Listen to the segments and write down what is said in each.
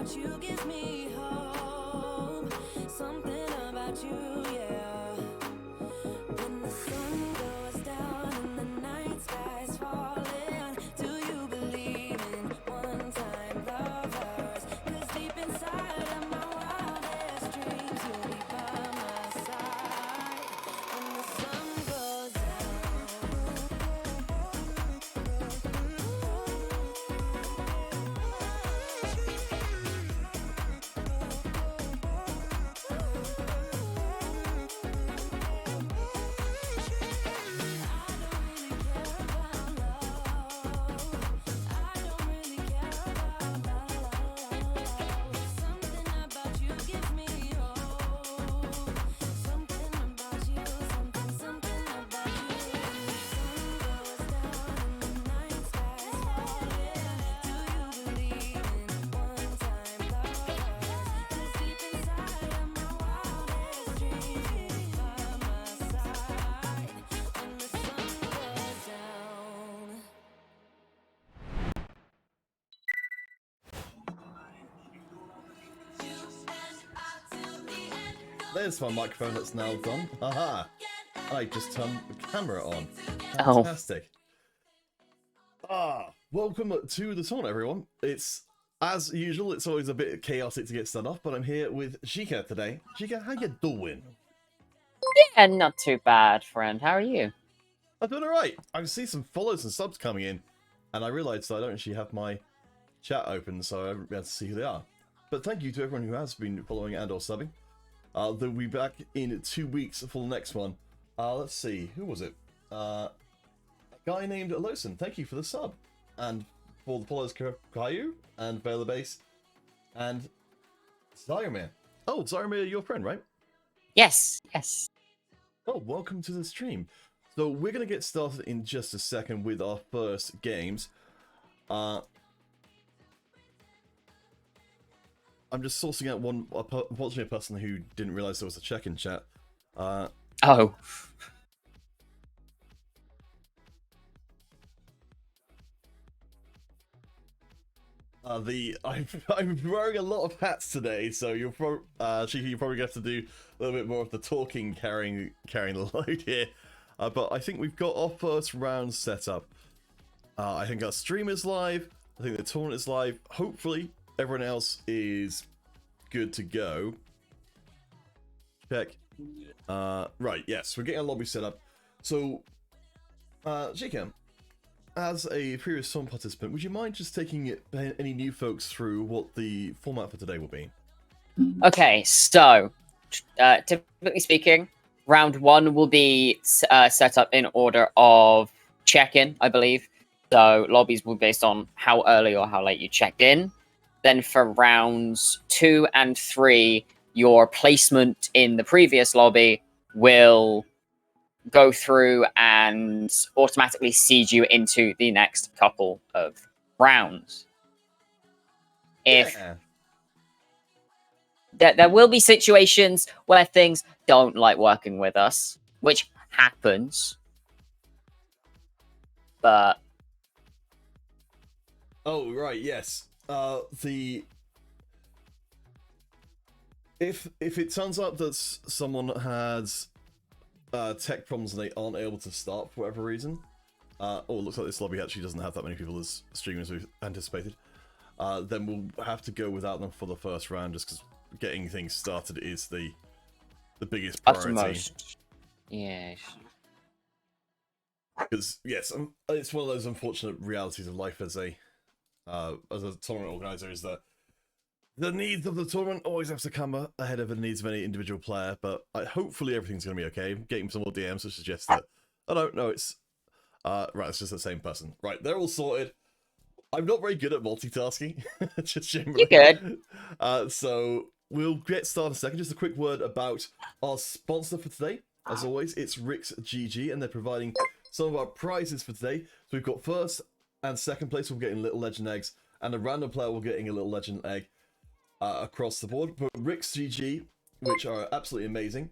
about you gives me hope. Something about you, yeah. When the sun goes down and the night sky's falling, do you believe in one-time lovers? 'Cause deep inside of my wildest dreams, you'll be by my side when the sun goes There's my microphone that's now done. Haha! I just turned the camera on. Oh. Fantastic. Welcome to the tournament, everyone. It's, as usual, it's always a bit chaotic to get started off, but I'm here with xiica today. xiica, how you doing? Yeah, not too bad, friend. How are you? I'm doing alright. I can see some follows and subs coming in, and I realised I don't actually have my chat open, so I haven't been able to see who they are. But thank you to everyone who has been following and or subbing. They'll be back in 2 weeks for the next one. Let's see, who was it? A guy named Losen, thank you for the sub. And for the followers, Caillou, and Baylor Base, and Zyromir. Oh, Zyromir, your friend, right? Yes, yes. Oh, welcome to the stream. So we're going to get started in just a second with our first games. I'm just sourcing out unfortunately, a person who didn't realize there was a check-in chat. Oh. I'm wearing a lot of hats today, so you're xiica, you probably have to do a little bit more of the talking, carrying the load here. But I think we've got our first round set up. I think our stream is live. I think the tournament is live. Hopefully, everyone else is good to go. Check. Right, yes, we're getting a lobby set up. So, xiica, as a previous tournament participant, would you mind just taking any new folks through what the format for today will be? Okay, so, typically speaking, round one will be set up in order of check-in, I believe. So, lobbies will be based on how early or how late you checked in. Then for rounds 2 and 3, your placement in the previous lobby will go through and automatically seed you into the next couple of rounds. If there will be situations where things don't like working with us, which happens, but oh right, yes. If it turns out that someone has tech problems and they aren't able to start for whatever reason, oh, it looks like this lobby actually doesn't have that many people as streaming as we've anticipated, then we'll have to go without them for the first round, just because getting things started is the biggest priority. utmost. Yes. Because yes, it's one of those unfortunate realities of life as a tournament organizer, is that the needs of the tournament always have to come ahead of the needs of any individual player. But hopefully everything's going to be okay. Getting some more DMs to suggest that. Oh no, it's right. It's just the same person. Right, they're all sorted. I'm not very good at multitasking. Just generally. You're good. So we'll get started in a second. Just a quick word about our sponsor for today. As always, it's Rick's GG, and they're providing some of our prizes for today. So we've got first and second place, we're getting little legend eggs, and a random player will getting a little legend egg across the board. But Rick's GG, which are absolutely amazing.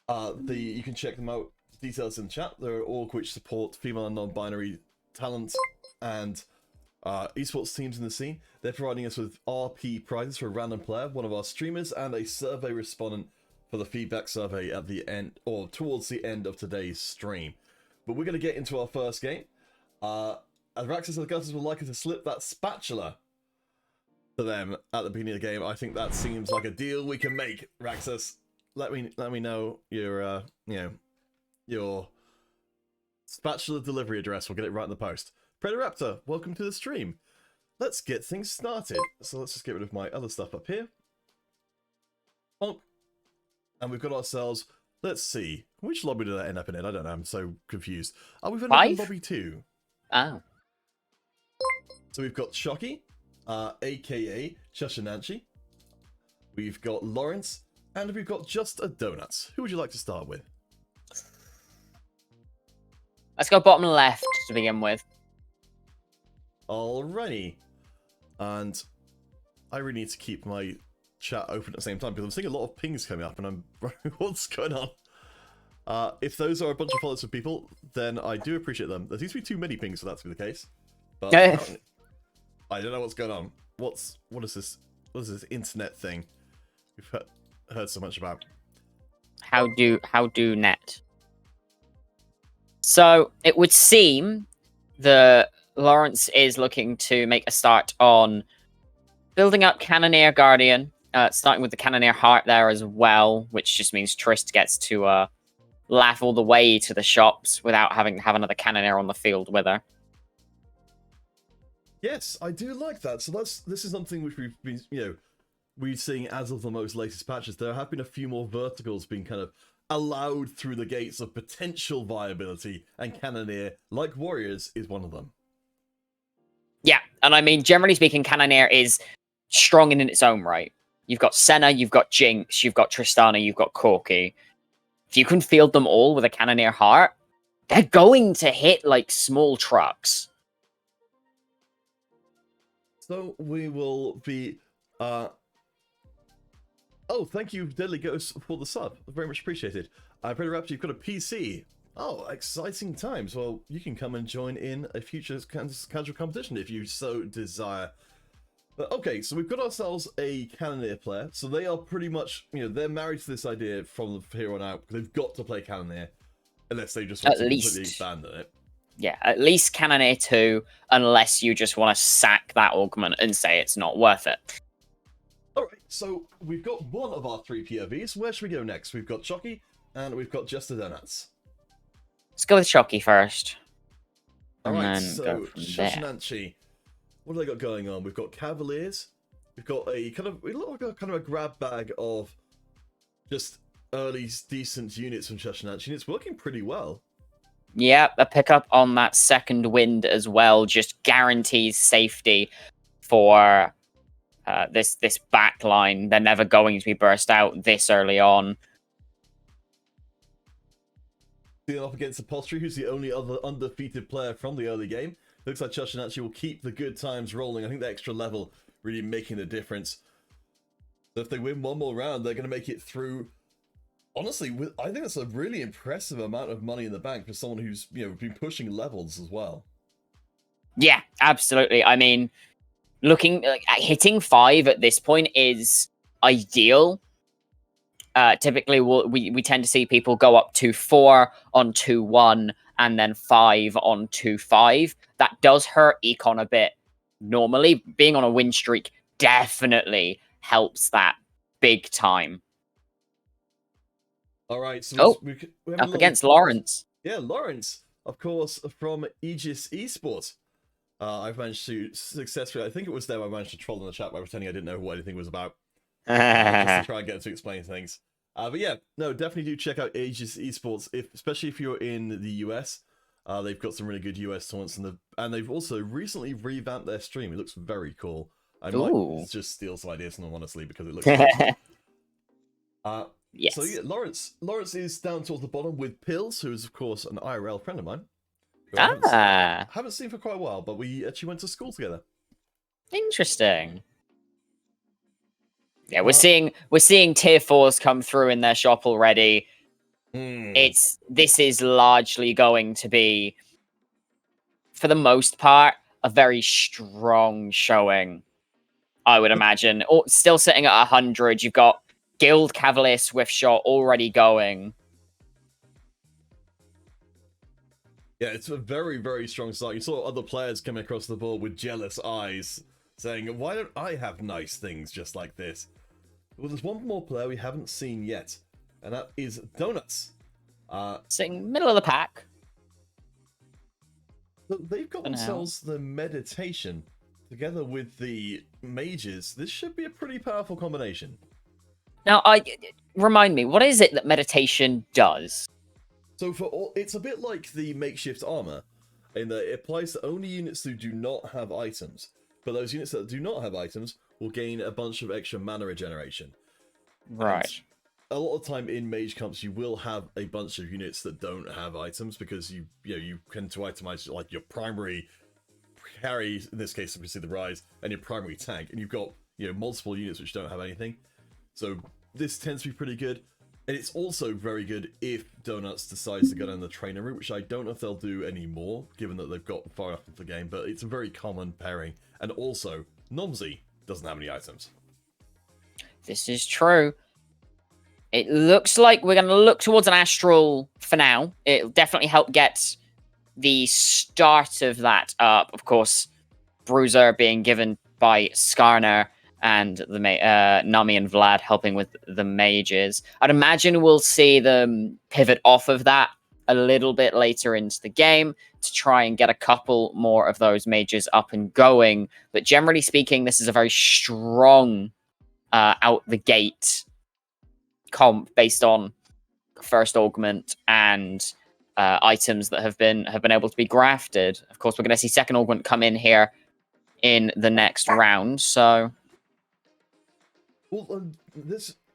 You can check them out. Details in the chat. They're all which support female and non-binary talent and esports teams in the scene. They're providing us with RP prizes for a random player, one of our streamers, and a survey respondent for the feedback survey at the end, or towards the end of today's stream. But we're going to get into our first game. As Raxus and Augustus would like us to slip that spatula to them at the beginning of the game, I think that seems like a deal we can make. Raxus, let me know your your spatula delivery address. We'll get it right in the post. Predator, welcome to the stream. Let's get things started. So let's just get rid of my other stuff up here. Oh, and we've got ourselves. Let's see, which lobby did that end up in? I don't know. I'm so confused. Oh, we've ended up in lobby 2. Oh. So we've got Shocky, aka Chushinanchi. We've got Lawrence, and we've got Just a Donuts. Who would you like to start with? Let's go bottom left to begin with. Alrighty. And I really need to keep my chat open at the same time because I'm seeing a lot of pings coming up and I'm what's going on? If those are a bunch of followers of people, then I do appreciate them. There seems to be too many pings for that to be the case. But I don't know what's going on. What is this? What is this internet thing we've heard so much about? How do net? So it would seem that Lawrence is looking to make a start on building up Cannoneer Guardian, starting with the Cannoneer Heart there as well, which just means Trist gets to laugh all the way to the shops without having to have another Cannoneer on the field with her. Yes, I do like that. So this is something which we've been, we're seeing as of the most latest patches. There have been a few more verticals being kind of allowed through the gates of potential viability, and Cannoneer, like Warriors, is one of them. Yeah, and I mean, generally speaking, Cannoneer is strong in its own right. You've got Senna, you've got Jinx, you've got Tristana, you've got Corki. If you can field them all with a Cannoneer Heart, they're going to hit like small trucks. So we will be... Oh, thank you, Deadly Ghost, for the sub. Very much appreciated. Pretty Raptor, you've got a PC. Oh, exciting times. Well, you can come and join in a future casual competition if you so desire. But okay, so we've got ourselves a Cannoneer player. So they are pretty much, they're married to this idea from here on out. They've got to play Cannoneer, unless they just want to completely abandon it. Yeah, at least Cannoneer 2, unless you just want to sack that augment and say it's not worth it. Alright, so we've got one of our 3 POVs. Where should we go next? We've got Chucky, and we've got Just a Donuts. Let's go with Shocky first. Alright, so Shoshinanchi. What have they got going on? We've got Cavaliers. We've got a kind of a grab bag of just early decent units from Shoshinanchi, and it's working pretty well. Yeah, a pickup on that second wind as well just guarantees safety for this back line. They're never going to be burst out this early on. Up against Apostry, who's the only other undefeated player from the early game. Looks like Shoshinanchi will keep the good times rolling. I think the extra level really making a difference. So if they win one more round, they're going to make it through. Honestly, I think that's a really impressive amount of money in the bank for someone who's been pushing levels as well. Yeah, absolutely. I mean, looking at hitting 5 at this point is ideal. Typically, we tend to see people go up to 4 on 2-1 and then 5 on 2-5. That does hurt Econ a bit. Normally, being on a win streak definitely helps that big time. All right, so we have up against Lawrence. Yeah, Lawrence, of course, from Aegis Esports. I've managed to successfully, I think it was them I managed to troll in the chat by pretending I didn't know what anything was about. Just to try and get them to explain things. But yeah, no, definitely do check out Aegis Esports, especially if you're in the US. They've got some really good US tournaments, and they've also recently revamped their stream. It looks very cool. I might just steal some ideas from them, honestly, because it looks cool. Yes. So yeah, Lawrence is down towards the bottom with Pills, who is of course an IRL friend of mine. Haven't seen for quite a while, but we actually went to school together. Interesting. Yeah, we're seeing tier 4s come through in their shop already. This is largely going to be, for the most part, a very strong showing, I would imagine. Still sitting at 100. You've got Guild Cavalier Swift Shot already going. Yeah, it's a very, very strong start. You saw other players coming across the board with jealous eyes, saying, why don't I have nice things just like this? Well, there's one more player we haven't seen yet, and that is Donuts. Sitting middle of the pack. So they've got themselves the meditation together with the mages. This should be a pretty powerful combination. Now, remind me, what is it that meditation does? So it's a bit like the makeshift armor, in that it applies to only units who do not have items. But those units that do not have items will gain a bunch of extra mana regeneration. Right. And a lot of time in mage comps, you will have a bunch of units that don't have items because you tend to itemize like your primary carry, in this case, obviously the rise, and your primary tank, and you've got multiple units which don't have anything. So this tends to be pretty good. And it's also very good if Donuts decides to go down the trainer route, which I don't know if they'll do anymore, given that they've got far enough into the game, but it's a very common pairing. And also, Nomsy doesn't have any items. This is true. It looks like we're going to look towards an Astral for now. It'll definitely help get the start of that up. Of course, Bruiser being given by Skarner, and the Nami and Vlad helping with the mages. I'd imagine we'll see them pivot off of that a little bit later into the game to try and get a couple more of those mages up and going. But generally speaking, this is a very strong out the gate comp based on first augment and items that have been able to be grafted. Of course, we're going to see second augment come in here in the next round. So. Well,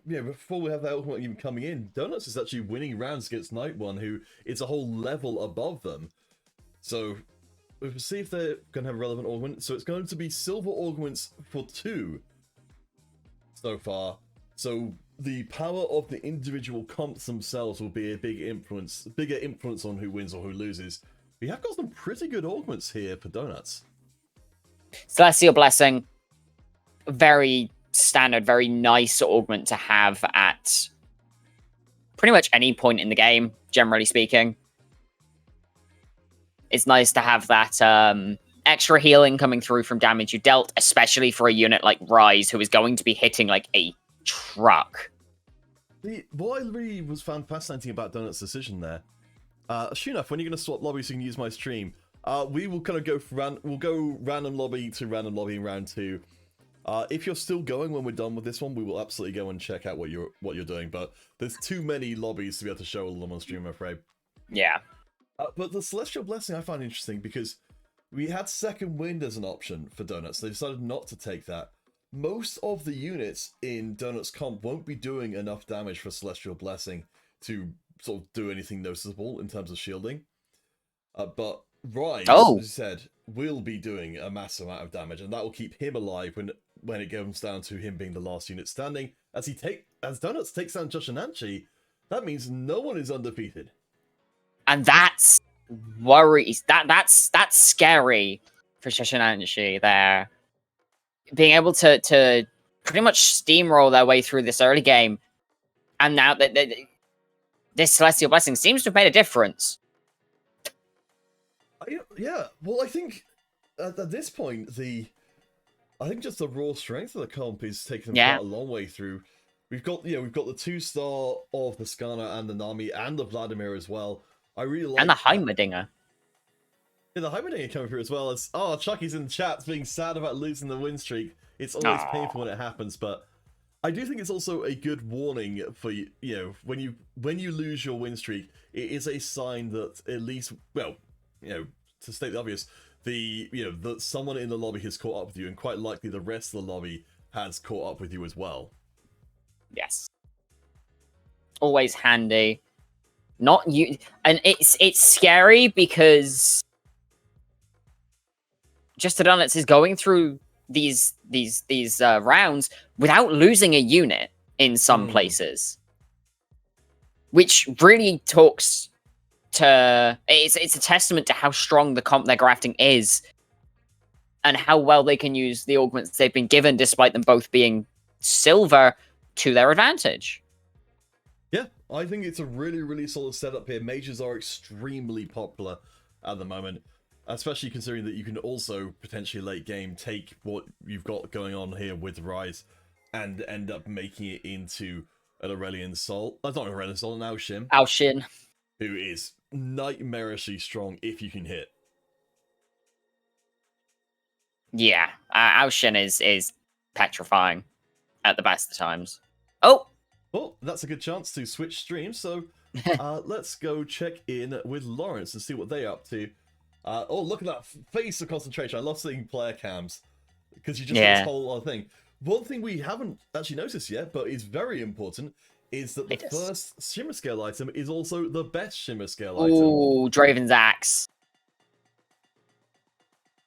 before we have that ultimate even coming in, Donuts is actually winning rounds against Night One, who is a whole level above them. So we'll see if they're going to have a relevant augment. So it's going to be silver augments for 2 so far. So the power of the individual comps themselves will be a bigger influence on who wins or who loses. We have got some pretty good augments here for Donuts. Celestial Blessing, very standard, very nice augment to have at pretty much any point in the game, generally speaking. It's nice to have that extra healing coming through from damage you dealt, especially for a unit like Rise, who is going to be hitting like a truck. What I really found fascinating about Donut's decision there, Shunaf, when you're going to swap lobbies so you can use my stream, we will kind of go we'll go random lobby to random lobby in round 2. If you're still going when we're done with this one, we will absolutely go and check out what you're doing. But there's too many lobbies to be able to show all of them on stream, I'm afraid. Yeah. But the Celestial Blessing I find interesting because we had Second Wind as an option for Donuts. They decided not to take that. Most of the units in Donuts comp won't be doing enough damage for Celestial Blessing to sort of do anything noticeable in terms of shielding. But Rise, as you said, will be doing a massive amount of damage, and that will keep him alive when it comes down to him being the last unit standing. As Donuts takes down Joshinanchi, that means no one is undefeated. And that's worries. That's scary for Joshinanchi there. Being able to pretty much steamroll their way through this early game, and now that this Celestial Blessing seems to have made a difference. Yeah, well, I think at this point, I think just the raw strength of the comp is taking them quite a long way through. We've got the 2-star of the Skana and the Nami and the Vladimir as well. I really like and the Heimerdinger. Yeah, the Heimerdinger coming through as well as Chucky's in the chat being sad about losing the win streak. It's always painful when it happens, but I do think it's also a good warning for when you lose your win streak, it is a sign that at least to state the obvious, that someone in the lobby has caught up with you, and quite likely the rest of the lobby has caught up with you as well. Yes. Always handy. Not you, and it's scary because Just Donuts is going through these rounds without losing a unit in some places, which really talks to it's a testament to how strong the comp they're grafting is. and how well they can use the augments they've been given, despite them both being silver, to their advantage. Yeah, I think it's a really, really solid setup here. Mages are extremely popular at the moment, especially considering that you can also potentially late game take what you've got going on here with Rise and end up making it into an Aurelian Soul. Not an Aurelian Soul, an Aoshin. Aoshin. Who is nightmarishly strong if you can hit. Yeah, Aoshin is petrifying at the best of times. Oh! Well, that's a good chance to switch streams, so let's go check in with Lawrence and see what they're up to. Oh, look at that face of concentration. I love seeing player cams, because you just get this whole other thing. One thing we haven't actually noticed yet, but is very important, is that the first Shimmer Scale item is also the best Shimmer Scale item. Ooh, Draven's Axe.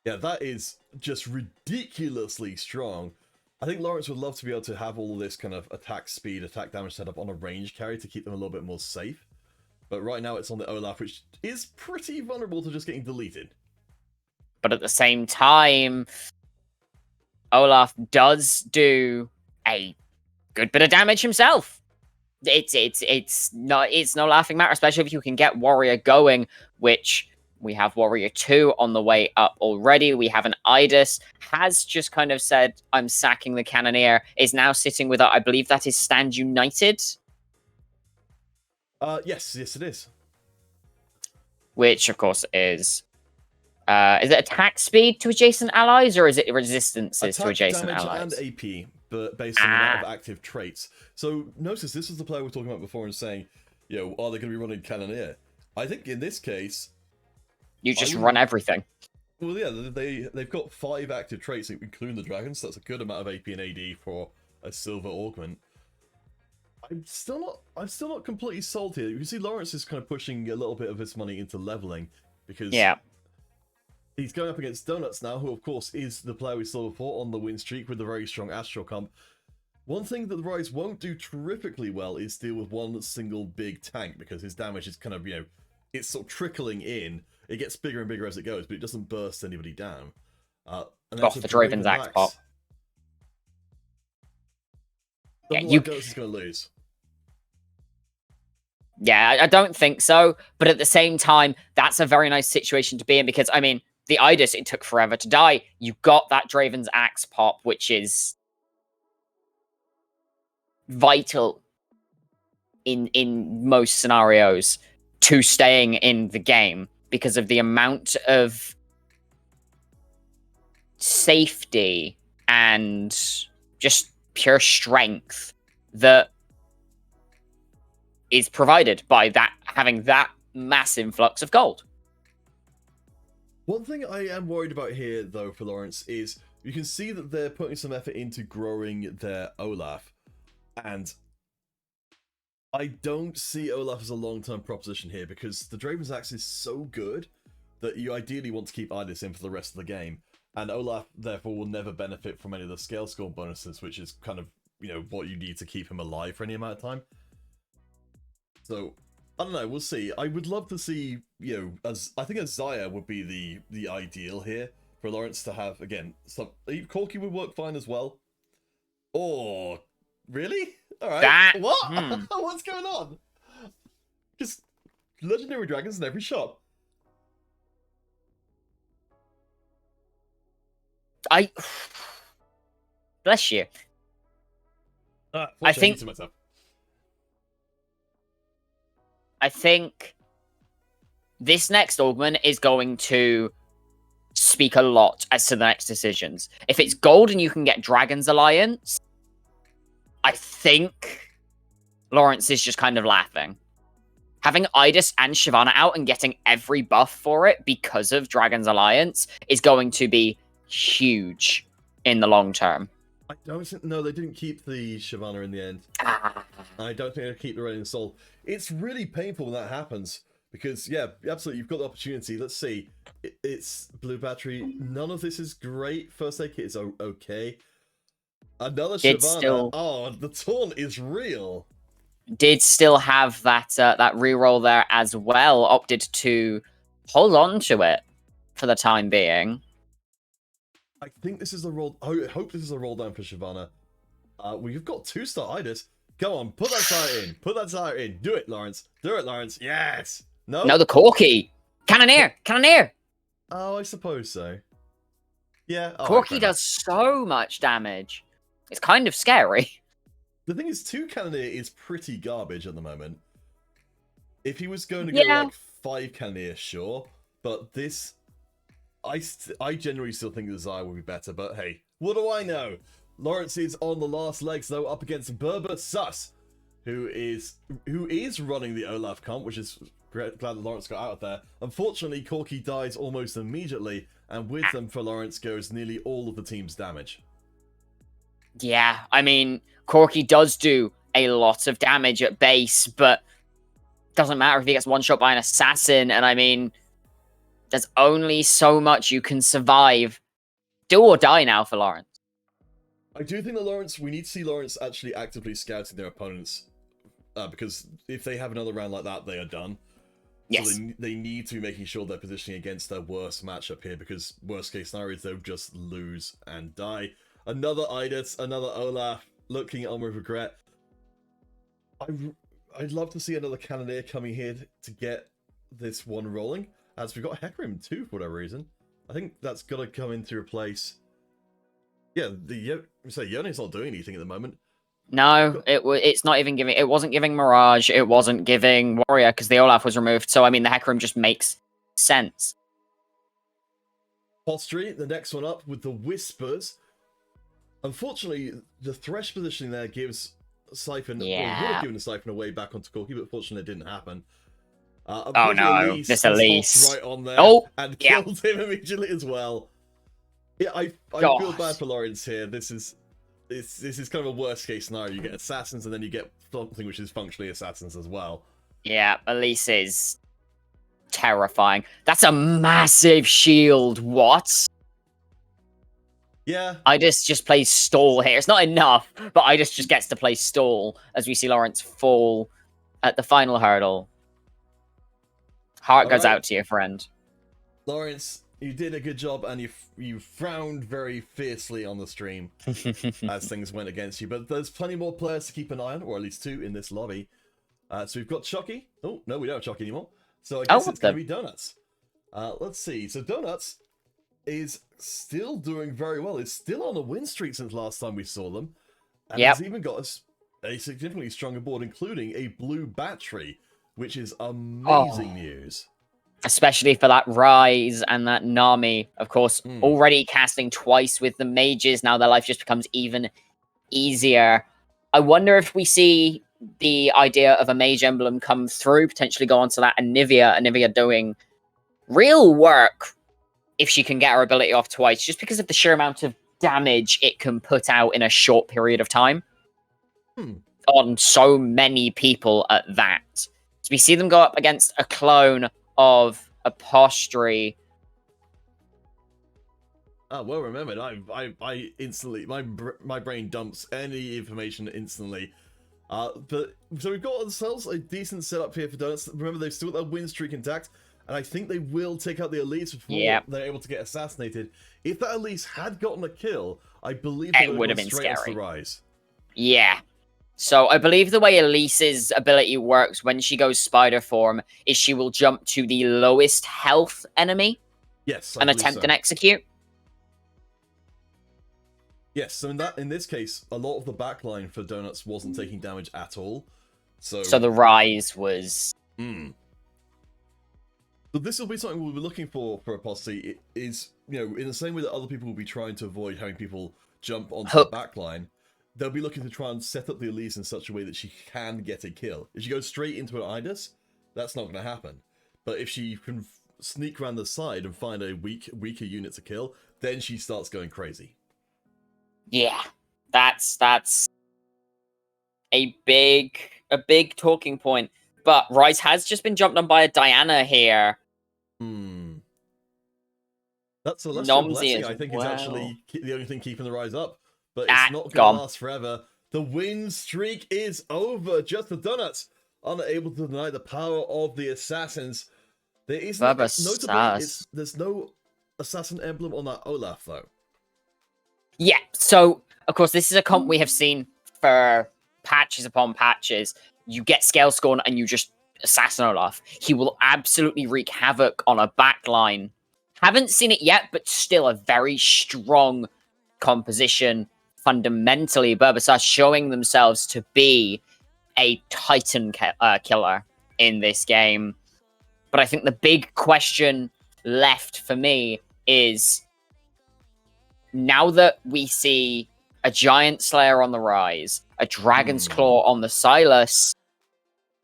Yeah, that is just ridiculously strong. I think Lawrence would love to be able to have all of this kind of attack speed, attack damage setup on a range carry to keep them a little bit more safe. But right now it's on the Olaf, which is pretty vulnerable to just getting deleted. But at the same time, Olaf does do a good bit of damage himself. It's no laughing matter, especially if you can get Warrior going, which we have Warrior 2 on the way up already. We have an Idis, has just kind of said, I'm sacking the Cannoneer, is now sitting with, I believe that is Stand United. Yes, it is. Which, of course, is it attack speed to adjacent allies, or is it resistances to adjacent damage allies? And AP, but based on the amount of active traits. So notice this was the player we were talking about before and saying, you know, are they going to be running Cannoneer? I think in this case, you just run everything. Well, yeah, they've got 5 active traits, including the dragons. So that's a good amount of AP and AD for a silver augment. I'm still not completely sold here. You can see Lawrence is kind of pushing a little bit of his money into leveling because he's going up against Donuts now, who of course is the player we saw before on the win streak with the very strong Astral comp. One thing that the Rise won't do terrifically well is deal with one single big tank, because his damage is kind of, you know, it's sort of trickling in. It gets bigger and bigger as it goes, but it doesn't burst anybody down. And off the Draven's Axe pop. Yeah, is going to lose. Yeah, I don't think so. But at the same time, that's a very nice situation to be in, because, I mean, the Idis, it took forever to die. You got that Draven's Axe pop, which is vital in most scenarios to staying in the game, because of the amount of safety and just pure strength that is provided by that, having that mass influx of gold. One thing I am worried about here, though, for Lawrence, is you can see that they're putting some effort into growing their Olaf, and I don't see Olaf as a long-term proposition here, because the Draven's Axe is so good that you ideally want to keep Idis in for the rest of the game, and Olaf, therefore, will never benefit from any of the scale score bonuses, which is kind of, you know, what you need to keep him alive for any amount of time. So, I don't know, we'll see. I would love to see, you know, I think a Xayah would be the ideal here for Lawrence to have, again, Corki would work fine as well. Or, really? Alright, what? What's going on? Just legendary dragons in every shop. Bless you. I think this next augment is going to speak a lot as to the next decisions. If it's gold and you can get Dragon's Alliance, I think Lawrence is just kind of laughing. Having Idis and Shyvana out and getting every buff for it because of Dragon's Alliance is going to be huge in the long term. I don't think, no, they didn't keep the Shyvana in the end. I don't think they'll keep the Radiant Soul. It's really painful when that happens, because, yeah, absolutely, you've got the opportunity. Let's see. It's Blue Battery. None of this is great. First aid kit is okay. Another Shyvana. Oh, the taunt is real. Did still have that that reroll there as well. Opted to hold on to it for the time being. I think this is the roll. I hope this is a roll down for Shyvana. We've got 2-star Idis. Go on, put that sire in. Put that sire in. Do it, Lawrence. Do it, Lawrence. Yes. No. No, the Corki. Cannoneer. Cannoneer. Oh, I suppose so. Yeah. Corki does so much damage. It's kind of scary. The thing is, 2 Cannoneer is pretty garbage at the moment. If he was going to go like 5 Cannoneer, sure. But this, I generally still think the Zaya would be better. But hey, what do I know? Lawrence is on the last legs though, up against Berber Sus, who is running the Olaf comp, which is glad that Lawrence got out of there. Unfortunately, Corki dies almost immediately, and with them for Lawrence goes nearly all of the team's damage. Yeah, I mean, Corki does do a lot of damage at base, but doesn't matter if he gets one shot by an assassin. And I mean, there's only so much you can survive. Do or die now for Lawrence. I do think that we need to see Lawrence actually actively scouting their opponents, because if they have another round like that, they are done. Yes. So they need to be making sure they're positioning against their worst matchup here, because worst case scenario is they'll just lose and die. Another Idis, another Olaf, looking on with regret. I'd love to see another Cannoneer coming here to get this one rolling, as we've got Hecarim too for whatever reason. I think that's got to come in to replace... Yeah, Yone's not doing anything at the moment. No, it's not even giving... It wasn't giving Mirage, it wasn't giving Warrior, because the Olaf was removed, so I mean, the Hecarim just makes sense. Postry, the next one up with the Whispers. Unfortunately, the Thresh positioning there gives Siphon... Yeah. Well, would have given the Siphon away back onto Corki, but fortunately it didn't happen. Oh no, this Elise. Right on there and yeah. killed him immediately as well. Yeah, I feel bad for Lawrence here. This is kind of a worst case scenario. You get assassins and then you get something which is functionally assassins as well. Yeah, Elise is terrifying. That's a massive shield. What? Yeah. Idis just plays stall here. It's not enough, but Idis just gets to play stall as we see Lawrence fall at the final hurdle. Heart goes out to your friend. Lawrence, you did a good job, and you frowned very fiercely on the stream as things went against you. But there's plenty more players to keep an eye on, or at least 2 in this lobby. So we've got Chucky. Oh, no, we don't have Chucky anymore. So I guess it's going to be Donuts. Let's see. So Donuts is still doing very well. It's still on a win streak since last time we saw them. And has even got a significantly stronger board, including a blue battery, which is amazing news. Especially for that Rise and that Nami, of course, already casting twice with the mages. Now their life just becomes even easier. I wonder if we see the idea of a mage emblem come through, potentially go on to that Anivia doing real work if she can get her ability off twice, just because of the sheer amount of damage it can put out in a short period of time on so many people at that. So we see them go up against a clone of Apostry. Oh, well remembered. I instantly, my brain dumps any information instantly. But so we've got ourselves a decent setup here for Donuts. Remember, they've still got their win streak intact, and I think they will take out the Elise before they're able to get assassinated. If that Elise had gotten a kill, I believe it would have been straight scary. The Rise. Yeah. So I believe the way Elise's ability works when she goes spider form is she will jump to the lowest health enemy. Yes, and attempt and execute. Yes, so in this case, a lot of the backline for Donuts wasn't taking damage at all. So the Rise was... So this will be something we'll be looking for Apostasy. It is, in the same way that other people will be trying to avoid having people jump onto the backline, they'll be looking to try and set up the Elise in such a way that she can get a kill. If she goes straight into an Idis, that's not going to happen. But if she can sneak around the side and find a weaker unit to kill, then she starts going crazy. Yeah, that's a big talking point. But Rise has just been jumped on by a Diana here. That's a lesser blessing, I think, is actually the only thing keeping the Rise up. But it's not going to last forever. The win streak is over. Just the Donuts unable to deny the power of the Assassins. There is there's no assassin emblem on that Olaf, though. Yeah, so, of course, this is a comp we have seen for patches upon patches. You get Scale Scorn and you just assassin Olaf. He will absolutely wreak havoc on a backline. Haven't seen it yet, but still a very strong composition. Fundamentally, Burbasas showing themselves to be a Titan killer in this game. But I think the big question left for me is, now that we see a Giant Slayer on the rise, a Dragon's Claw on the Silas,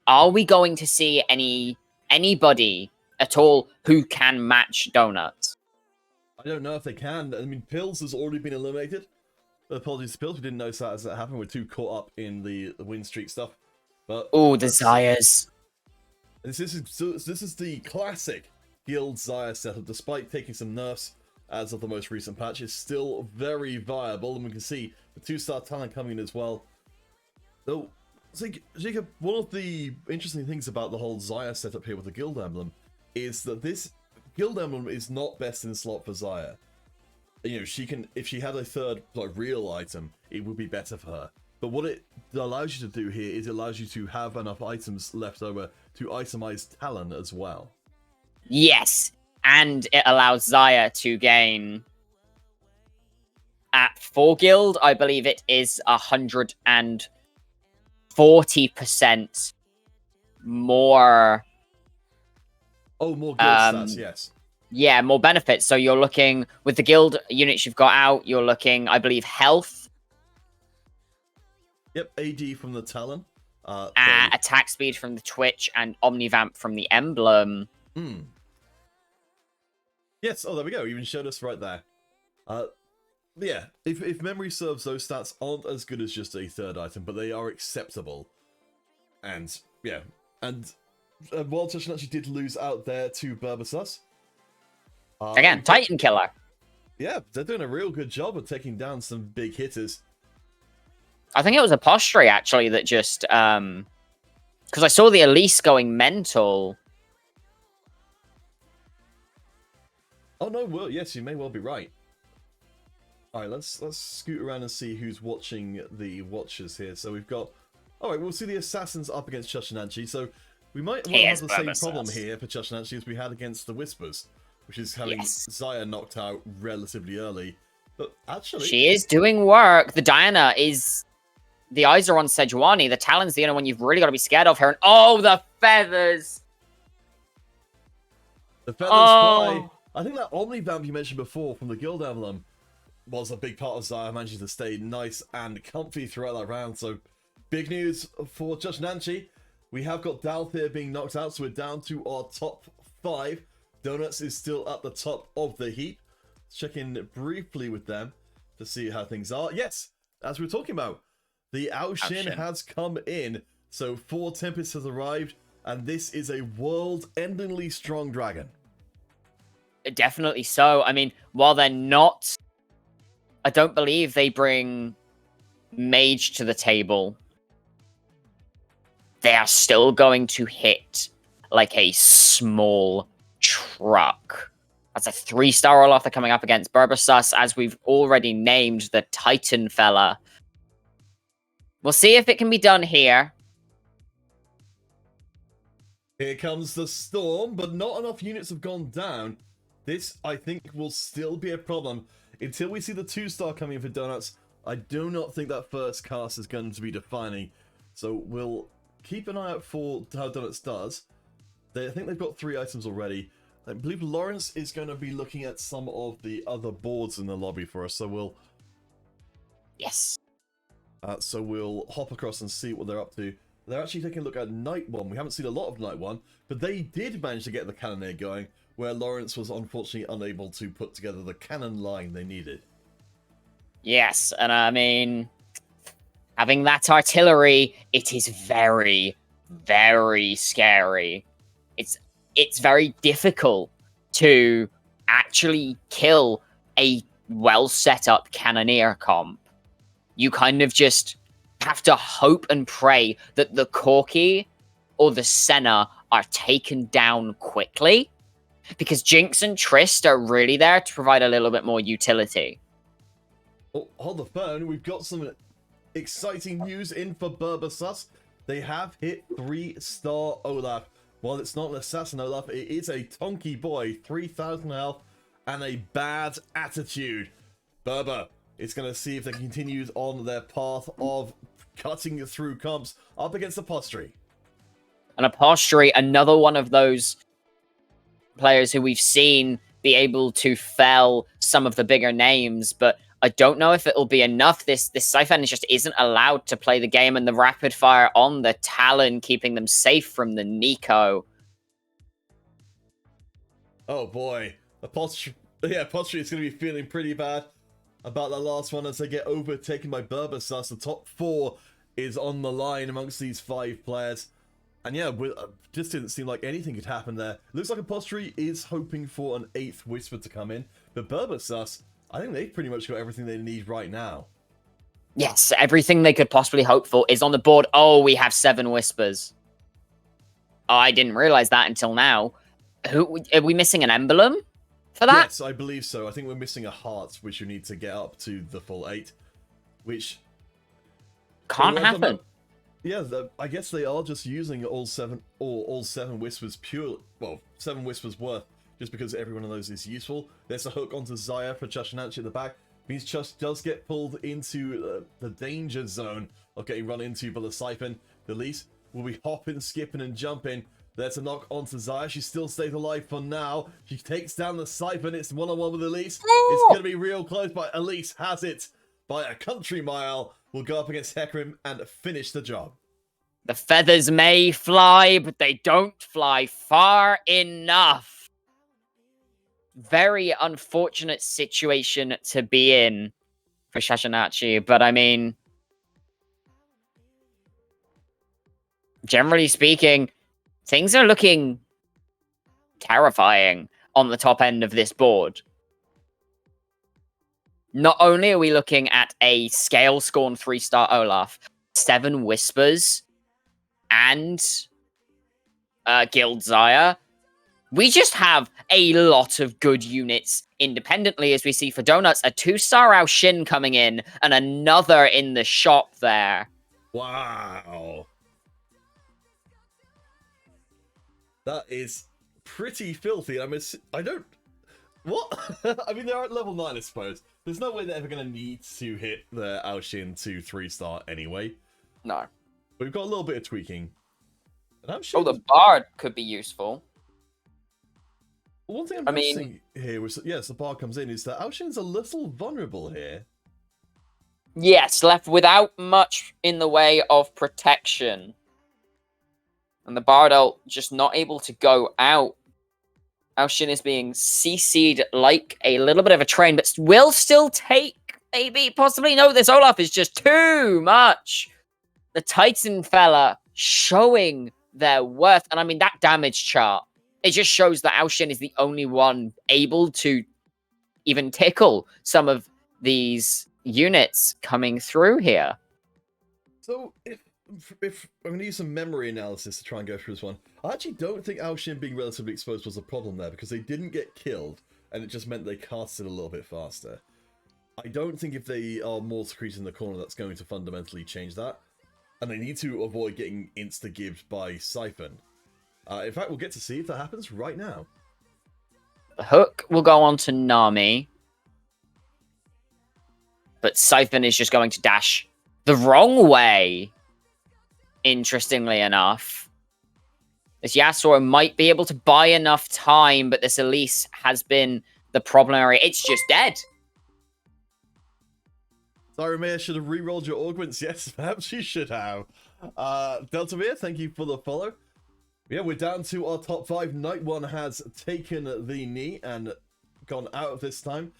are we going to see anybody at all who can match Donuts? I don't know if they can. I mean, Pills has already been eliminated. Apologies to Pills, we didn't notice that as that happened. We're too caught up in the win streak stuff. But Oh, the Zayas. this is the classic Guild Xayah setup, despite taking some nerfs as of the most recent patch. It's still very viable, and we can see the 2-star talent coming in as well. Though, Jacob, one of the interesting things about the whole Xayah setup here with the Guild Emblem is that this Guild Emblem is not best in slot for Xayah. You know, she can, if she had a third like real item, it would be better for her. But what it allows you to do here is it allows you to have enough items left over to itemize Talon as well. Yes, and it allows Xayah to gain, at 4 guild, I believe it is 140% more. Oh, more guild stats, yes. Yeah, more benefits. So you're looking, with the guild units you've got out, you're looking, I believe, health. Yep, AD from the Talon. Attack speed from the Twitch, and Omnivamp from the Emblem. Yes, oh, there we go. Even showed us right there. Yeah, if memory serves, those stats aren't as good as just a third item, but they are acceptable. And, yeah. And while Tushin actually did lose out there to Burbasas. Again, Titan killer. Yeah, they're doing a real good job of taking down some big hitters. I think it was a Apostry, actually, that just... Because I saw the Elise going mental. Oh, no, well, yes, you may well be right. Alright, let's scoot around and see who's watching the watchers here. So we've got... Alright, we'll see the Assassins up against Chushinanchi. So we might well have the same problem here for Chushinanchi as we had against the Whispers, which is having Xayah knocked out relatively early. But actually... She is doing work. The Diana is... The eyes are on Sejuani. The Talon's the only one you've really got to be scared of her. And oh, the feathers! The feathers fly. I think that Omnivamp you mentioned before from the Guild Emblem was a big part of Xayah managing to stay nice and comfy throughout that round. So, big news for Chushinanchi. We have got Dalthir being knocked out, so we're down to our top 5. Donuts is still at the top of the heap. Let's check in briefly with them to see how things are. Yes, as we were talking about, the Aoshin has come in. So 4 Tempests has arrived, and this is a world-endingly strong dragon. Definitely so. I mean, while they're not... I don't believe they bring Mage to the table. They are still going to hit like a small truck. That's a 3-star Olaf they're coming up against. Burbasas, as we've already named, the Titan fella. We'll see if it can be done here. Here comes the storm, but not enough units have gone down. This, I think, will still be a problem. Until we see the 2-star coming in for Donuts, I do not think that first cast is going to be defining. So we'll keep an eye out for how Donuts does. I think they've got 3 items already. I believe Lawrence is going to be looking at some of the other boards in the lobby for us, so we'll... Yes. So we'll hop across and see what they're up to. They're actually taking a look at Night 1. We haven't seen a lot of Night 1, but they did manage to get the Cannoneer going, where Lawrence was unfortunately unable to put together the cannon line they needed. Yes, and I mean, having that artillery, it is very, very scary. It's very difficult to actually kill a well set up Cannoneer comp. You kind of just have to hope and pray that the Corki or the Senna are taken down quickly, because Jinx and Trist are really there to provide a little bit more utility. Oh, hold the phone. We've got some exciting news in for Berbersus. They have hit 3-star Olaf. While it's not an assassin Olaf, it is a Tonky boy, 3,000 health, and a bad attitude. Berber is going to see if they continue on their path of cutting through comps up against Apostry. And Apostry, another one of those players who we've seen be able to fell some of the bigger names, but I don't know if it'll be enough. This Siphon just isn't allowed to play the game, and the rapid fire on the Talon keeping them safe from the Nico. Oh boy, Apostry is going to be feeling pretty bad about that last one as they get overtaken by Berbersus. The top 4 is on the line amongst these 5 players. And yeah, just didn't seem like anything could happen there. Looks like Apostry is hoping for an 8th Whisper to come in. But Berbersus, I think they've pretty much got everything they need right now. Yes, everything they could possibly hope for is on the board. Oh, we have 7 Whispers. Oh, I didn't realize that until now. Are we missing an emblem for that? Yes, I believe so. I think we're missing a heart, which you need to get up to the full 8. Which can't happen. Yeah, I guess they are just using all 7 Whispers pure. Well, 7 Whispers worth, just because every one of those is useful. There's a hook onto Xia for Chashinanchi at the back. Means Chush does get pulled into the danger zone of getting run into by the Siphon. The Elise will be hopping, skipping, and jumping. There's a knock onto Xia. She still stays alive for now. She takes down the Siphon. It's one-on-one with Elise. It's going to be real close, but Elise has it by a country mile. Will go up against Hecarim and finish the job. The feathers may fly, but they don't fly far enough. Very unfortunate situation to be in for Chashinanchi, but I mean, generally speaking, things are looking terrifying on the top end of this board. Not only are we looking at a Scale Scorn 3-star Olaf, 7 Whispers, and Guild Xia, we just have a lot of good units independently, as we see for Donuts, a 2-star Ao Shin coming in, and another in the shop there. Wow. That is pretty filthy. I mean, I don't... What? I mean, they're at level 9, I suppose. There's no way they're ever going to need to hit the Ao Shin to 3-star anyway. No. But we've got a little bit of tweaking. And Ao Oh, Shin... the Bard could be useful. One thing I'm noticing here, was, yes, the Bard comes in, is that Ao Shin's a little vulnerable here. Yes, left without much in the way of protection. And the Bard ult just not able to go out. Ao Shin is being CC'd like a little bit of a train, but will still take, maybe, possibly. No, this Olaf is just too much. The Titan fella showing their worth. And I mean, that damage chart, it just shows that Ao Shin is the only one able to even tickle some of these units coming through here. So, if I'm going to use some memory analysis to try and go through this one, I actually don't think Ao Shin being relatively exposed was a problem there, because they didn't get killed, and it just meant they casted a little bit faster. I don't think if they are more secreted in the corner, that's going to fundamentally change that. And they need to avoid getting insta-gibbed by Siphon. In fact, we'll get to see if that happens right now. The hook will go on to Nami. But Siphon is just going to dash the wrong way. Interestingly enough. This Yasuo might be able to buy enough time, but this Elise has been the problem area. It's just dead. Sorry, Mia, should have re-rolled your augments. Yes, perhaps you should have. Delta Mia, thank you for the follow. Yeah, we're down to our top 5. Night 1 has taken the knee and gone out of this time.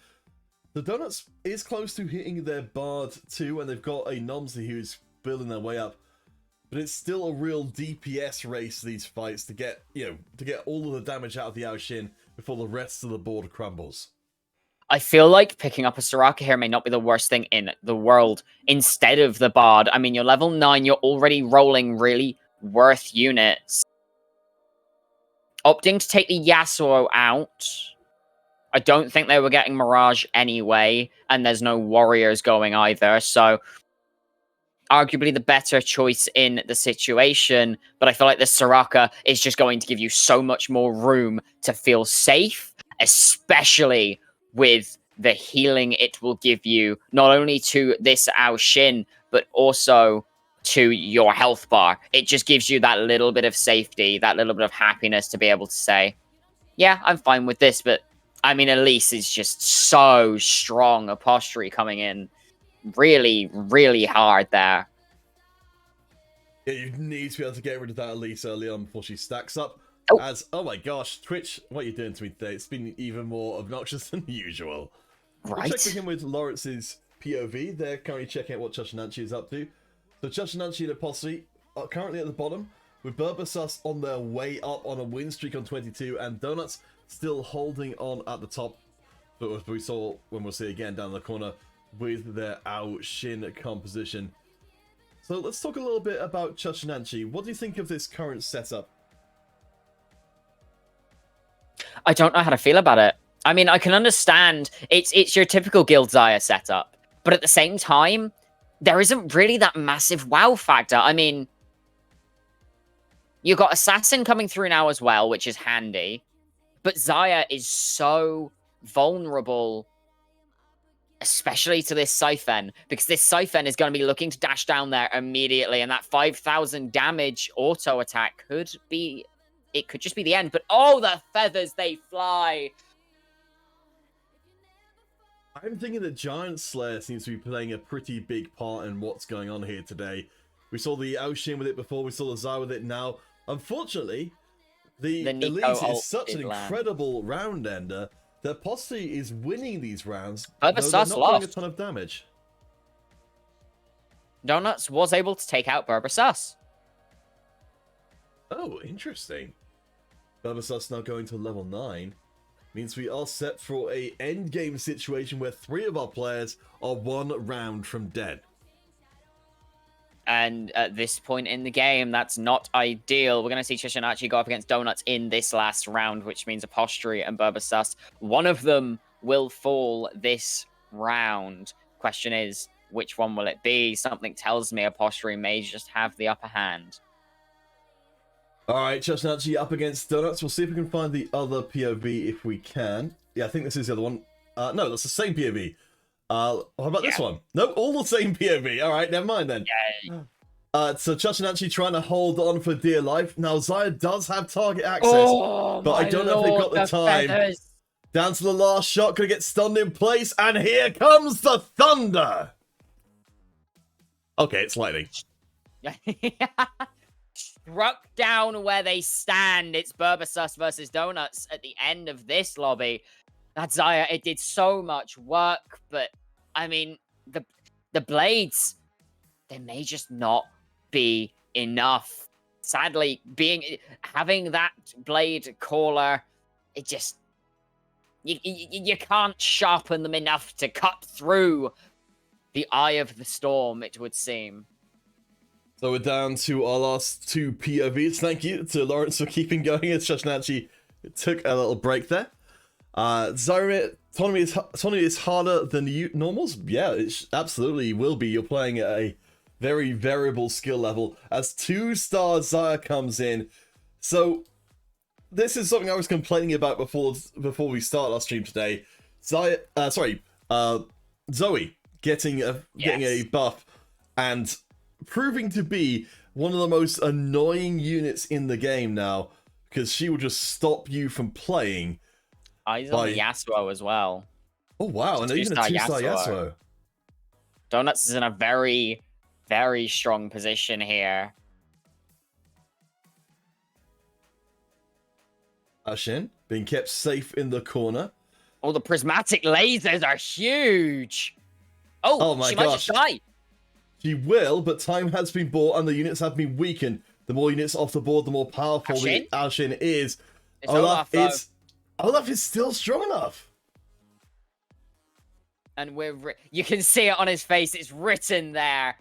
The Donuts is close to hitting their Bard too, and they've got a Nomsy who's building their way up. But it's still a real DPS race, these fights, to get, to get all of the damage out of the Ao Shin before the rest of the board crumbles. I feel like picking up a Soraka here may not be the worst thing in the world instead of the Bard. I mean, you're level 9, you're already rolling really worth units. Opting to take the Yasuo out I don't think they were getting Mirage anyway, and there's no Warriors going either, so arguably the better choice in the situation, but I feel like the Soraka is just going to give you so much more room to feel safe, especially with the healing it will give you, not only to this Ao Shin, but also to your health bar. It just gives you that little bit of safety, that little bit of happiness to be able to say, yeah, I'm fine with this, but I mean, Elise is just so strong, Apostry coming in really, really hard there. Yeah, you need to be able to get rid of that Elise early on before she stacks up. Oh. Oh my gosh, Twitch, what are you doing to me today? It's been even more obnoxious than usual. We'll check Right? in with Lawrence's POV. They're currently checking out what Chashinanchi is up to. So Chashinanchi and Apostle are currently at the bottom, with Burbasus on their way up on a win streak on 22, and Donuts still holding on at the top. But as we saw when we'll see again down the corner with their Ao Shin composition. So let's talk a little bit about Chashinanchi. What do you think of this current setup? I don't know how to feel about it. I mean, I can understand it's your typical Guild Xayah setup, but at the same time, there isn't really that massive wow factor. I mean, you've got Assassin coming through now as well, which is handy, but Xayah is so vulnerable, especially to this Siphon, because this Siphon is going to be looking to dash down there immediately, and that 5,000 damage auto attack could be... It could just be the end, but oh, the feathers, they fly! I'm thinking that Giant Slayer seems to be playing a pretty big part in what's going on here today. We saw the Ao Shin with it before, we saw the Xayah with it now. Unfortunately, the Elise is such an incredible round ender that Posse is winning these rounds, though they're not doing a ton of damage. Donuts was able to take out Burbasus. Oh, interesting. Burbasus now going to level 9. Means we are set for a endgame situation where 3 of our players are 1 round from dead. And at this point in the game, that's not ideal. We're going to see Chashinanchi go up against Donuts in this last round, which means Apostry and Burbasus. One of them will fall this round. Question is, which one will it be? Something tells me Apostry may just have the upper hand. Alright, Chashinanchi up against Donuts. We'll see if we can find the other POV if we can. Yeah, I think this is the other one. No, that's the same POV. How about this one? No, all the same POV. Alright, never mind then. Yeah. So Chashinanchi trying to hold on for dear life. Now, Xayah does have target access, but I don't know if they've got the time. Feathers. Down to the last shot, gonna get stunned in place, and here comes the thunder! Okay, it's lightning. Struck down where they stand. It's Burbasus versus Donuts at the end of this lobby. That Xayah, it did so much work, but I mean, the blades, they may just not be enough. Sadly, having that blade caller, it just you can't sharpen them enough to cut through the eye of the storm, it would seem. So we're down to our last 2 POVs. Thank you to Lawrence for keeping going as Chashinanchi took a little break there. Xayah, autonomy is harder than normals? Yeah, it absolutely will be. You're playing at a very variable skill level as 2-star Xayah comes in. So this is something I was complaining about before we start our stream today. Zoe getting a buff and proving to be one of the most annoying units in the game now, because she will just stop you from playing. He's on Yasuo as well. Oh wow, and even a 2-star Yasuo. Donuts is in a very, very strong position here. Ashin being kept safe in the corner. Oh, the prismatic lasers are huge. Oh my gosh. Might just die. She will, but time has been bought and the units have been weakened. The more units off the board, the more powerful the Ashin is. Olaf is still strong enough. And you can see it on his face. It's written there.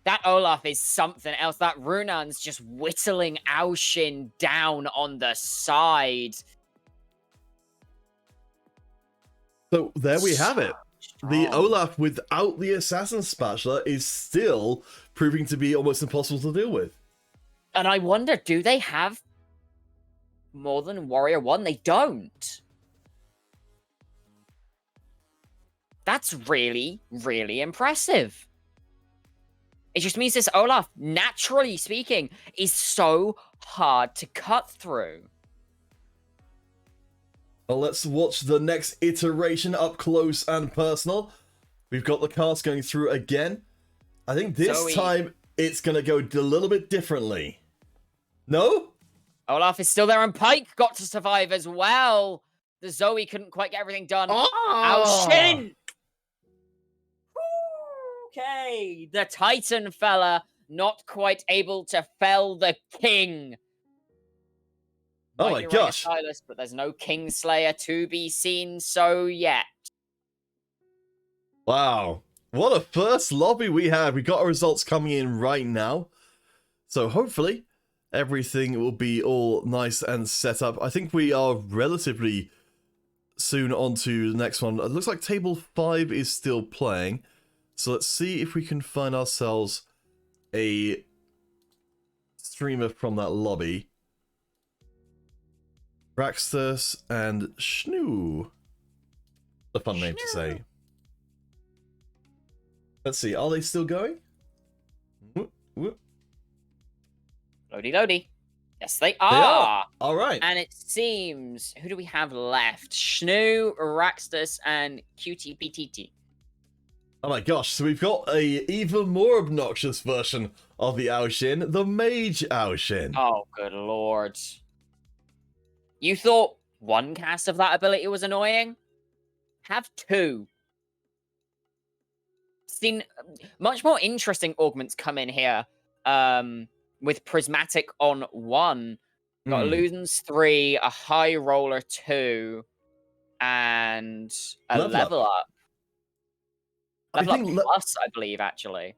That Olaf is something else. That Runan's just whittling Ao Shin down on the side. So there we have it. The Strong. Olaf without the Assassin Spatula is still proving to be almost impossible to deal with. And I wonder, do they have more than Warrior 1? They don't. That's really, really impressive. It just means this Olaf, naturally speaking, is so hard to cut through. Well, let's watch the next iteration up close and personal. We've got the cast going through again. I think this Zoe. time it's going to go a little bit differently. No? Olaf is still there, and Pike got to survive as well. The Zoe couldn't quite get everything done. Oh! Shin! Okay, the Titan fella not quite able to fell the king. Oh Might my be right, gosh. Silas, but there's no Kingslayer to be seen so yet. Wow. What a first lobby we have. We got our results coming in right now. So hopefully everything will be all nice and set up. I think we are relatively soon on to the next one. It looks like table 5 is still playing. So let's see if we can find ourselves a streamer from that lobby. Raxtus and Schnoo. A fun name to say. Let's see, are they still going? Whoop, whoop. Loady, loady. Yes, they They are. are. All right. And it seems, who do we have left? Schnoo, Raxtus, and QTPTT. Oh my gosh, so we've got a even more obnoxious version of the Aoshin, the Mage Aoshin. Oh, good lord. You thought one cast of that ability was annoying? Have two. Seen much more interesting augments come in here. With Prismatic on 1. Got Ludens 3, a High Roller 2, and a Level Up. Level Up Plus, I believe, actually.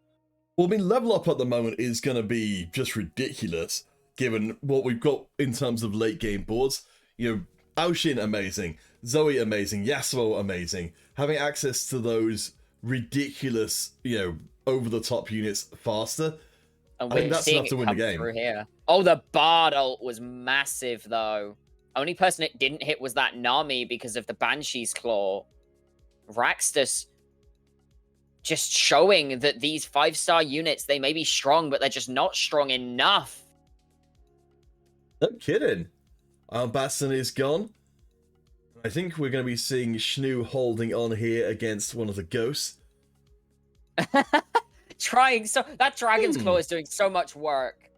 Well, I mean, Level Up at the moment is going to be just ridiculous, given what we've got in terms of late game boards. You know, Aoshin amazing, Zoe amazing, Yasuo amazing. Having access to those ridiculous, you know, over-the-top units faster, And I think that's enough to win the game. Here. Oh, the Bard ult was massive, though. Only person it didn't hit was that Nami because of the Banshee's Claw. Raxtus just showing that these 5-star units, they may be strong, but they're just not strong enough. No kidding. Bastion is gone. I think we're going to be seeing Schnoo holding on here against one of the ghosts. Trying so that Dragon's Claw is doing so much work.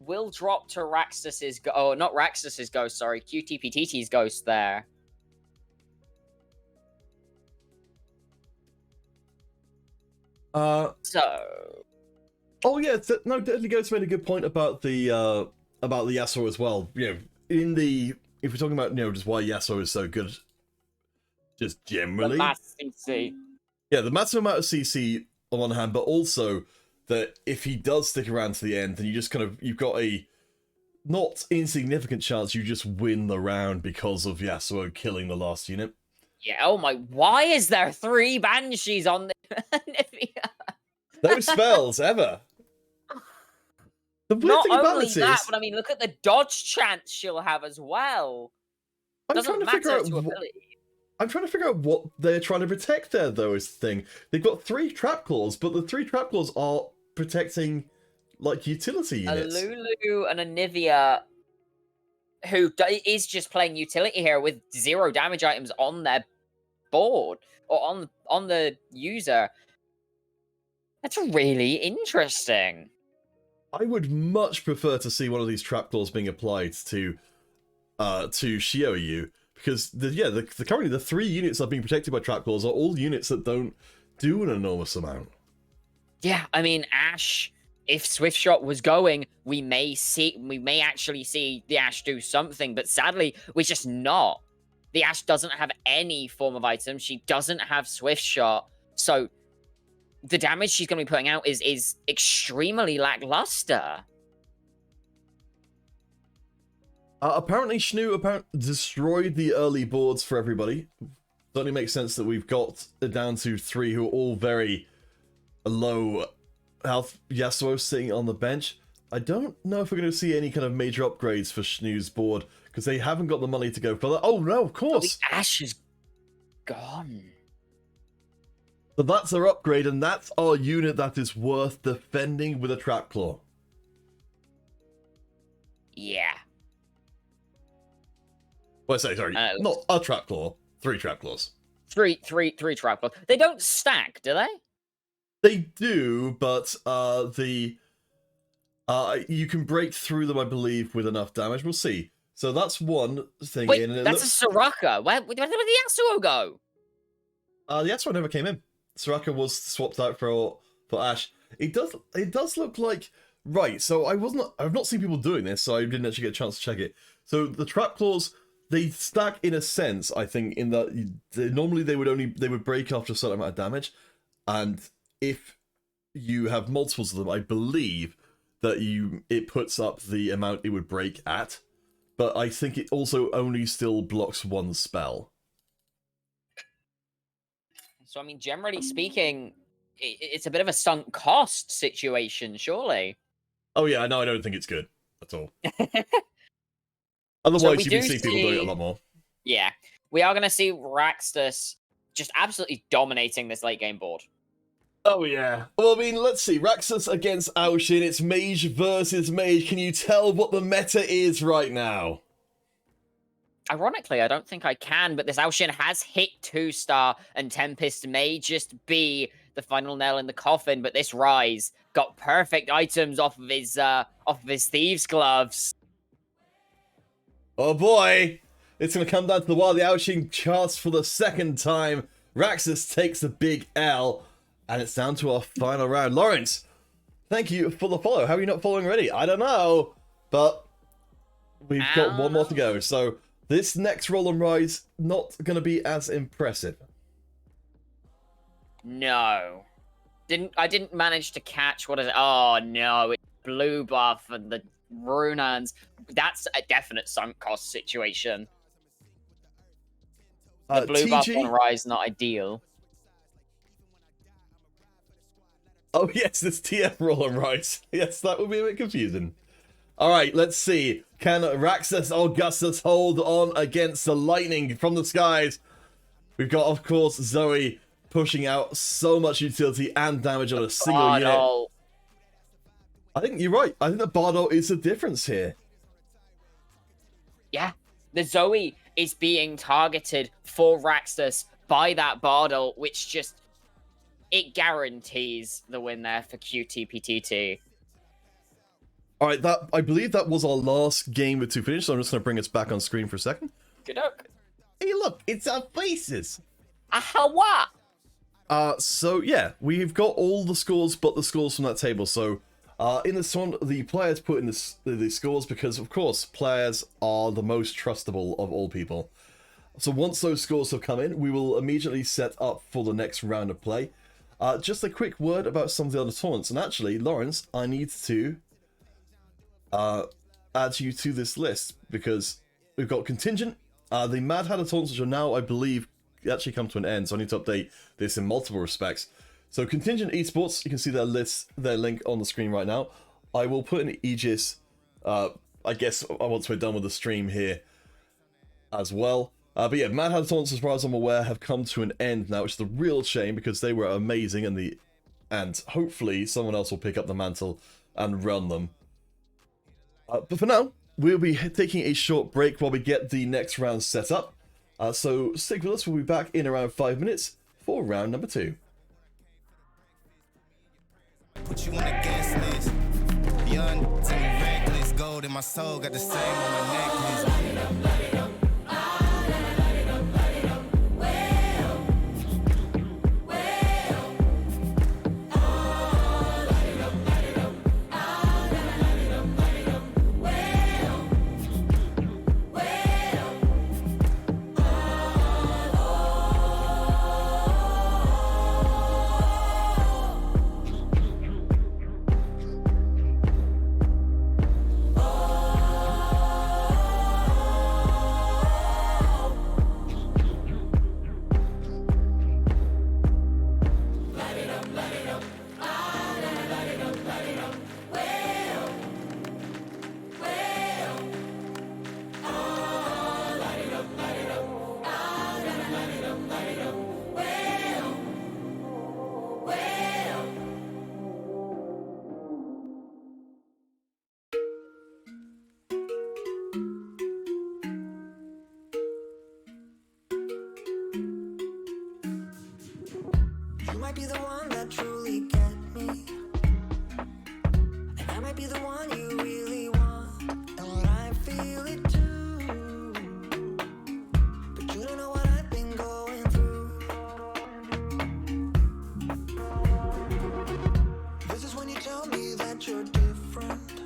Will drop to Raxus's not Raxus's ghost, sorry, QTPTT's ghost there. So. Oh yeah, no, definitely Ghost made a good point about the Yasuo as well. You know, if we're talking about, you know, just why Yasuo is so good, just generally. The max CC. Yeah, the maximum amount of CC on one hand, but also that if he does stick around to the end, then you just you've got a not insignificant chance you just win the round because of Yasuo killing the last unit. Yeah, oh my, why is there 3 Banshees on the Nivea? No spells, ever. The weird Not thing about only it that, is, but I mean, look at the dodge chance she'll have as well. I'm Doesn't trying to matter figure out to ability. I'm trying to figure out what they're trying to protect there, though, is the thing. They've got 3 trap claws, but the 3 trap claws are protecting, like, utility units. A Lulu and a Nivea who is just playing utility here with 0 damage items on their board or on the user. That's really interesting. I would much prefer to see one of these trap claws being applied to Xiaoyu, because currently the 3 units that are being protected by trap claws are all units that don't do an enormous amount. Yeah, I mean, Ashe, if Swift Shot was going, we may actually see the Ashe do something, but sadly, we're just not. The Ashe doesn't have any form of item. She doesn't have Swift Shot, so the damage she's going to be putting out is extremely lackluster. Apparently, Schnoo destroyed the early boards for everybody. certainly makes sense that we've got down to 3 who are all very low health. Yasuo sitting on the bench. I don't know if we're going to see any kind of major upgrades for Schnoo's board, because they haven't got the money to go further. Oh, no, of course. The Ashe is gone. So that's our upgrade, and that's our unit that is worth defending with a Trap Claw. Yeah. Well, sorry, not a Trap Claw. 3 Trap Claws. Three trap claws. They don't stack, do they? They do, but you can break through them, I believe, with enough damage. We'll see. So that's one thing. Wait, and that's a Soraka. Where did the Yasuo go? The Yasuo never came in. Soraka was swapped out for Ashe. It does look like right. So I've not seen people doing this, so I didn't actually get a chance to check it. So the Trap Claws, they stack in a sense, I think, in that normally they would break after a certain amount of damage, and if you have multiples of them, I believe that it puts up the amount it would break at, but I think it also only still blocks one spell. So I mean, generally speaking, it's a bit of a sunk cost situation, surely. Oh yeah, no, I don't think it's good at all. Otherwise, you can see people doing it a lot more. Yeah, we are going to see Raxtus just absolutely dominating this late game board. Oh yeah. Well, I mean, let's see. Raxus against Aoshin. It's mage versus mage. Can you tell what the meta is right now? Ironically, I don't think I can, but this Aoshin has hit 2-star, and Tempest may just be the final nail in the coffin. But this Rise got perfect items off of his thieves' gloves. Oh boy, it's gonna come down to the wire. The Aoshin charts for the second time. Raxus takes a big L, and it's down to our final round. Lawrence, thank you for the follow. How are you not following already? I don't know, but we've got one more to go. So this next roll and rise not gonna be as impressive. No, I didn't manage to catch what is it? Oh no, it's blue buff and the Runans. That's a definite sunk cost situation. The blue buff on Rise not ideal. Oh yes, this TF roll and rise. Yes, that would be a bit confusing. Alright, let's see. Can Raxus Augustus hold on against the lightning from the skies? We've got, of course, Zoe pushing out so much utility and damage on a single unit. I think you're right. I think the Bardo is the difference here. Yeah, the Zoe is being targeted for Raxus by that Bardo, which just, it guarantees the win there for QTPTT. All right, I believe that was our last game with 2 finish, so I'm just going to bring us back on screen for a second. Good luck. Hey, look, it's our faces. Aha! So yeah, we've got all the scores but the scores from that table. So in this one, the players put in the scores because, of course, players are the most trustable of all people. So once those scores have come in, we will immediately set up for the next round of play. Just a quick word about some of the other tournaments. And actually, Lawrence, I need to add you to this list because we've got Contingent, the Mad Hatter tournaments, which are now, I believe, actually come to an end. So I need to update this in multiple respects. So Contingent Esports, you can see their link on the screen right now. I will put in Aegis, I guess, once we're done with the stream here as well. But yeah, Mad Hatter tournaments, as far as I'm aware, have come to an end now, which is a real shame because they were amazing, and hopefully someone else will pick up the mantle and run them. But for now, we'll be taking a short break while we get the next round set up. So stick with us, we'll be back in around 5 minutes for round number 2. What you want against this? Young, to me reckless, gold in my soul, got the same on my necklace. might be the one that truly get me. And I might be the one you really want. And I feel it too. But you don't know what I've been going through. This is when you tell me that you're different.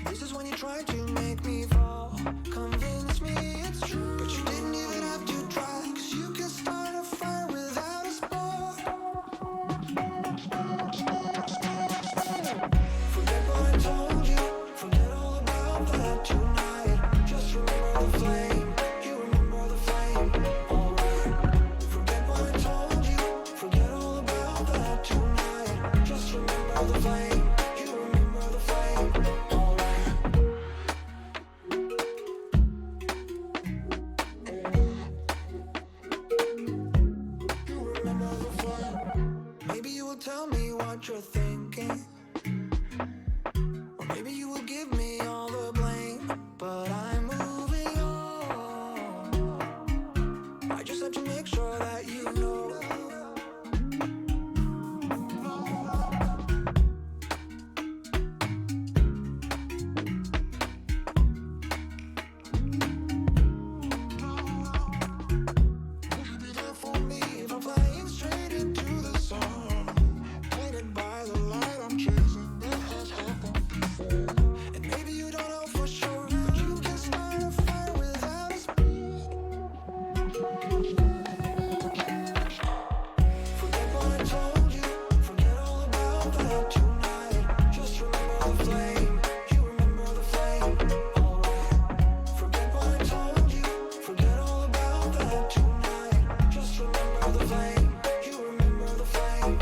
This is when you try to make me fall. Convince me it's true. But you didn't even have to try. 'Cause you can start a fire without a spark. Forget what I told you. Forget all about that tonight. Just remember the flame. You remember the flame. Alright. Forget what I told you. Forget all about that tonight. Just remember the flame. You remember the flame. Alright. You remember the flame. Maybe you will tell me what you're thinking. Or maybe you will give me all the blame. But I'm moving on. I just have to make sure that you know. Will you be there for me if I'm flying straight into the sun? Blinded by the light I'm chasing, that has happened before. And maybe you don't know for sure, but you can start a fire without a spark. Forget what I told you, forget all about that tonight. Just remember the flame, you remember the flame. Alright. Forget what I told you, forget all about that tonight. Just remember the flame, you remember the flame.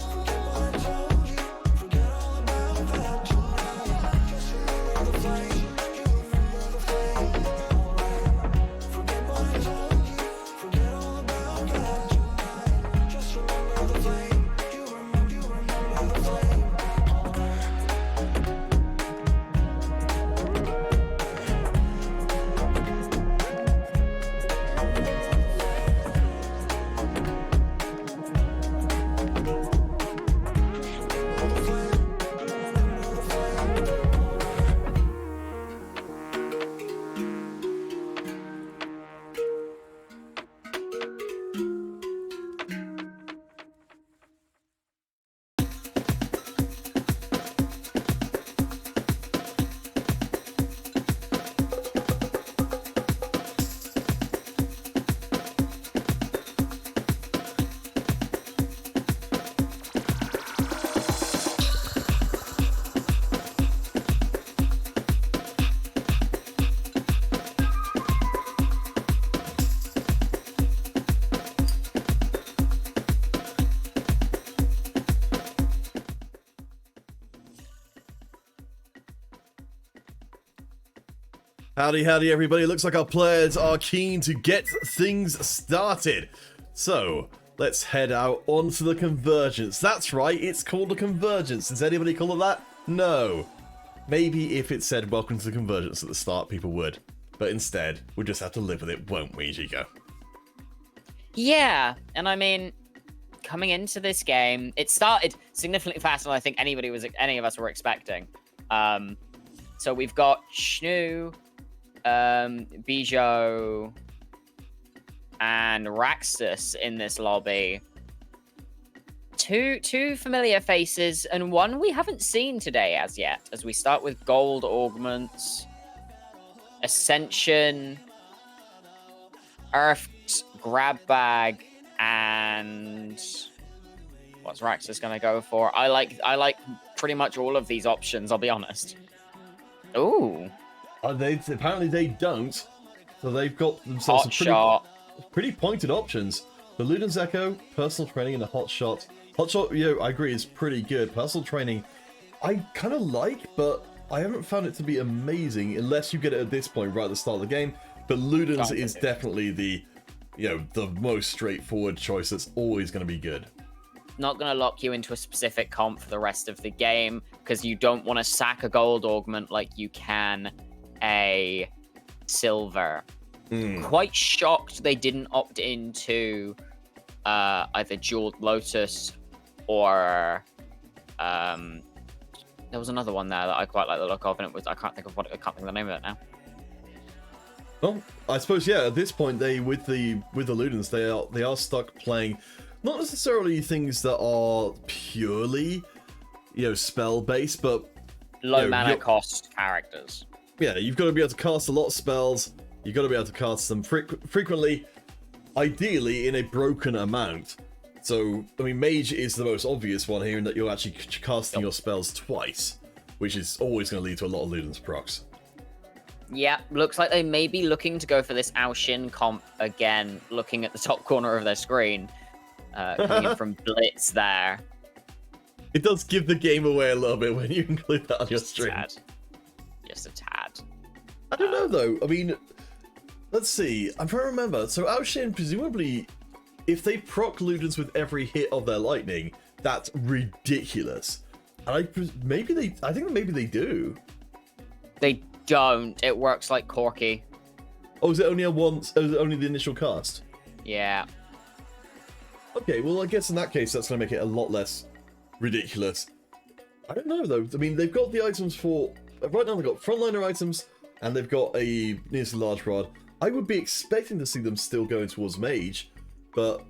Forget what I told you, forget all about that tonight. Just remember the flame, you remember the flame. Alright. Forget what I told you, forget all about that tonight. Just remember the flame, you remember the flame. Alright. Howdy, howdy, everybody. Looks like our players are keen to get things started. So, let's head out onto the convergence. That's right, it's called a convergence. Does anybody call it that? No. Maybe if it said welcome to the convergence at the start, people would. But instead, we'll just have to live with it, won't we, xiica? Yeah, and I mean, coming into this game, it started significantly faster than I think any of us were expecting. So we've got Shnu, Bijou, and Raxus in this lobby. Two familiar faces, and one we haven't seen today as yet, as we start with Gold Augments, Ascension, Earth's Grab Bag, and what's Raxus gonna go for? I like pretty much all of these options, I'll be honest. Ooh. Apparently they don't, so they've got themselves Hot some shot. pretty pointed options. The Luden's Echo, personal training, and a hot shot. Hot shot, I agree, is pretty good. Personal training, I kind of like, but I haven't found it to be amazing unless you get it at this point, right at the start of the game. But Luden's is definitely the most straightforward choice that's always going to be good. Not going to lock you into a specific comp for the rest of the game, because you don't want to sack a gold augment like you can a silver. Quite shocked they didn't opt into either Jeweled Lotus or there was another one there that I quite like the look of, and I can't think of the name of it now. Well, I suppose at this point with the Ludens they are stuck playing not necessarily things that are purely spell based, but low mana cost characters. Yeah, you've got to be able to cast a lot of spells. You've got to be able to cast them frequently, ideally in a broken amount. So, I mean, Mage is the most obvious one here in that you're actually casting your spells twice, which is always going to lead to a lot of Ludens procs. Yeah, looks like they may be looking to go for this Ao Shin comp again, looking at the top corner of their screen. Coming in from Blitz there. It does give the game away a little bit when you include that on your stream. Just a tad. I don't know, though. I mean, let's see. I'm trying to remember. So, Ao Shin, presumably, if they proc Ludens with every hit of their lightning, that's ridiculous. And I think maybe they do. They don't. It works like Corky. Oh, is it only only the initial cast? Yeah. Okay, well, I guess in that case, that's going to make it a lot less ridiculous. I don't know, though. I mean, they've got the items for... Right now, they've got frontliner items, and they've got a nearly large rod. I would be expecting to see them still going towards Mage, but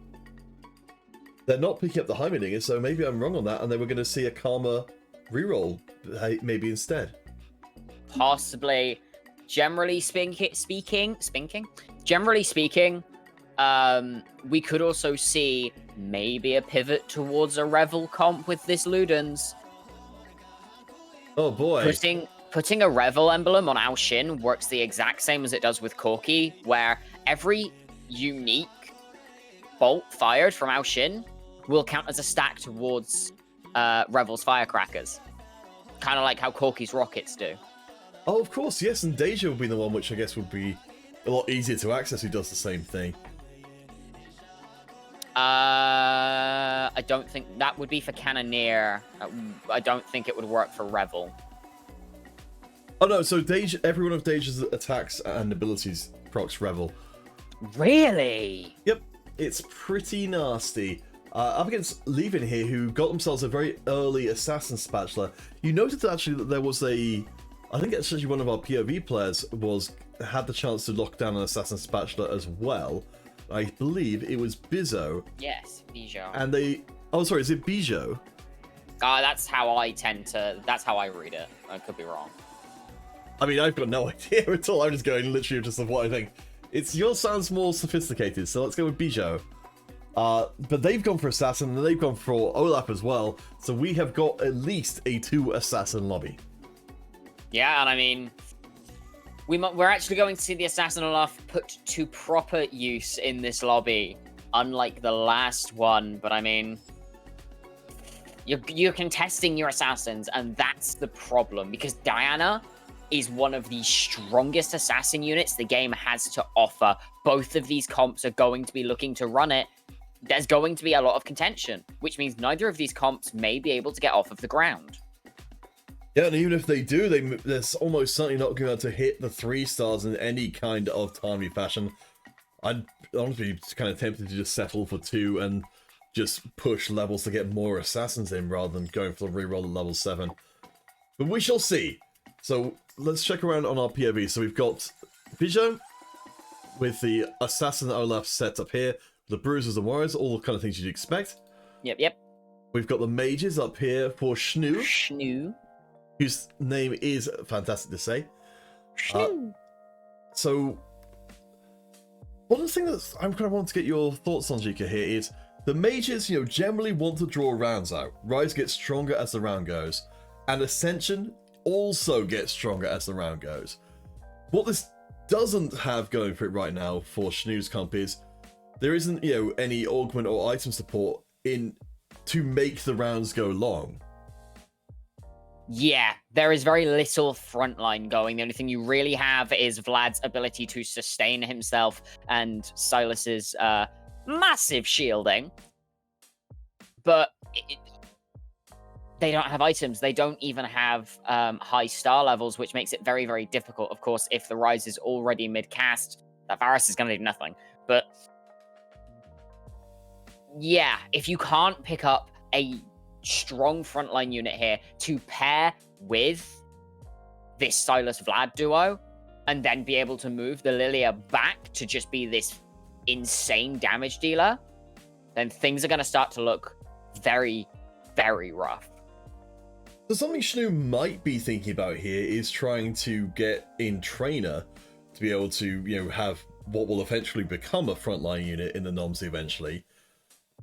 they're not picking up the Heimerdinger, so maybe I'm wrong on that, and they were going to see a Karma reroll maybe instead. Possibly. Generally speaking, we could also see maybe a pivot towards a Revel comp with this Ludens. Oh boy. Putting a Revel emblem on Ao Shin works the exact same as it does with Corky, where every unique bolt fired from Ao Shin will count as a stack towards Revel's firecrackers. Kind of like how Corky's rockets do. Oh, of course, yes, and Deja would be the one which I guess would be a lot easier to access who does the same thing. I don't think that would be for Cannoneer. I don't think it would work for Revel. Oh no, so Deja, every one of Deja's attacks and abilities procs Revel. Really? Yep, it's pretty nasty. Up against Levin here, who got themselves a very early Assassin Spatula. You noted actually that there was I think actually one of our POV players had the chance to lock down an Assassin Spatula as well. I believe it was Bizzo. Yes, Bijou. And is it Bijou? That's how I read it. I could be wrong. I mean, I've got no idea at all. I'm just going literally just of what I think. Yours sounds more sophisticated, so let's go with Bijou. But they've gone for Assassin, and they've gone for Olaf as well. So we have got at least a 2 Assassin lobby. Yeah, and I mean, we're actually going to see the Assassin Olaf put to proper use in this lobby, unlike the last one. But I mean, you're contesting your Assassins, and that's the problem, because Diana is one of the strongest assassin units the game has to offer. Both of these comps are going to be looking to run it. There's going to be a lot of contention, which means neither of these comps may be able to get off of the ground. Yeah, and even if they do, they're almost certainly not going to hit the 3 stars in any kind of timely fashion. I'd honestly be kind of tempted to just settle for 2 and just push levels to get more assassins in rather than going for the reroll at level 7. But we shall see. So let's check around on our POV. So we've got Bijou with the Assassin Olaf set up here, the Bruisers and Warriors, all the kind of things you'd expect. Yep. We've got the Mages up here for Shnu, whose name is fantastic to say. So, one of the things that I'm kind of wanting to get your thoughts on, xiica, here is the Mages, generally want to draw rounds out. Rise gets stronger as the round goes, and Ascension also gets stronger as the round goes. What this doesn't have going for it right now for Shnu's comp is there isn't, any augment or item support in to make the rounds go long. Yeah, there is very little frontline going. The only thing you really have is Vlad's ability to sustain himself and Silas's massive shielding. But they don't have items. They don't even have high star levels, which makes it very, very difficult. Of course, if the Rise is already mid-cast, that Varus is going to do nothing. But yeah, if you can't pick up a strong frontline unit here to pair with this Silas Vlad duo, and then be able to move the Lilia back to just be this insane damage dealer, then things are going to start to look very, very rough. So something Shnu might be thinking about here is trying to get in Trainer to be able to, have what will eventually become a frontline unit in the Noms eventually.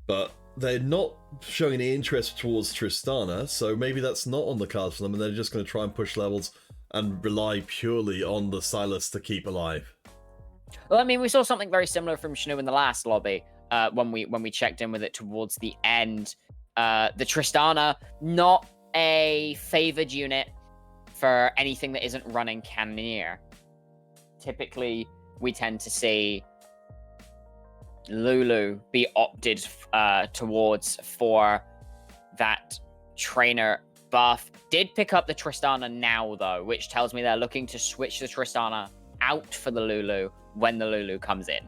But they're not showing any interest towards Tristana, so maybe that's not on the cards for them, and they're just going to try and push levels and rely purely on the Silas to keep alive. Well, I mean, we saw something very similar from Shnu in the last lobby when we checked in with it towards the end. The Tristana, not a favored unit for anything that isn't running Cannoneer. Typically, we tend to see Lulu be opted towards for that trainer buff. Did pick up the Tristana now, though, which tells me they're looking to switch the Tristana out for the Lulu when the Lulu comes in.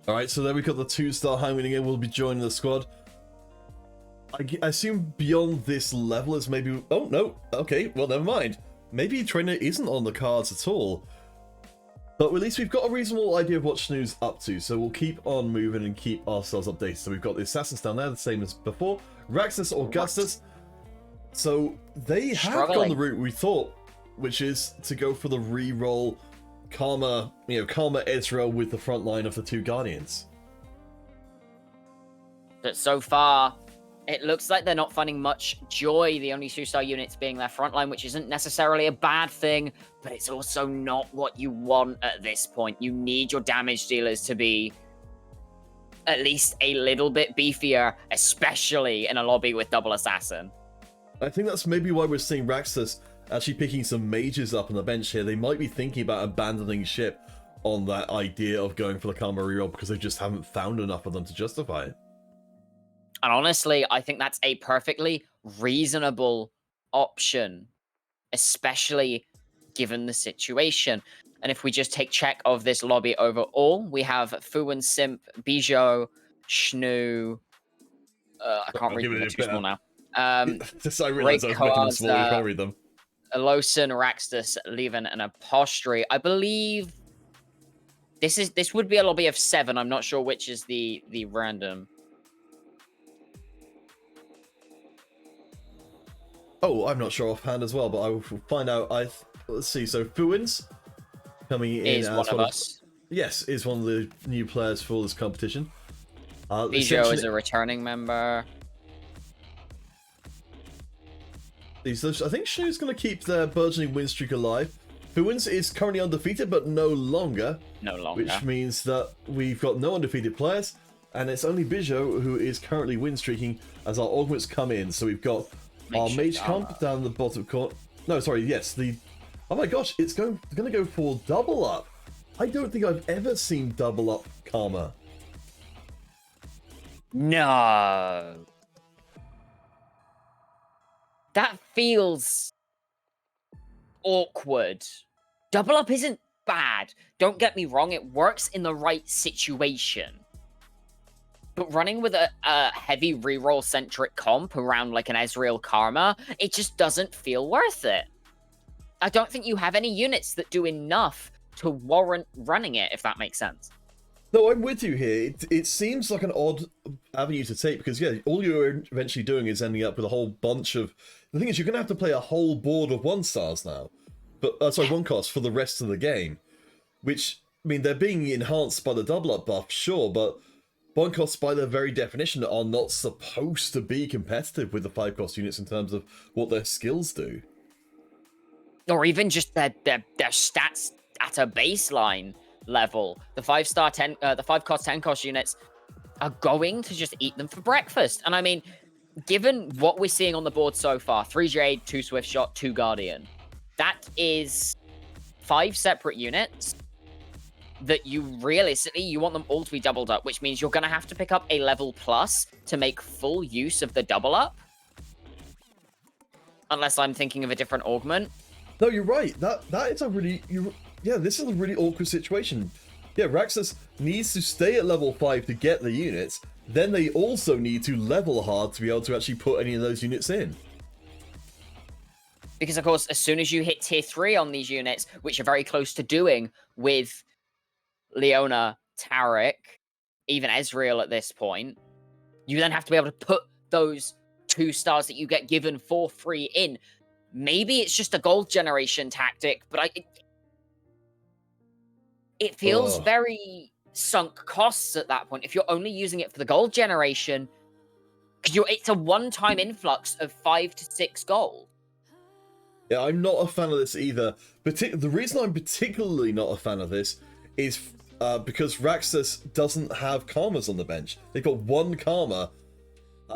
Alright, so then we've got the 2-star Hangman will be joining the squad. I assume beyond this level is maybe... Oh, no. Okay, well, never mind. Maybe Trainer isn't on the cards at all. But at least we've got a reasonable idea of what Shnu's up to, so we'll keep on moving and keep ourselves updated. So we've got the Assassins down there, the same as before. Raxus, Augustus. So they have gone the route we thought, which is to go for the re-roll Karma, Karma Ezra with the front line of the 2 Guardians. But so far, it looks like they're not finding much joy, the only 2-star units being their frontline, which isn't necessarily a bad thing, but it's also not what you want at this point. You need your damage dealers to be at least a little bit beefier, especially in a lobby with double assassin. I think that's maybe why we're seeing Raxus actually picking some mages up on the bench here. They might be thinking about abandoning ship on that idea of going for the Karma reroll because they just haven't found enough of them to justify it. And honestly, I think that's a perfectly reasonable option, especially given the situation. And if we just take check of this lobby overall, we have Fu and Simp, Bijou, Shnu. I can't read them, they're too small now. Just I realized I was making them small, I can't read them. Alosun, Raxtus, Leven, and Apostry. I believe this would be a lobby of 7. I'm not sure which is the random. Oh, I'm not sure offhand as well, but I will find out. Let's see. So Fuins coming in is as one of us. Yes, is one of the new players for this competition. Bijou is a returning member. I think Shnu's going to keep their burgeoning win streak alive. Fuins is currently undefeated, but no longer. No longer. Which means that we've got no undefeated players, and it's only Bijou who is currently win streaking as our augments come in. So we've got our mage comp down the bottom corner. No, sorry, yes, oh my gosh, it's going to go for double up. I don't think I've ever seen double up Karma. No. That feels awkward. Double up isn't bad. Don't get me wrong, it works in the right situation. But running with a heavy reroll centric comp around like an Ezreal Karma, it just doesn't feel worth it. I don't think you have any units that do enough to warrant running it, if that makes sense. No, I'm with you here. It seems like an odd avenue to take because, yeah, all you're eventually doing is ending up with a whole bunch of... The thing is, you're going to have to play a whole board of 1-stars now. But, sorry, 1 cost for the rest of the game. Which, I mean, they're being enhanced by the double up buff, sure, but 1 costs by their very definition are not supposed to be competitive with the 5 cost units in terms of what their skills do. Or even just their stats at a baseline level. The 5-star 10, the 5 cost 10 cost units are going to just eat them for breakfast. And I mean, given what we're seeing on the board so far, 3 Jade, 2 Swift Shot, 2 Guardian, that is 5 separate units that you realistically, you want them all to be doubled up, which means you're going to have to pick up a level plus to make full use of the double up. Unless I'm thinking of a different augment. No, you're right. That is a really... Yeah, this is a really awkward situation. Yeah, Raxus needs to stay at level 5 to get the units. Then they also need to level hard to be able to actually put any of those units in. Because, of course, as soon as you hit tier 3 on these units, which you're very close to doing with Leona, Tarek, even Ezreal at this point, you then have to be able to put those 2 stars that you get given for free in. Maybe it's just a gold generation tactic, but it feels very sunk costs at that point. If you're only using it for the gold generation, because it's a one-time influx of 5 to 6 gold. Yeah, I'm not a fan of this either. The reason I'm particularly not a fan of this is because Raxus doesn't have Karmas on the bench. They've got 1 Karma,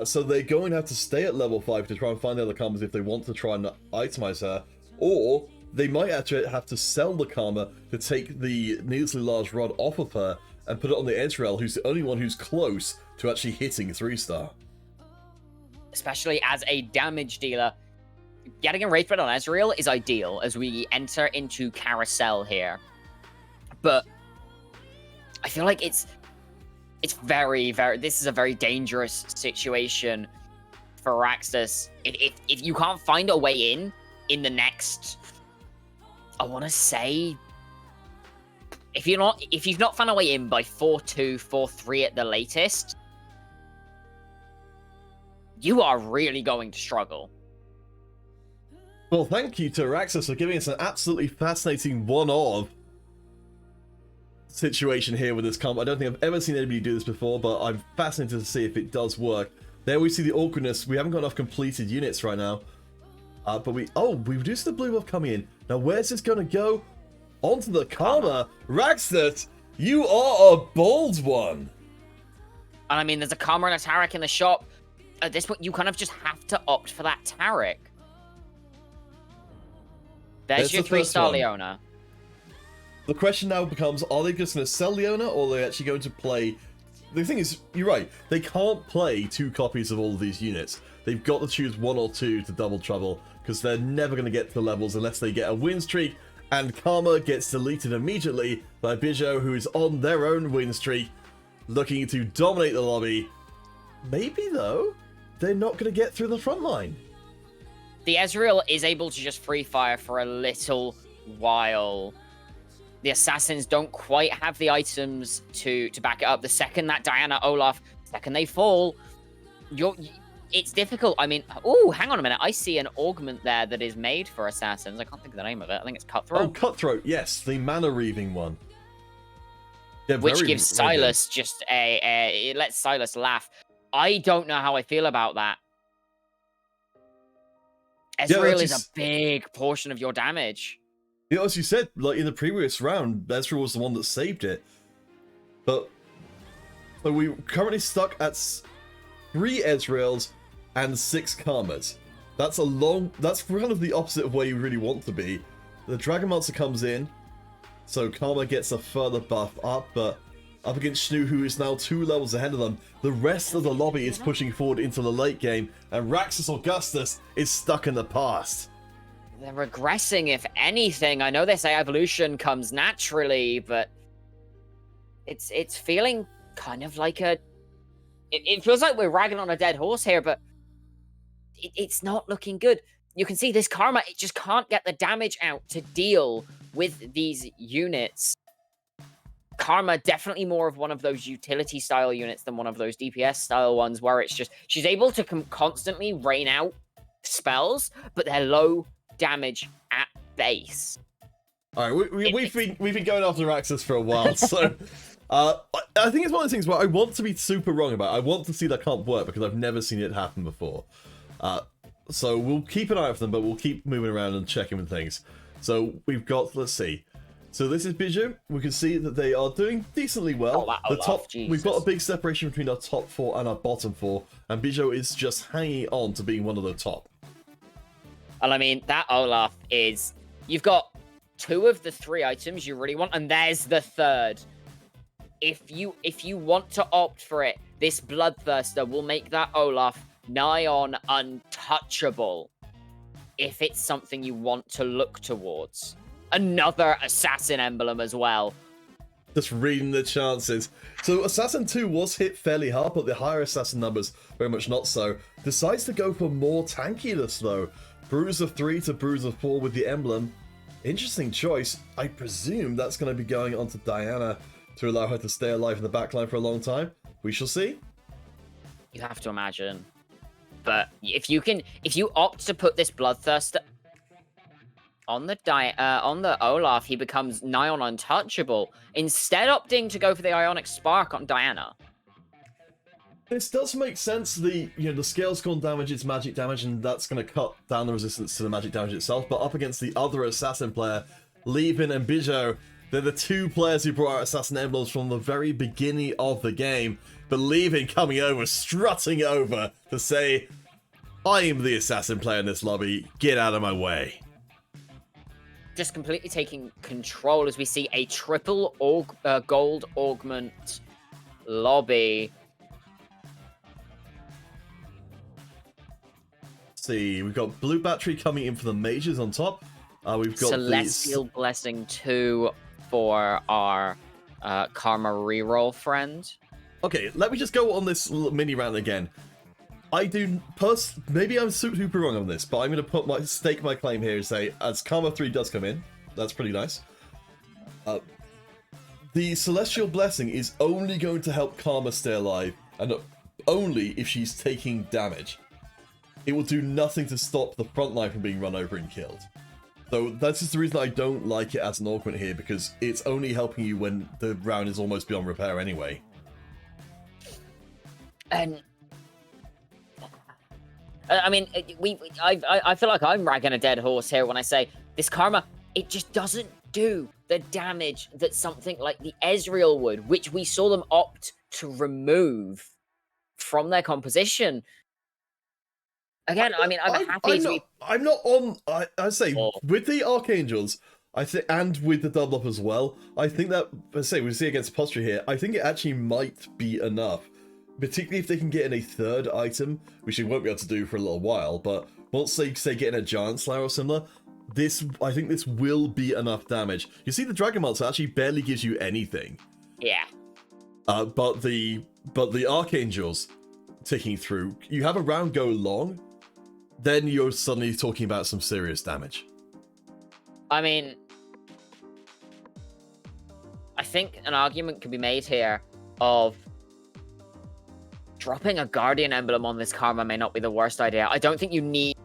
so they're going to have to stay at level 5 to try and find the other Karmas if they want to try and itemize her, or they might actually have to sell the Karma to take the needlessly large rod off of her and put it on the Ezreal, who's the only one who's close to actually hitting 3-star. Especially as a damage dealer, getting a Wraith Red on Ezreal is ideal as we enter into Carousel here. But I feel like it's very, very... This is a very dangerous situation for Raxus. If you can't find a way in the next... I want to say... If you've not found a way in by 4-2, 4-3 at the latest, you are really going to struggle. Well, thank you to Raxus for giving us an absolutely fascinating one-of situation here with this comp. I don't think I've ever seen anybody do this before, but I'm fascinated to see if it does work. There we see the awkwardness. We haven't got enough completed units right now. But we reduced the blue buff coming in. Now, where's this going to go? Onto the Karma. Raxus, you are a bold one. And I mean, there's a Karma and a Tarek in the shop. At this point, you kind of just have to opt for that Tarek. There's your 3-star Leona. The question now becomes, are they just going to sell Leona, or are they actually going to play... The thing is, you're right, they can't play 2 copies of all of these units. They've got to choose 1 or 2 to double trouble, because they're never going to get to the levels unless they get a win streak, and Karma gets deleted immediately by Bijou, who is on their own win streak, looking to dominate the lobby. Maybe, though, they're not going to get through the front line. The Ezreal is able to just free fire for a little while. The assassins don't quite have the items to back it up. The second that Diana, Olaf, second they fall, it's difficult. I mean, oh, hang on a minute. I see an augment there that is made for assassins. I can't think of the name of it. I think it's Cutthroat. Oh, Cutthroat, yes, the mana reaving one. Yeah, which gives Silas just it lets Silas laugh. I don't know how I feel about that. Ezreal is a big portion of your damage. Yeah, as you said, like in the previous round, Ezreal was the one that saved it. But so we're currently stuck at 3 Ezreals and 6 Karmas. That's kind of the opposite of where you really want to be. The Dragon Monster comes in, so Karma gets a further buff up, but up against Shnu, who is now 2 levels ahead of them. The rest of the lobby is pushing forward into the late game, and Raxus Augustus is stuck in the past. They're regressing, if anything. I know they say evolution comes naturally, but it's feeling kind of like it feels like we're ragging on a dead horse here, but it's not looking good. You can see this Karma, it just can't get the damage out to deal with these units. Karma definitely more of one of those utility style units than one of those DPS style ones where it's just she's able to constantly rain out spells, but they're low damage at base. All right, we've been going after Raxus for a while, so I think it's one of those things where I want to be super wrong about. I want to see that can't work because I've never seen it happen before. So we'll keep an eye out for them, but we'll keep moving around and checking with things. So we've got, let's see. So this is Bijou. We can see that they are doing decently well. We've got a big separation between our top 4 and our bottom 4, and Bijou is just hanging on to being one of the top. And I mean, that Olaf is... You've got 2 of the 3 items you really want, and there's the 3rd. If you want to opt for it, this Bloodthirster will make that Olaf nigh on untouchable. If it's something you want to look towards. Another assassin emblem as well. Just reading the chances. So Assassin 2 was hit fairly hard, but the higher Assassin numbers very much not so. Decides to go for more tankiness though. Bruiser 3 to Bruiser 4 with the emblem. Interesting choice. I presume that's going to be going on to Diana to allow her to stay alive in the backline for a long time. We shall see. You have to imagine. But if you opt to put this Bloodthirster on the Olaf, he becomes nigh on untouchable. Instead, opting to go for the Ionic Spark on Diana. This does make sense. The scale's gone damage, it's magic damage, and that's going to cut down the resistance to the magic damage itself. But up against the other assassin player, Levin and Bijou, they're the two players who brought out assassin emblems from the very beginning of the game. But Levin coming over, strutting over to say, "I am the assassin player in this lobby. Get out of my way." Just completely taking control as we see a triple gold augment lobby. See, we've got Blue Battery coming in for the mages on top. We've got Celestial Blessing 2 for our Karma reroll friend. Okay, let me just go on this little mini rant again. I do maybe I'm super wrong on this, but I'm going to stake my claim here and say, as Karma 3 does come in, that's pretty nice. The Celestial Blessing is only going to help Karma stay alive, and only if she's taking damage. It will do nothing to stop the front line from being run over and killed. So that's just the reason I don't like it as an augment here, because it's only helping you when the round is almost beyond repair anyway. And I mean, I feel like I'm ragging a dead horse here when I say this Karma, it just doesn't do the damage that something like the Ezreal would, which we saw them opt to remove from their composition. Again, I mean, I'm happy I'm not on. I say Oh. with the Archangels, I think, and with the double up as well. I think that, let's say we see against Posture here. I think it actually might be enough, particularly if they can get in a third item, which they won't be able to do for a little while. But once they say get in a Giant Slayer or similar, I think this will be enough damage. You see, the Dragon Monster actually barely gives you anything. Yeah. But the Archangels ticking through, you have a round go long, then you're suddenly talking about some serious damage. I mean, I think an argument could be made here of dropping a Guardian Emblem on this Karma may not be the worst idea. I don't think you need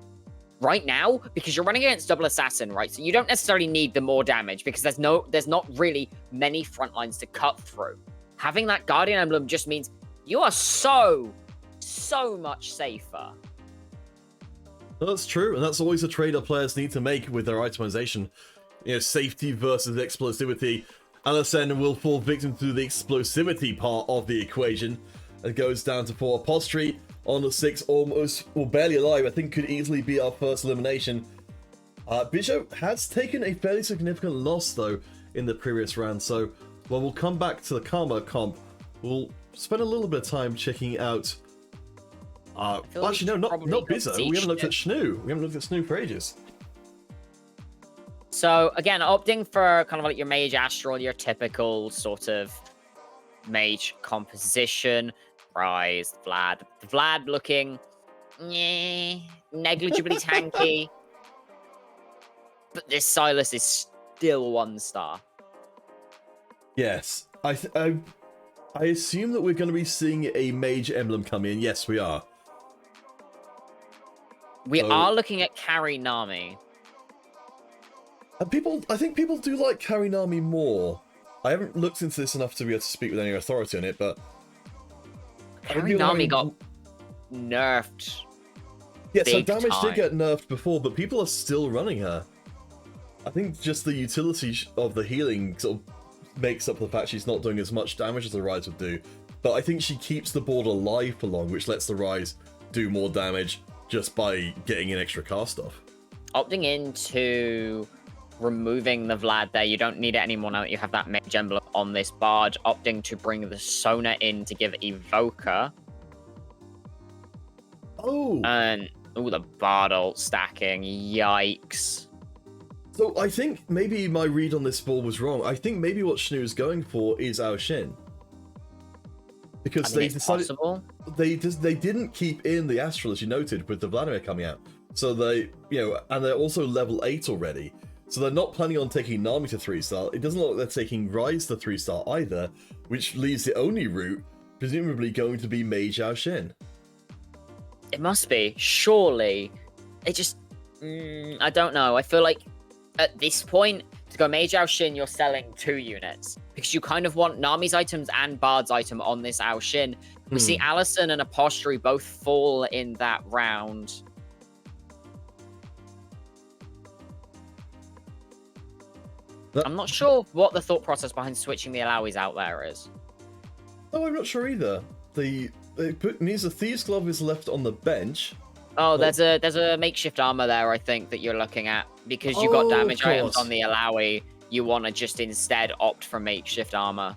right now, because you're running against double assassin, right? So you don't necessarily need the more damage, because there's not really many front lines to cut through. Having that Guardian Emblem just means you are so much safer. That's true, and that's always a trade-off players need to make with their itemization. Safety versus explosivity. LSN will fall victim to the explosivity part of the equation. It goes down to 4. Apostry on the 6, almost, or barely alive. I think could easily be our first elimination. Bijou has taken a fairly significant loss, though, in the previous round. So, when we'll come back to the Karma comp, we'll spend a little bit of time checking out... actually, no, not Bizzo. We haven't looked at Snoo. We haven't looked at Snoo for ages. So, again, opting for kind of like your Mage Astral, your typical sort of Mage composition. Rise, Vlad. Vlad looking negligibly tanky. But this Silas is still 1 star. Yes. I assume that we're going to be seeing a Mage Emblem come in. Yes, we are. We are looking at Carry Nami. And I think people do like Carry Nami more. I haven't looked into this enough to be able to speak with any authority on it, but... Carry Nami got nerfed. Yeah, so big damage time. did get nerfed before, but people are still running her. I think just the utility of the healing sort of makes up for the fact she's not doing as much damage as the Rise would do. But I think she keeps the board alive for long, which lets the Rise do more damage just by getting in extra cast off. Opting into removing the Vlad there, you don't need it anymore now that you have that Mage Emblem on this Bard. Opting to bring the Sona in to give Evoker. Oh! And, the Bard ult stacking, yikes. So I think maybe my read on this ball was wrong. I think maybe what Shnu is going for is Ao Shin. Because they decided possible. they didn't keep in the Astral, as you noted, with the Vladimir coming out. So they, and they're also level 8 already. So they're not planning on taking Nami to 3-star. It doesn't look like they're taking Rise to 3-star either, which leaves the only route presumably going to be Mage Ao Shin. It must be. Surely. It just... I don't know. I feel like at this point, to go Mage Ao Shin, you're selling 2 units. Because you kind of want Nami's items and Bard's item on this Ao Shin. We see Allison and Apostry both fall in that round. I'm not sure what the thought process behind switching the Alaois out there is. Oh, I'm not sure either. Means the Thieves' Glove is left on the bench. Oh, there's a makeshift armor there, I think, that you're looking at. Because you got damage items on the Alaoi, you want to just instead opt for makeshift armor.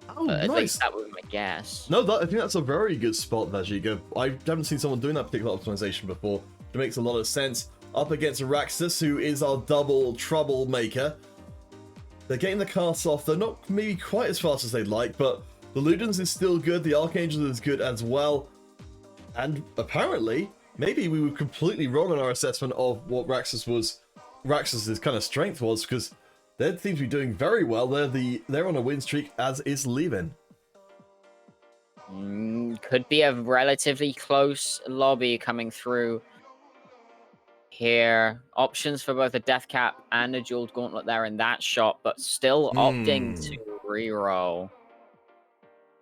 Oh, nice. At least that would be my guess. No, I think that's a very good spot there, xiica. I haven't seen someone doing that particular optimization before. It makes a lot of sense. Up against Araxis, who is our double troublemaker. They're getting the cast off. They're not maybe quite as fast as they'd like, but the Ludens is still good. The Archangel is good as well. And apparently, maybe we were completely wrong on our assessment of what Raxus's kind of strength was, because they seem to be doing very well. They're on a win streak, as is Levin. Could be a relatively close lobby coming through here. Options for both a Death Cap and a Jeweled Gauntlet there in that shot, but still opting to reroll.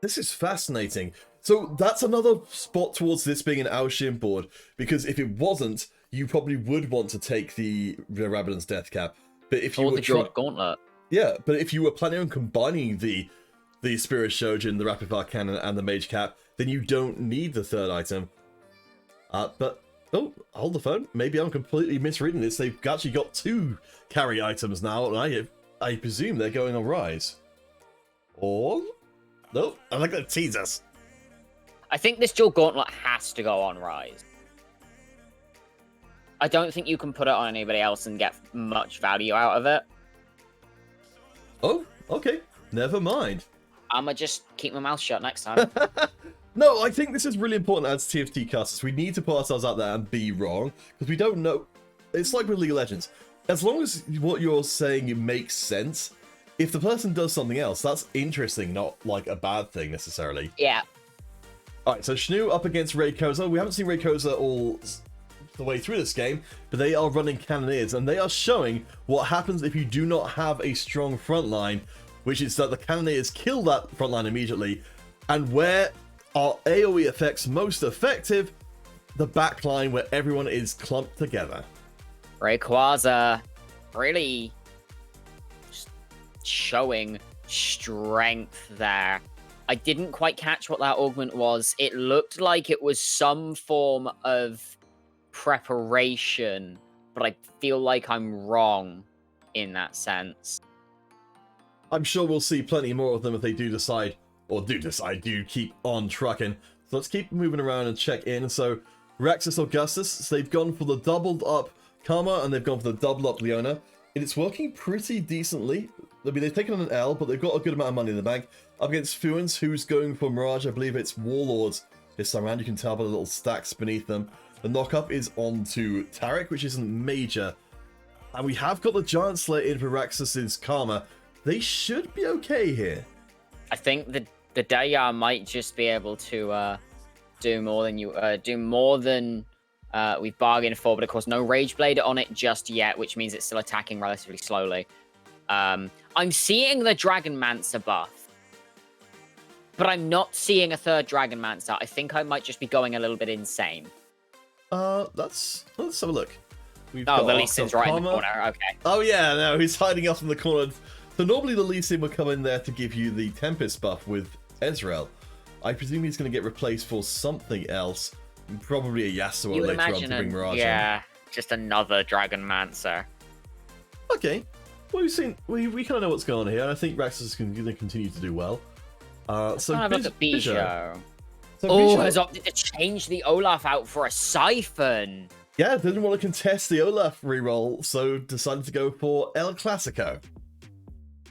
This is fascinating. So that's another spot towards this being an Ao Shin board, because if it wasn't, you probably would want to take the Rabadon's Death Cap. But if you or were the Jeweled Gauntlet. Yeah, but if you were planning on combining the Spirit Shojin, the Rapid Fire Cannon, and the Mage Cap, then you don't need the third item. But oh, hold the phone. Maybe I'm completely misreading this. They've actually got 2 carry items now, and I presume they're going on Rise. Or no, I like that tease us. I think this Jeweled Gauntlet has to go on Rise. I don't think you can put it on anybody else and get much value out of it. Oh, okay. Never mind. I'ma just keep my mouth shut next time. No, I think this is really important as TFT casters. We need to put ourselves out there and be wrong, because we don't know. It's like with League of Legends. As long as what you're saying makes sense, if the person does something else, that's interesting, not like a bad thing necessarily. Yeah. Alright, so Shnu up against Rayquaza. We haven't seen Rayquaza all the way through this game, but they are running Cannoneers, and they are showing what happens if you do not have a strong front line, which is that the Cannoneers kill that front line immediately, and where are AoE effects most effective? The back line, where everyone is clumped together. Rayquaza really just showing strength there. I didn't quite catch what that augment was. It looked like it was some form of preparation, but I feel like I'm wrong in that sense. I'm sure we'll see plenty more of them if they do keep on trucking. So let's keep moving around and check in. So Raxus Augustus, so they've gone for the doubled up Karma, and they've gone for the doubled up Leona. And it's working pretty decently. I mean, they've taken on an L, but they've got a good amount of money in the bank. Up against Fuens, who's going for Mirage. I believe it's Warlords this time around. You can tell by the little stacks beneath them. The knock-up is onto Tarek, which isn't major. And we have got the Giant Slayer in for Raxus's Karma. They should be okay here. I think the Daya might just be able to do more than we've bargained for, but of course no Rage Blade on it just yet, which means it's still attacking relatively slowly. I'm seeing the Dragonmancer buff, but I'm not seeing a third Dragonmancer. I think I might just be going a little bit insane. Let's have a look. The Lee Sin's right in the corner. Okay. Oh yeah, no, he's hiding off in the corner. So normally the Lee Sin would come in there to give you the Tempest buff with Ezreal. I presume he's going to get replaced for something else. Probably a Yasuo later on to bring Mirage in. Yeah, just another Dragonmancer. Okay. Well, we kind of know what's going on here, and I think Raxus is going to continue to do well. So have a look at Bijou. So Bijou has opted to change the Olaf out for a Siphon. Yeah, didn't want to contest the Olaf reroll, so decided to go for El Clasico.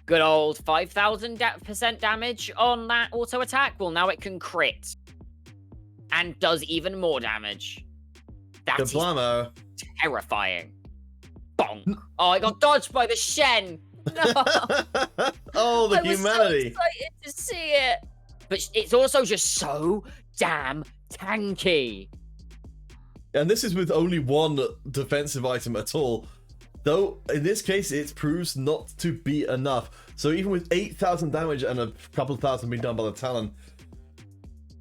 Good old 5,000% damage on that auto attack. Well, now it can crit. And does even more damage. That is Kablamo. terrifying. Bonk. Oh, I got dodged by the Shen. No. Oh, the I was humanity. so excited to see it. But it's also just so damn tanky. And this is with only one defensive item at all. Though, in this case, it proves not to be enough. So even with 8,000 damage and a couple of thousand being done by the Talon,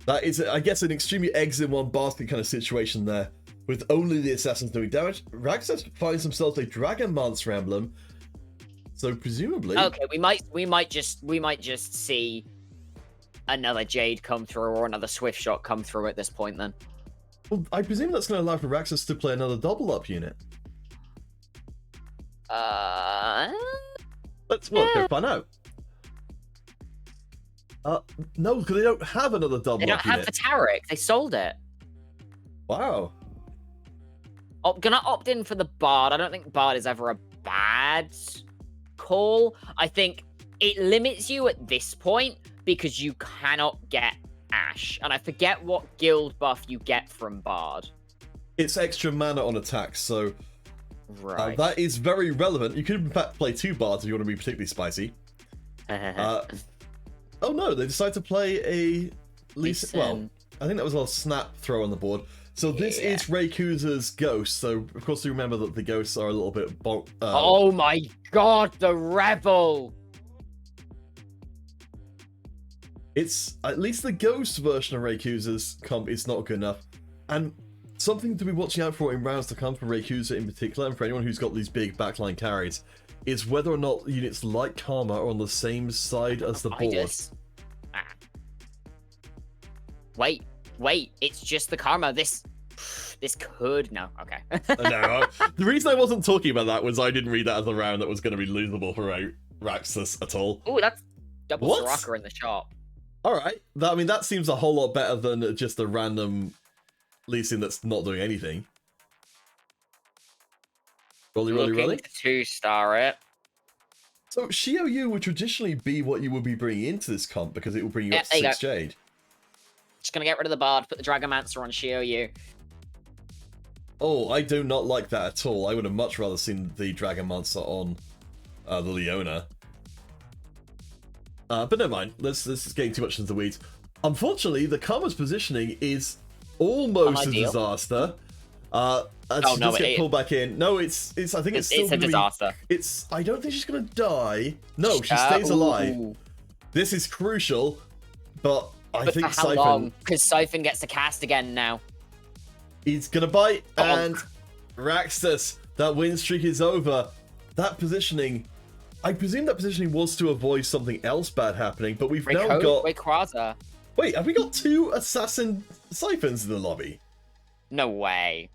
that is, I guess, an extremely eggs in one basket kind of situation there. With only the assassins doing damage, Raxus finds themselves a Dragon Monster emblem. So presumably... Okay, we might just see another Jade come through or another Swift Shot come through at this point then. Well, I presume that's going to allow for Raxus to play another double up unit. Let's go find out. No, because they don't have another double up unit. They don't have the Tarek. They sold it. Wow. Gonna opt in for the Bard. I don't think Bard is ever a bad call. I think it limits you at this point because you cannot get Ash. And I forget what guild buff you get from Bard. It's extra mana on attacks, so Right. that is very relevant. You could in fact play 2 Bards if you want to be particularly spicy. Oh no, they decided to play a... Well, I think that was a snap throw on the board. So this is Raykuza's Ghost, so of course you remember that the ghosts are a little bit... oh my god, the Rebel! It's... At least the Ghost version of Raykuza's comp is not good enough. And something to be watching out for in rounds to come for Raykuza in particular, and for anyone who's got these big backline carries, is whether or not units like Karma are on the same side as the board. Wait, it's just the Karma. This could... No, okay. No, the reason I wasn't talking about that was I didn't read that as a round that was going to be losable for Raxus at all. Ooh, that's double What? Soraka in the shop. Alright, I mean, that seems a whole lot better than just a random leasing that's not doing anything. Rolly. To 2-star it. So, Xiica would traditionally be what you would be bringing into this comp because it will bring you up there you 6 Jade. Just gonna get rid of the Bard, put the Dragomancer on Xiica. Oh, I do not like that at all. I would have much rather seen the Dragon Monster on the Leona. But never mind. This is getting too much into the weeds. Unfortunately, the Karma's positioning is almost a disaster. And she does get pulled back in. No, I think it's still a disaster. I don't think she's gonna die. No, she stays alive. This is crucial, but I think for how Siphon... long? Because Siphon gets to cast again now. He's gonna bite, and Raxus, that win streak is over. That positioning, I presume that positioning was to avoid something else bad happening, but we've now got... Rayquaza. Wait, have we got 2 Assassin Siphons in the lobby? No way.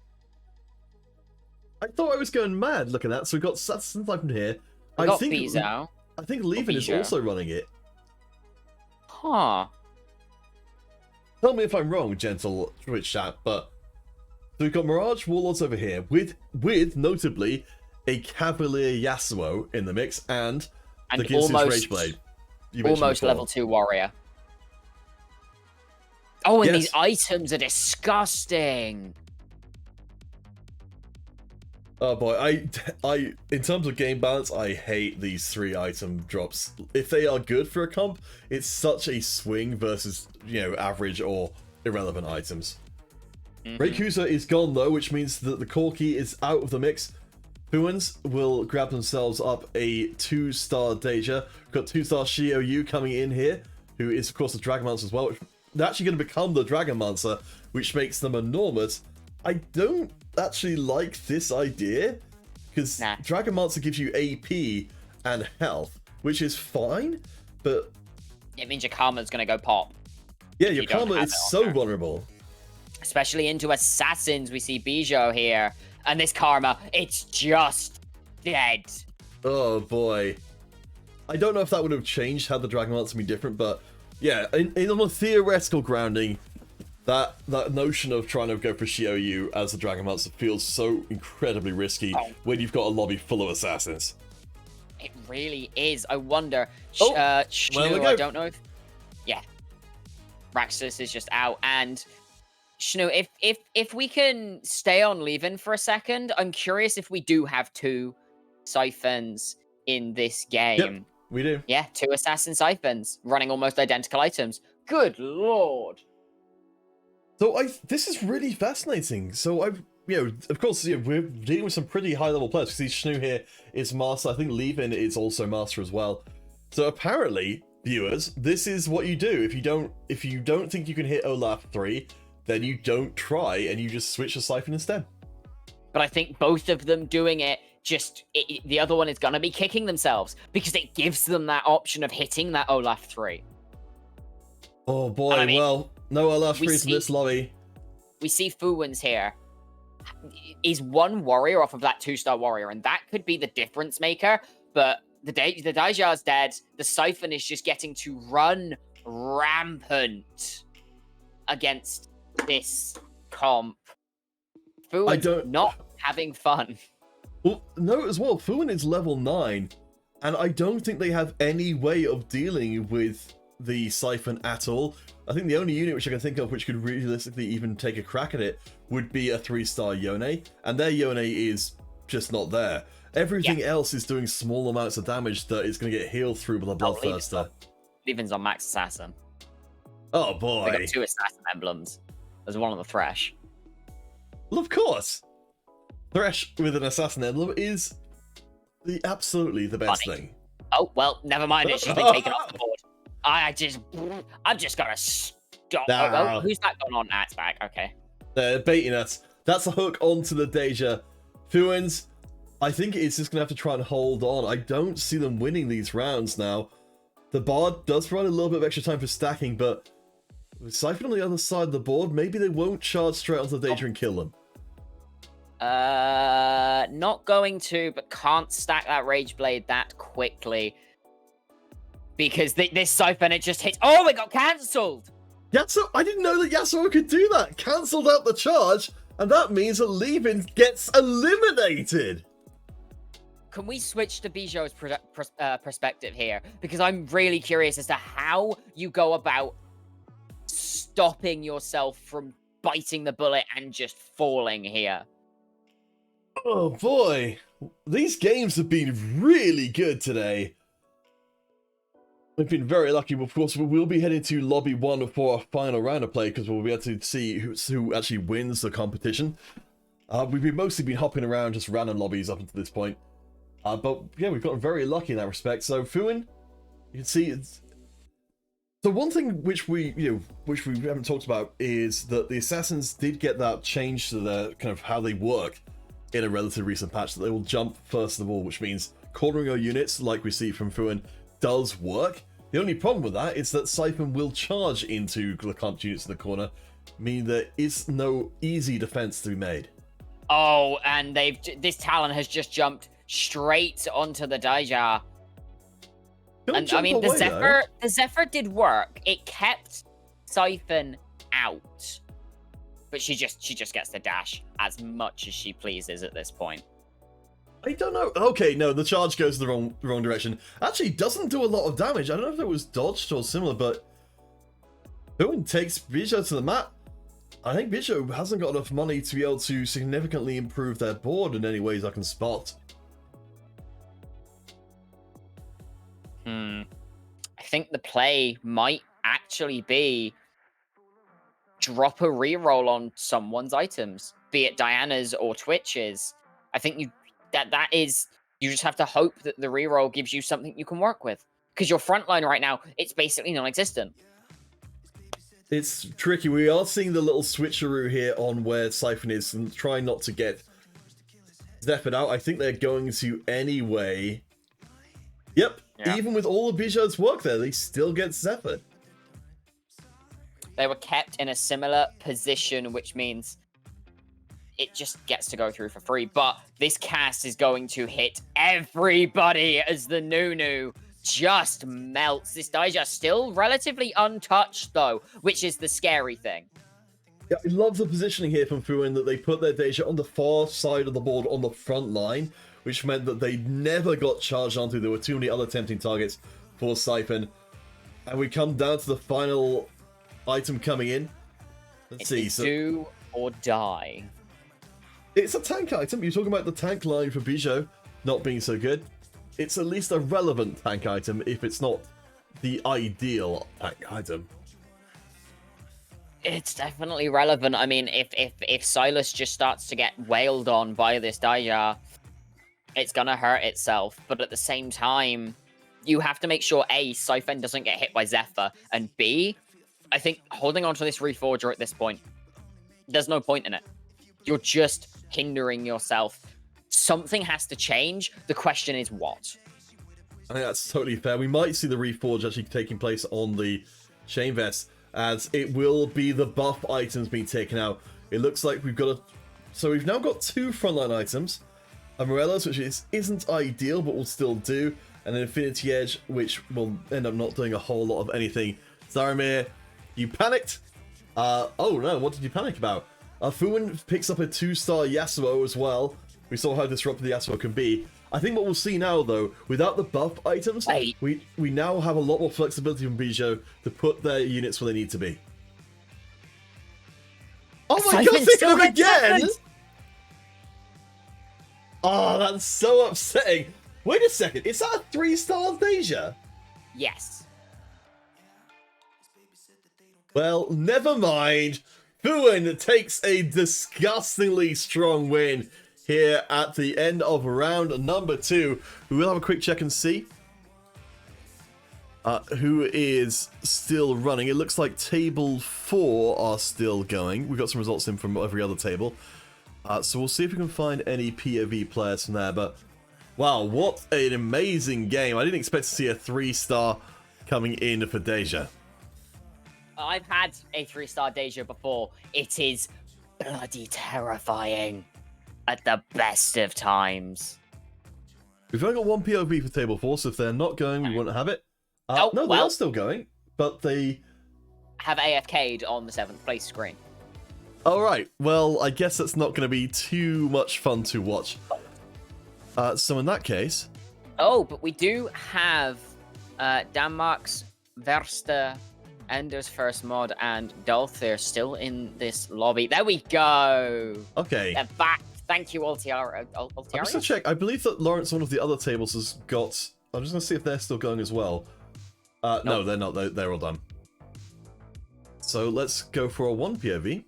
I thought I was going mad looking at that. So we've got Assassin Siphon here. I think Bizo. I think Levin is also running it. Huh. Tell me if I'm wrong, gentle Twitch chat, but... So we've got Mirage Warlords over here, with notably, a Cavalier Yasuo in the mix, and the Ginsu's Rageblade. Almost level 2 warrior. Oh, and these items are disgusting. Oh boy, I in terms of game balance, I hate these 3 item drops. If they are good for a comp, it's such a swing versus, average or irrelevant items. Raykuza is gone though, which means that the Corki is out of the mix. Huans will grab themselves up a 2-star Deja. We've got 2-star Xiica coming in here, who is of course the Dragonmancer as well. They're actually going to become the Dragonmancer, which makes them enormous. I don't actually like this idea, because Dragonmancer gives you AP and health, which is fine, but... It means your Karma's going to go pop. Yeah, your Karma is so vulnerable. Especially into Assassins, we see Bijou here. And this Karma, it's just dead. Oh boy. I don't know if that would have changed how the Dragonmancer would be different, but yeah, on a theoretical grounding, that notion of trying to go for Xiaoyu as the Dragon Monster feels so incredibly risky when you've got a lobby full of assassins. It really is. I wonder. Oh, Shnu, I don't know if. Yeah. Raxus is just out, and Shnu, if we can stay on Levin for a second, I'm curious if we do have 2 siphons in this game. Yep, we do. Yeah, 2 assassin siphons running almost identical items. Good lord. So this is really fascinating. So of course, we're dealing with some pretty high level players. See, Shnu here is master. I think Levin is also master as well. So apparently, viewers, this is what you do if you don't think you can hit Olaf 3, then you don't try and you just switch to siphon instead. But I think both of them doing it, the other one is gonna be kicking themselves because it gives them that option of hitting that Olaf 3. Oh boy, I mean, well, no Olaf 3s in this lobby. We see Fuwin's here. He's 1 warrior off of that 2-star warrior, and that could be the difference maker. But the Daijar's dead. The Siphon is just getting to run rampant against this comp. Fuwin's not having fun. Well, no, as well, Fuwin is level 9, and I don't think they have any way of dealing with the Siphon at all. I think the only unit which I can think of which could realistically even take a crack at it would be a 3-star Yone, and their Yone is just not there. Everything else is doing small amounts of damage that is going to get healed through with a Bloodthirster. Levin's on Max Assassin. Oh boy. They got 2 Assassin emblems. There's 1 on the Thresh. Well, of course. Thresh with an Assassin emblem is absolutely the best thing. Oh, well, never mind it. She's been taken off the board. I'm just gonna stop. Oh, who's that going on? Nah, it's back. Okay. They're baiting us. That's a hook onto the Deja. Fuwins, I think it's just gonna have to try and hold on. I don't see them winning these rounds now. The Bard does provide a little bit of extra time for stacking, but with Siphon on the other side of the board, maybe they won't charge straight onto the Deja and kill them. Not going to, but can't stack that Rage Blade that quickly. Because this Siphon, it just hits. Oh, it got cancelled! Yasuo, I didn't know that Yasuo could do that. Cancelled out the charge, and that means that Levin gets eliminated. Can we switch to Bijou's perspective here? Because I'm really curious as to how you go about stopping yourself from biting the bullet and just falling here. Oh boy, these games have been really good today. We've been very lucky. Of course, we will be heading to lobby 1 for our final round of play because we'll be able to see who actually wins the competition. We've mostly been hopping around just random lobbies up until this point. But yeah, we've gotten very lucky in that respect. So Fuwin, you can see it's... So one thing which we haven't talked about is that the assassins did get that change to their kind of how they work in a relatively recent patch, that they will jump first of all, which means cornering our units like we see from Fuwin does work. The only problem with that is that Siphon will charge into the comp units in the corner, meaning there is no easy defense to be made. Oh, and this Talon has just jumped straight onto the Daija. And I mean, the Zephyr did work. It kept Siphon out, but she just gets the dash as much as she pleases at this point. I don't know. Okay, no, the charge goes the wrong direction. Actually, doesn't do a lot of damage. I don't know if it was dodged or similar, but Fuwin takes Bijou to the map. I think Bijou hasn't got enough money to be able to significantly improve their board in any ways I can spot. I think the play might actually be drop a reroll on someone's items, be it Diana's or Twitch's. I think you just have to hope that the reroll gives you something you can work with. Because your front line right now, it's basically non-existent. It's tricky. We are seeing the little switcheroo here on where Siphon is and trying not to get Zephyr out. I think they're going to anyway. Yep. Yeah. Even with all of Bijou's work there, they still get Zephyr. They were kept in a similar position, which means it just gets to go through for free. But this cast is going to hit everybody as the Nunu just melts. This Daija still relatively untouched, though, which is the scary thing. Yeah, I love the positioning here from Fuin that they put their Deja on the far side of the board on the front line, which meant that they never got charged onto. There were too many other tempting targets for Siphon. And we come down to the final item coming in. Let's see. It's do or die. It's a tank item. You're talking about the tank line for Bijou not being so good. It's at least a relevant tank item if it's not the ideal tank item. It's definitely relevant. I mean, if Silas just starts to get wailed on by this Daija, it's gonna hurt itself. But at the same time, you have to make sure A, Siphon doesn't get hit by Zephyr, and B, I think holding on to this Reforger at this point, there's no point in it. You're just hindering yourself. Something has to change. The question is what? I think that's totally fair. We might see the Reforge actually taking place on the Chain Vest, as it will be the buff items being taken out. It looks like we've got a... So we've now got 2 frontline items. A Morello's, which isn't ideal, but will still do. And an Infinity Edge, which will end up not doing a whole lot of anything. Zaramir, you panicked? Oh no, what did you panic about? Fuin picks up a 2-star Yasuo as well. We saw how disruptive the Yasuo can be. I think what we'll see now, though, without the buff items, we now have a lot more flexibility from Bijou to put their units where they need to be. Oh my god, pick them again! Oh, that's so upsetting. Wait a second, is that a 3-star Deja? Yes. Well, never mind. Fuin takes a disgustingly strong win here at the end of round number 2. We will have a quick check and see who is still running. It looks like table 4 are still going. We've got some results in from every other table. So we'll see if we can find any POV players from there. But wow, what an amazing game. I didn't expect to see a 3-star coming in for Deja. I've had a 3-star Deja before. It is bloody terrifying at the best of times. We've only got 1 POV for table 4, so if they're not going, we won't have it. No, they are still going, but they have AFK'd on the 7th place screen. Alright, well, I guess that's not going to be too much fun to watch. So in that case... Oh, but we do have Danmarks, Versta, Ender's First Mod, and Dolthir still in this lobby. There we go! Okay. They're back. Thank you, Altiari. I'm just going to check. I believe that Lawrence, one of the other tables, has got... I'm just going to see if they're still going as well. Nope. No, they're not. They're all done. So let's go for a 1 POV.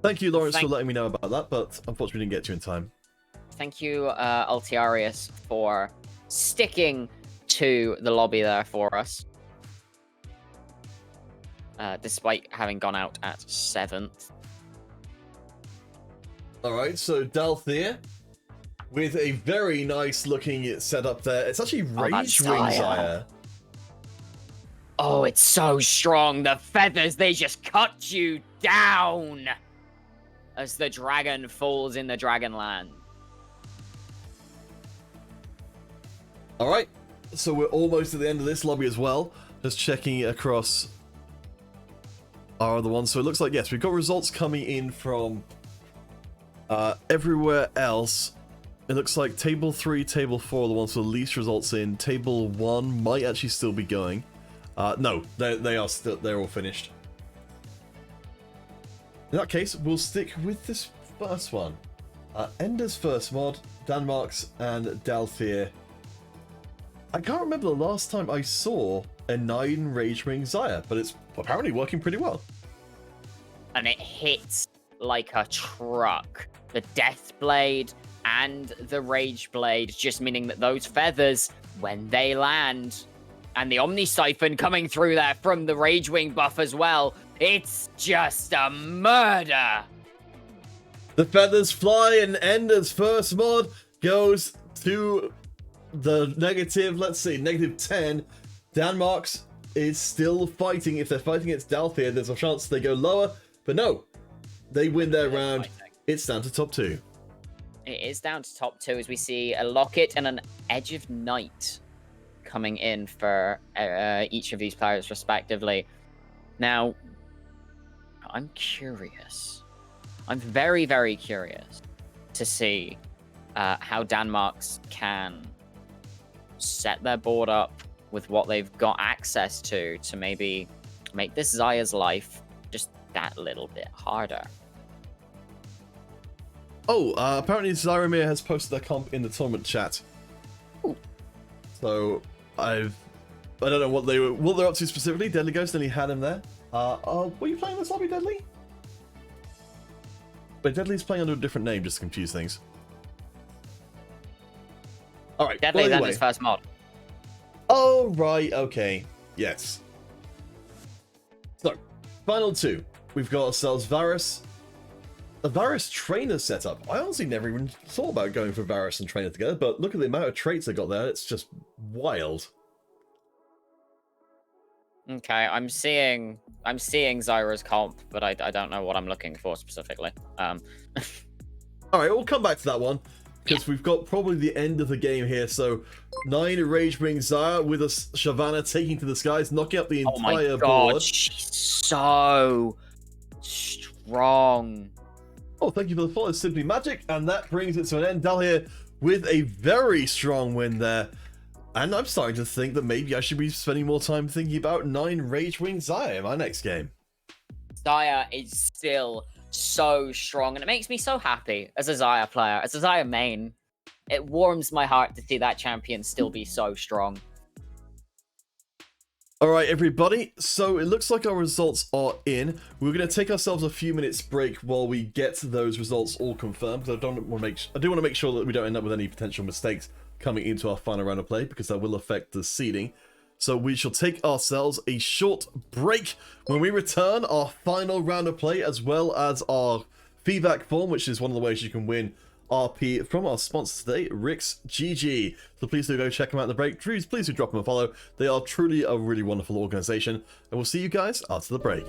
Thank you, Lawrence, for letting me know about that, but unfortunately we didn't get to you in time. Thank you, Altiarius, for sticking to the lobby there for us. Despite having gone out at 7th. Alright, so Dalthir, with a very nice looking setup there. It's actually Rage Wing Xayah. Oh, it's so strong. The feathers, they just cut you down as the dragon falls in the Dragonland. Alright, so we're almost at the end of this lobby as well. Just checking across our other ones. So it looks like, yes, we've got results coming in from everywhere else. It looks like table 3, table 4 are the ones with the least results in. Table 1 might actually still be going. No, they're all finished. In that case, we'll stick with this first one. Ender's First Mod, Danmarks, and Dalthir. I can't remember the last time I saw a 9 Rage Wing Xayah, but it's apparently working pretty well. And it hits like a truck. The Death Blade and the Rage Blade, just meaning that those feathers, when they land, and the Omni Siphon coming through there from the Rage Wing buff as well, it's just a murder. The feathers fly, and Ender's First Mod goes to the negative, let's see, negative 10. Danmarks is still fighting. If they're fighting against Dalthir, there's a chance they go lower, but no, they win their round. It's down to top 2. It is down to top 2 as we see a Locket and an Edge of Night coming in for each of these players respectively. Now, I'm curious. I'm very, very curious to see how Danmarks can set their board up with what they've got access to maybe make this Zaya's life just that little bit harder. Oh, apparently Zyromir has posted their comp in the tournament chat. Ooh. So I don't know what they're up to specifically. Deadly Ghost only had him there. Were you playing this lobby, Deadly? But Deadly's playing under a different name, just to confuse things. Alright, Deadly's well, on anyway. his first mod. Oh, right, okay. Yes. So, final two. We've got ourselves Varus. A Varus trainer setup. I honestly never even thought about going for Varus and trainer together, but look at the amount of traits I got there. It's just wild. Okay, I'm seeing Zyra's comp, but I don't know what I'm looking for specifically. Alright, we'll come back to that one, because we've got probably the end of the game here. So, 9 Ragebring Zyra with a Shyvana taking to the skies, knocking up the Oh my entire god, board. she's so strong. Oh, thank you for the follow, Simply Magic, and that brings it to an end. Dal here with a very strong win there. And I'm starting to think that maybe I should be spending more time thinking about 9 Ragewing Zyra in my next game. Zyra is still so strong, and it makes me so happy as a Zyra player, as a Zyra main. It warms my heart to see that champion still be so strong. Alright, everybody, so it looks like our results are in. We're going to take ourselves a few minutes break while we get those results all confirmed, because I do want to make sure that we don't end up with any potential mistakes coming into our final round of play, because that will affect the seeding. So we shall take ourselves a short break. When we return, our final round of play, as well as our feedback form, which is one of the ways you can win RP from our sponsor today, Rick's GG. So please do go check them out in the break. Please do drop them a follow. They are truly a really wonderful organization. And we'll see you guys after the break.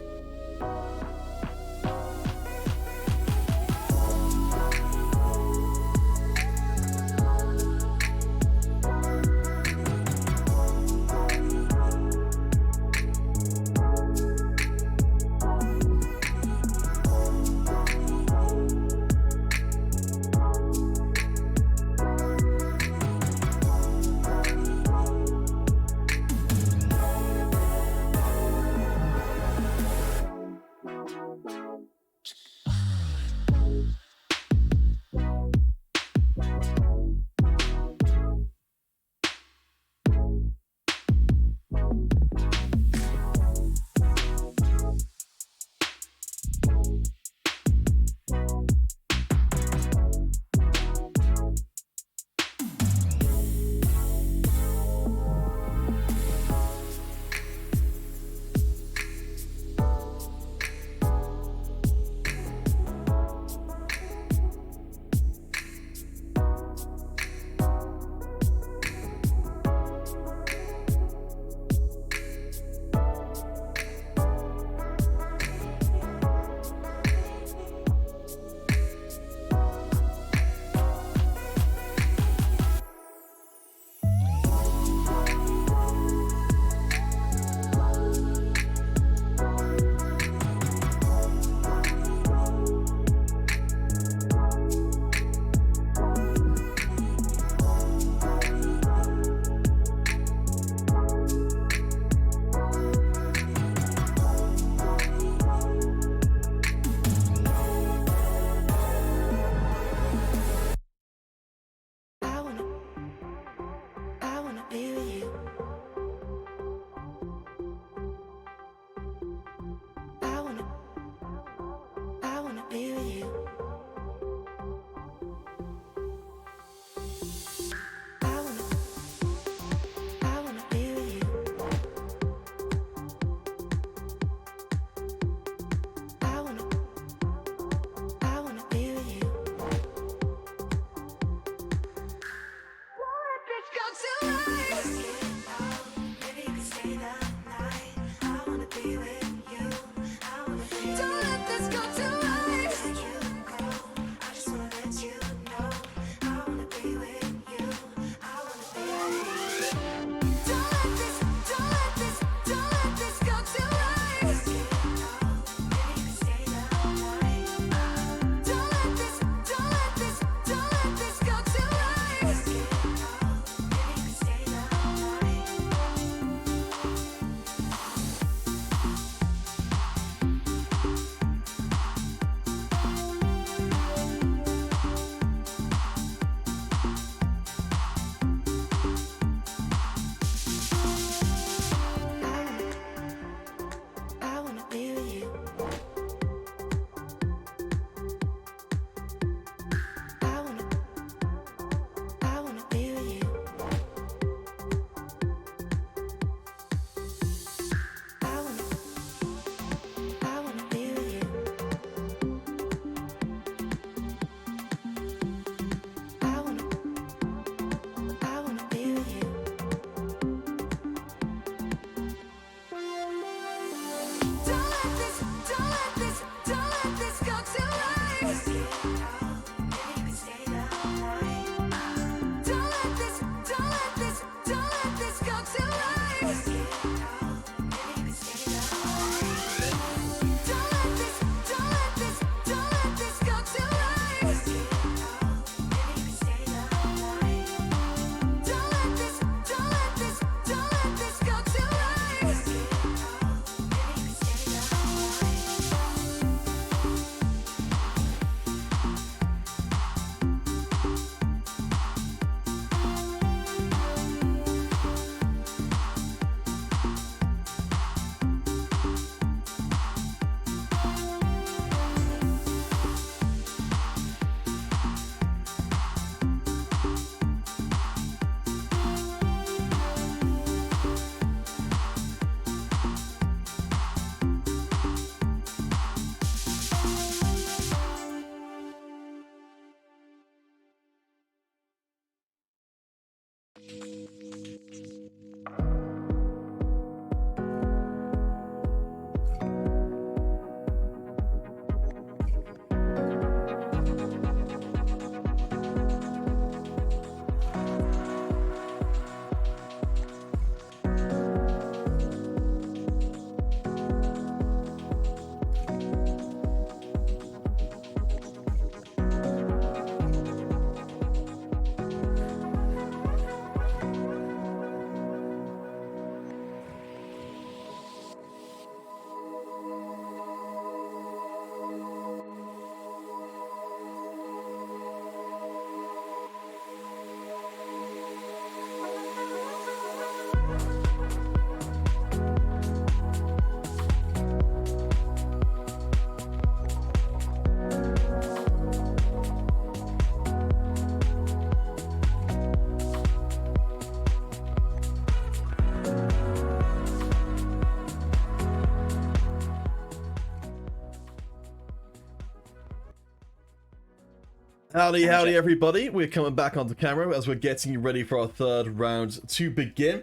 Howdy, howdy, everybody. We're coming back onto camera as we're getting ready for our third round to begin.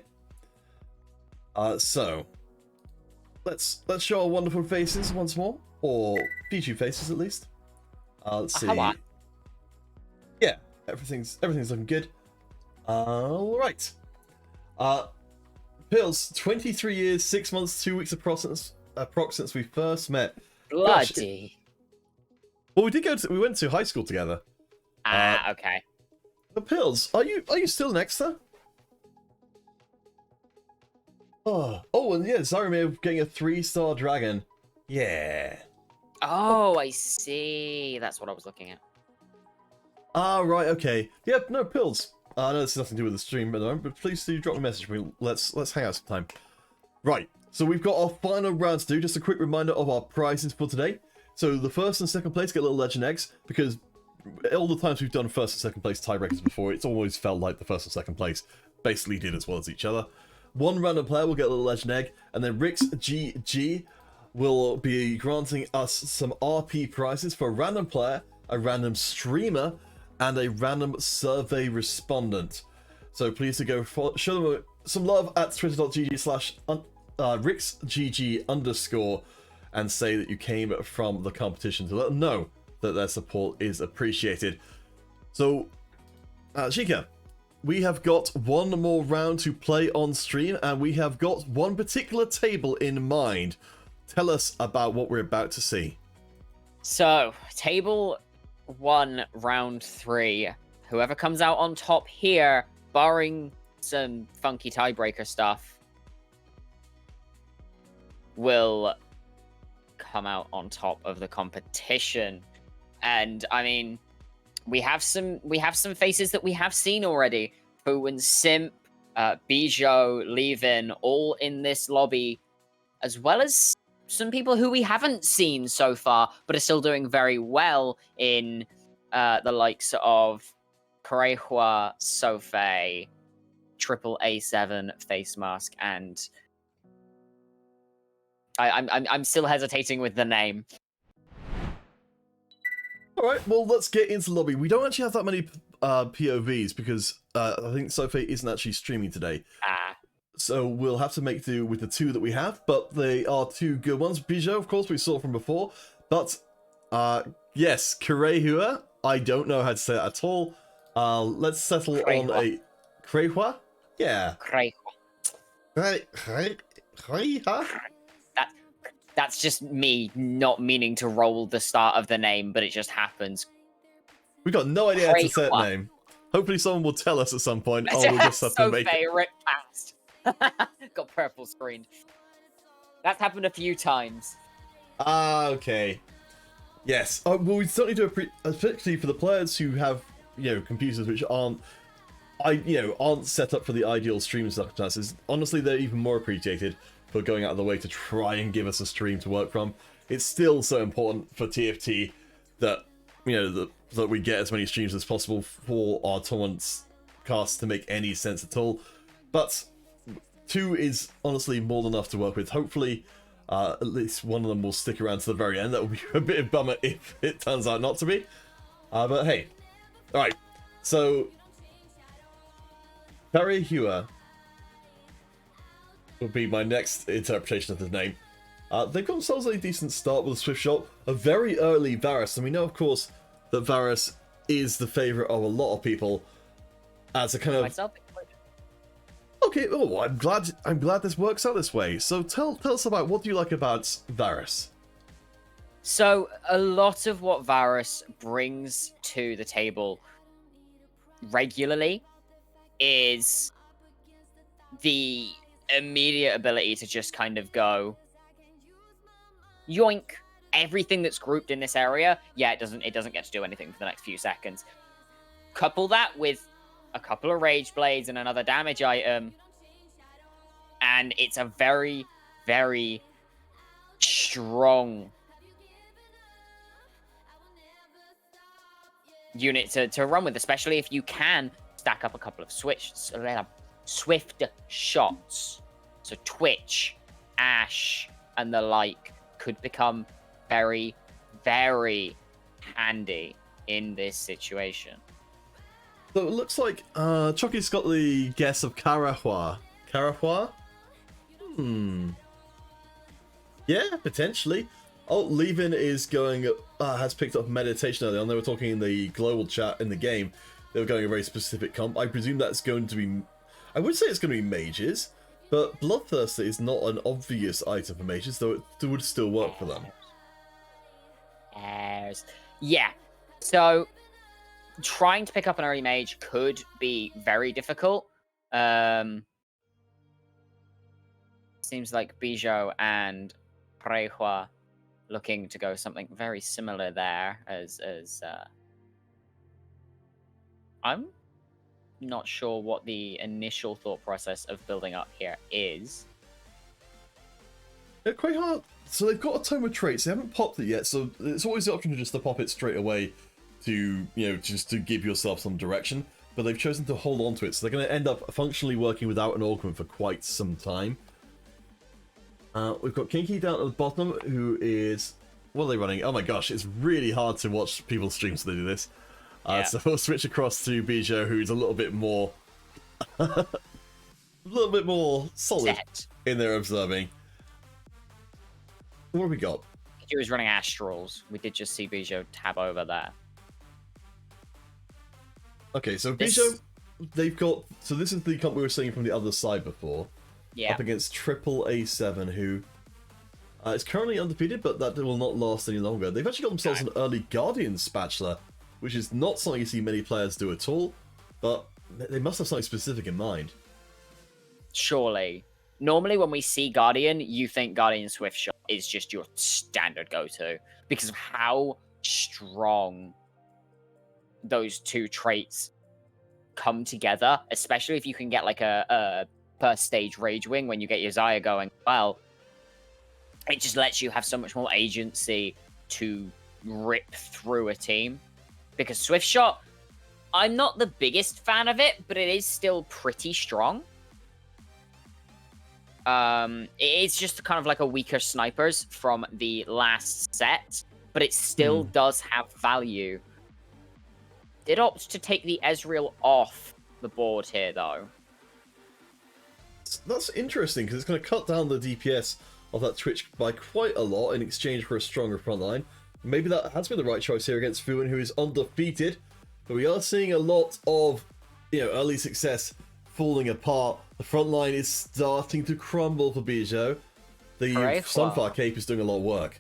So let's show our wonderful faces once more, or feature faces at least. Let's see. Hello. Yeah, everything's looking good. All right. Pills, 23 years, 6 months, 2 weeks approx since we first met. Bloody. Well, we went to high school together. Okay. The Pills, are you still an Exeter? Oh, and yeah, Zaromir getting a 3-star dragon. Yeah. Oh, I see. That's what I was looking at. Ah, right, okay. Yep, no, Pills. I know this has nothing to do with the stream at the moment, but please do drop me a message. Let's hang out sometime. Right, so we've got our final round to do. Just a quick reminder of our prizes for today. So the first and second place get little legend eggs, because all the times we've done first and second place tiebreakers before, it's always felt like the first and second place basically did as well as each other. One random player will get a little legend egg, and then Rick's GG will be granting us some RP prizes for a random player, a random streamer, and a random survey respondent. So please do go show them some love at twitter.gg/ricksgg_ and say that you came from the competition to let them know that their support is appreciated. So, xiica, we have got one more round to play on stream, and we have got one particular table in mind. Tell us about what we're about to see. So, table 1, round 3. Whoever comes out on top here, barring some funky tiebreaker stuff, will come out on top of the competition. And I mean, we have some faces that we have seen already. Fu and Simp, Bijo, Levin, all in this lobby, as well as some people who we haven't seen so far, but are still doing very well in the likes of Korehua, Sofe, Triple A7, Face Mask, and I'm still hesitating with the name. Alright, well, let's get into the lobby. We don't actually have that many POVs because I think Sophie isn't actually streaming today. So we'll have to make do with the 2 that we have, but they are 2 good ones. Bijo, of course, we saw from before. But, yes, Korehua, I don't know how to say that at all. Let's settle on a... Korehua? Yeah. Korehua. That's just me not meaning to roll the start of the name, but it just happens. We got no idea how to say that name. Hopefully someone will tell us at some point. Oh, we'll just have to make it. Rip past. Got purple screened. That's happened a few times. Okay. Yes. Well, we certainly do particularly for the players who have, computers which aren't set up for the ideal streaming circumstances. Honestly, they're even more appreciated for going out of the way to try and give us a stream to work from. It's still so important for TFT that that we get as many streams as possible for our tournaments casts to make any sense at all. But 2 is honestly more than enough to work with. Hopefully, at least one of them will stick around to the very end. That would be a bit of a bummer if it turns out not to be. But hey, all right. So, Korehua will be my next interpretation of the name. They've got themselves a decent start with a swift shot, a very early Varus, and we know, of course, that Varus is the favorite of a lot of people as a kind of... Myself. Okay, oh, I'm glad this works out this way. So tell us about what do you like about Varus? So a lot of what Varus brings to the table regularly is the immediate ability to just kind of go yoink everything that's grouped in this area. Yeah, it doesn't get to do anything for the next few seconds. Couple that with a couple of rage blades and another damage item, and it's a very, very strong unit to run with, especially if you can stack up a couple of swift shots. So Twitch, Ash, and the like could become very, very handy in this situation. So it looks like Chucky's got the guess of Carahua. Carahua? Yeah, potentially. Oh, Levin is going, has picked up meditation earlier on. They were talking in the global chat in the game. They were going a very specific comp. I presume that's going to be, I would say it's going to be mages, but Bloodthirster is not an obvious item for mages, though it would still work for them. Yeah, so trying to pick up an early mage could be very difficult. Seems like Bijou and Prehua looking to go something very similar there as I'm not sure what the initial thought process of building up here is. Yeah, quite hard. So they've got a tome of traits. They haven't popped it yet, so it's always the option to pop it straight away to, just to give yourself some direction. But they've chosen to hold on to it, so they're going to end up functionally working without an augment for quite some time. We've got Kinky down at the bottom, who is... What are they running? Oh my gosh, it's really hard to watch people's streams when they do this. Yeah. So we'll switch across to Bijou, who's a little bit more... solid in their observing. What have we got? He was running Astrals. We did just see Bijou tab over there. Okay, so Bijou, they've got... So this is the comp we were seeing from the other side before. Yeah. Up against Triple A7, who is currently undefeated, but that will not last any longer. They've actually got themselves an early Guardian Spatula, which is not something you see many players do at all, but they must have something specific in mind. Surely. Normally when we see Guardian, you think Guardian Swift Shot is just your standard go-to, because of how strong those two traits come together, especially if you can get like a per stage Rage Wing when you get your Xayah going. Well, it just lets you have so much more agency to rip through a team. Because Swift Shot, I'm not the biggest fan of it, but it is still pretty strong. It's just kind of like a weaker snipers from the last set, but it still does have value. Did opt to take the Ezreal off the board here, though. That's interesting, because it's going to cut down the DPS of that Twitch by quite a lot in exchange for a stronger front line. Maybe that has been the right choice here against Fuin, who is undefeated, but we are seeing a lot of, early success falling apart. The front line is starting to crumble for Bijou. The Sunfire Cape is doing a lot of work.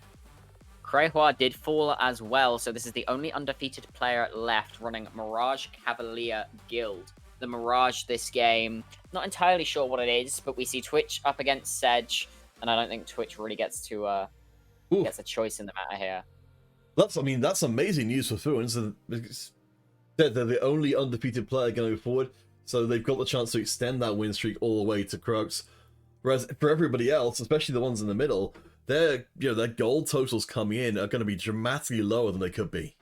Crehua did fall as well, so this is the only undefeated player left running Mirage Cavalier Guild. The Mirage this game, not entirely sure what it is, but we see Twitch up against Sedge, and I don't think Twitch really gets to gets a choice in the matter here. That's amazing news for Fuin. So they're the only undefeated player going forward, so they've got the chance to extend that win streak all the way to Crux. Whereas for everybody else, especially the ones in the middle, their gold totals coming in are going to be dramatically lower than they could be.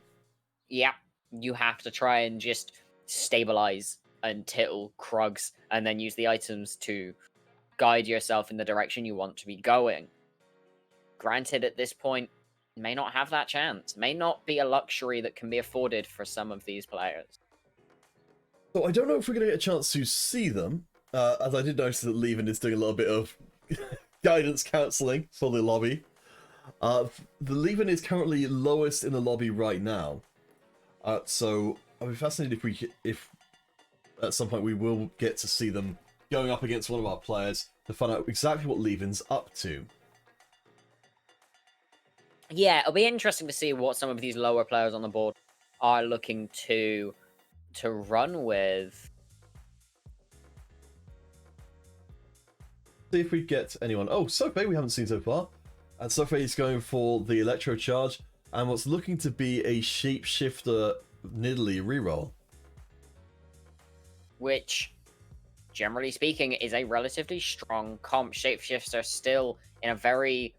Yeah, you have to try and just stabilize until Krugs, and then use the items to guide yourself in the direction you want to be going. Granted, at this point, may not have that chance. May not be a luxury that can be afforded for some of these players. So I don't know if we're going to get a chance to see them, as I did notice that Levin is doing a little bit of guidance counseling for the lobby. The Levin is currently lowest in the lobby right now. So I'll be fascinated if at some point we will get to see them going up against one of our players to find out exactly what Levin's up to. Yeah, it'll be interesting to see what some of these lower players on the board are looking to run with. See if we get anyone. Oh, Sophie we haven't seen so far. And Sophie is going for the Electro Charge and what's looking to be a Shapeshifter Nidalee reroll. Which, generally speaking, is a relatively strong comp. Shapeshifter still in a very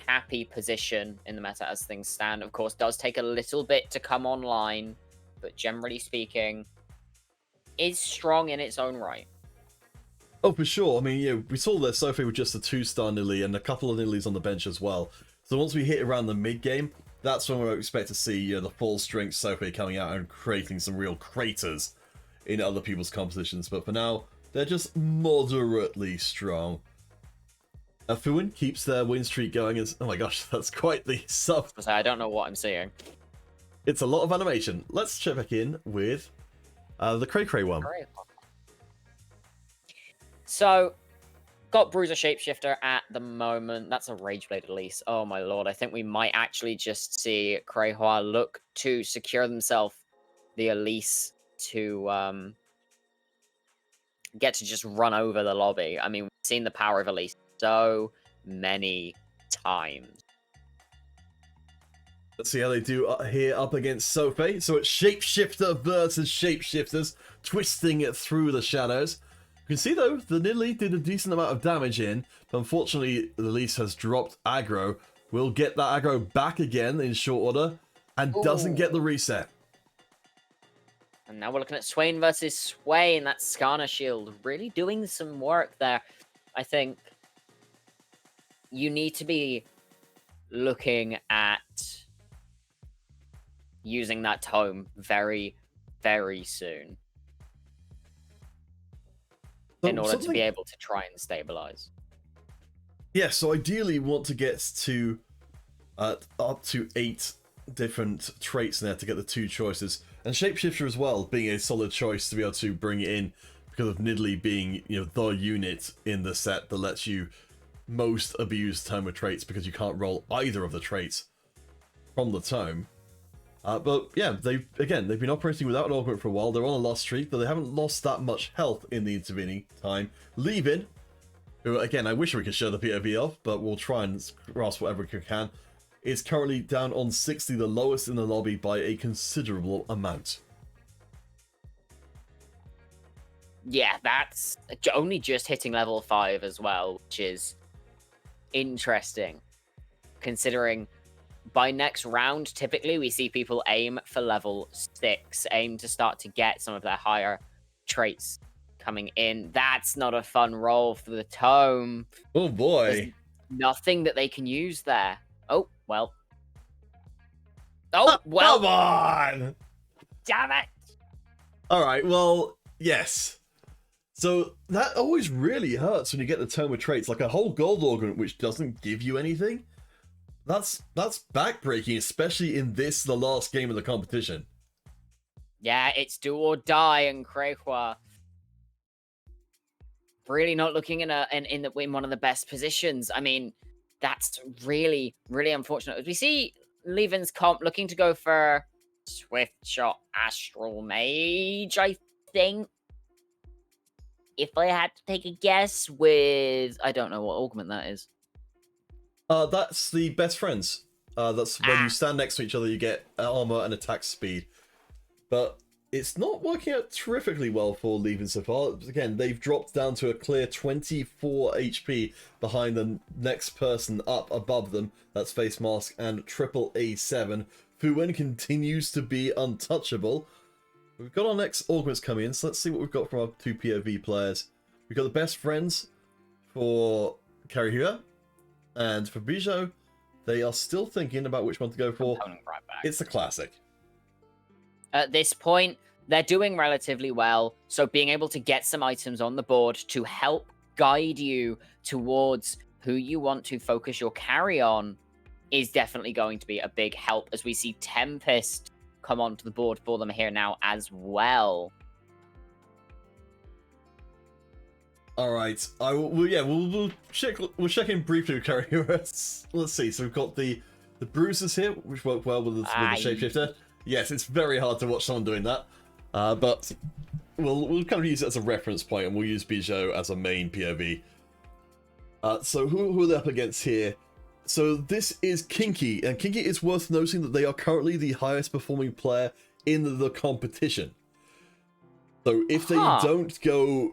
happy position in the meta as things stand. Of course, does take a little bit to come online, but generally speaking, is strong in its own right. Oh, for sure. I mean, we saw that Sophie with just a 2-star Nidalee and a couple of Nidalees on the bench as well. So once we hit around the mid-game, that's when we expect to see the full strength Sophie coming out and creating some real craters in other people's compositions. But for now, they're just moderately strong. Fuin keeps their win streak going as, oh my gosh, that's quite the sub. I don't know what I'm seeing. It's a lot of animation. Let's check back in with the Cray Cray one. So, got Bruiser Shapeshifter at the moment. That's a Rageblade Elise. Oh my lord, I think we might actually just see Crayhua look to secure themselves the Elise to get to just run over the lobby. I mean, we've seen the power of Elise so many times. Let's see how they do here up against Sophie. So it's Shapeshifter versus Shapeshifters, twisting it through the shadows. You can see though, the Nidalee did a decent amount of damage in, but unfortunately the Elise has dropped aggro. We'll get that aggro back again in short order, and doesn't get the reset. And now we're looking at Swain versus Swain. That Skarner shield really doing some work there. I think you need to be looking at using that tome very, very soon in order to be able to try and stabilize. Yeah, so ideally you want to get to up to 8 different traits in there to get the 2 choices. And Shapeshifter as well being a solid choice to be able to bring it in because of Nidalee being, the unit in the set that lets you most abuse tome of traits because you can't roll either of the traits from the tome. But yeah, they've been operating without an augment for a while. They're on a loss streak, but they haven't lost that much health in the intervening time. Leaving, who again, I wish we could show the POV of, but we'll try and grasp whatever we can, is currently down on 60, the lowest in the lobby by a considerable amount. Yeah, that's only just hitting level 5 as well, which is interesting, considering by next round, typically we see people aim for level 6, aim to start to get some of their higher traits coming in. That's not a fun roll for the tome. Oh boy. There's nothing that they can use there. Oh, well. Oh, well. Come on! Damn it! Alright, well, yes. So that always really hurts when you get the tome of traits, like a whole gold augment which doesn't give you anything. That's backbreaking, especially in this, the last game of the competition. Yeah, it's do or die, and Crayhua really not looking in one of the best positions. I mean, that's really, really unfortunate. As we see Levin's comp looking to go for Swift Shot Astral Mage, I think. If I had to take a guess with, I don't know what augment that is. That's the best friends. That's when you stand next to each other, you get armor and attack speed. But it's not working out terrifically well for Levin so far. Again, they've dropped down to a clear 24 HP behind the next person up above them. That's Face Mask and Triple A7. Fuwen continues to be untouchable. We've got our next augments coming in, so let's see what we've got from our 2 POV players. We've got the best friends for Karihua. And for Bijou, they are still thinking about which one to go for. It's a classic. At this point, they're doing relatively well, so being able to get some items on the board to help guide you towards who you want to focus your carry on is definitely going to be a big help, as we see Tempest come onto the board for them here now as well. All right, we'll check in briefly with Karihua. Let's see. So we've got the bruises here, which work well with the shapeshifter. Yes, it's very hard to watch someone doing that, but we'll kind of use it as a reference point, and we'll use Bijou as a main POV. So who are they up against here? So this is Kinky, and Kinky is worth noting that they are currently the highest performing player in the competition. So if they don't go.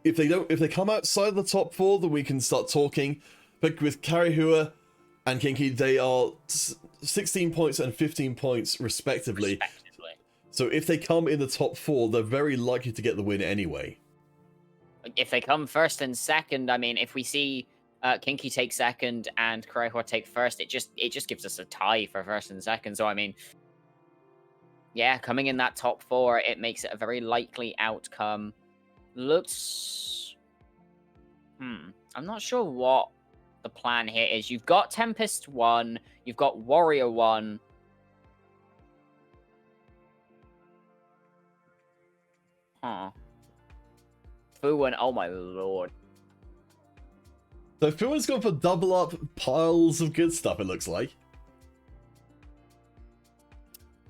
If they come outside of the top 4, then we can start talking. But with Karihua and Kinky, they are 16 points and 15 points respectively. So if they come in the top 4, they're very likely to get the win anyway. If they come first and second, I mean, if we see Kinky take second and Kurehua take first, it just gives us a tie for first and second. So I mean, yeah, coming in that top 4, it makes it a very likely outcome. Looks, I'm not sure what the plan here is. You've got Tempest 1, you've got Warrior 1. Huh. Fuwen, oh my lord. So Fuwen's gone for double up piles of good stuff, it looks like.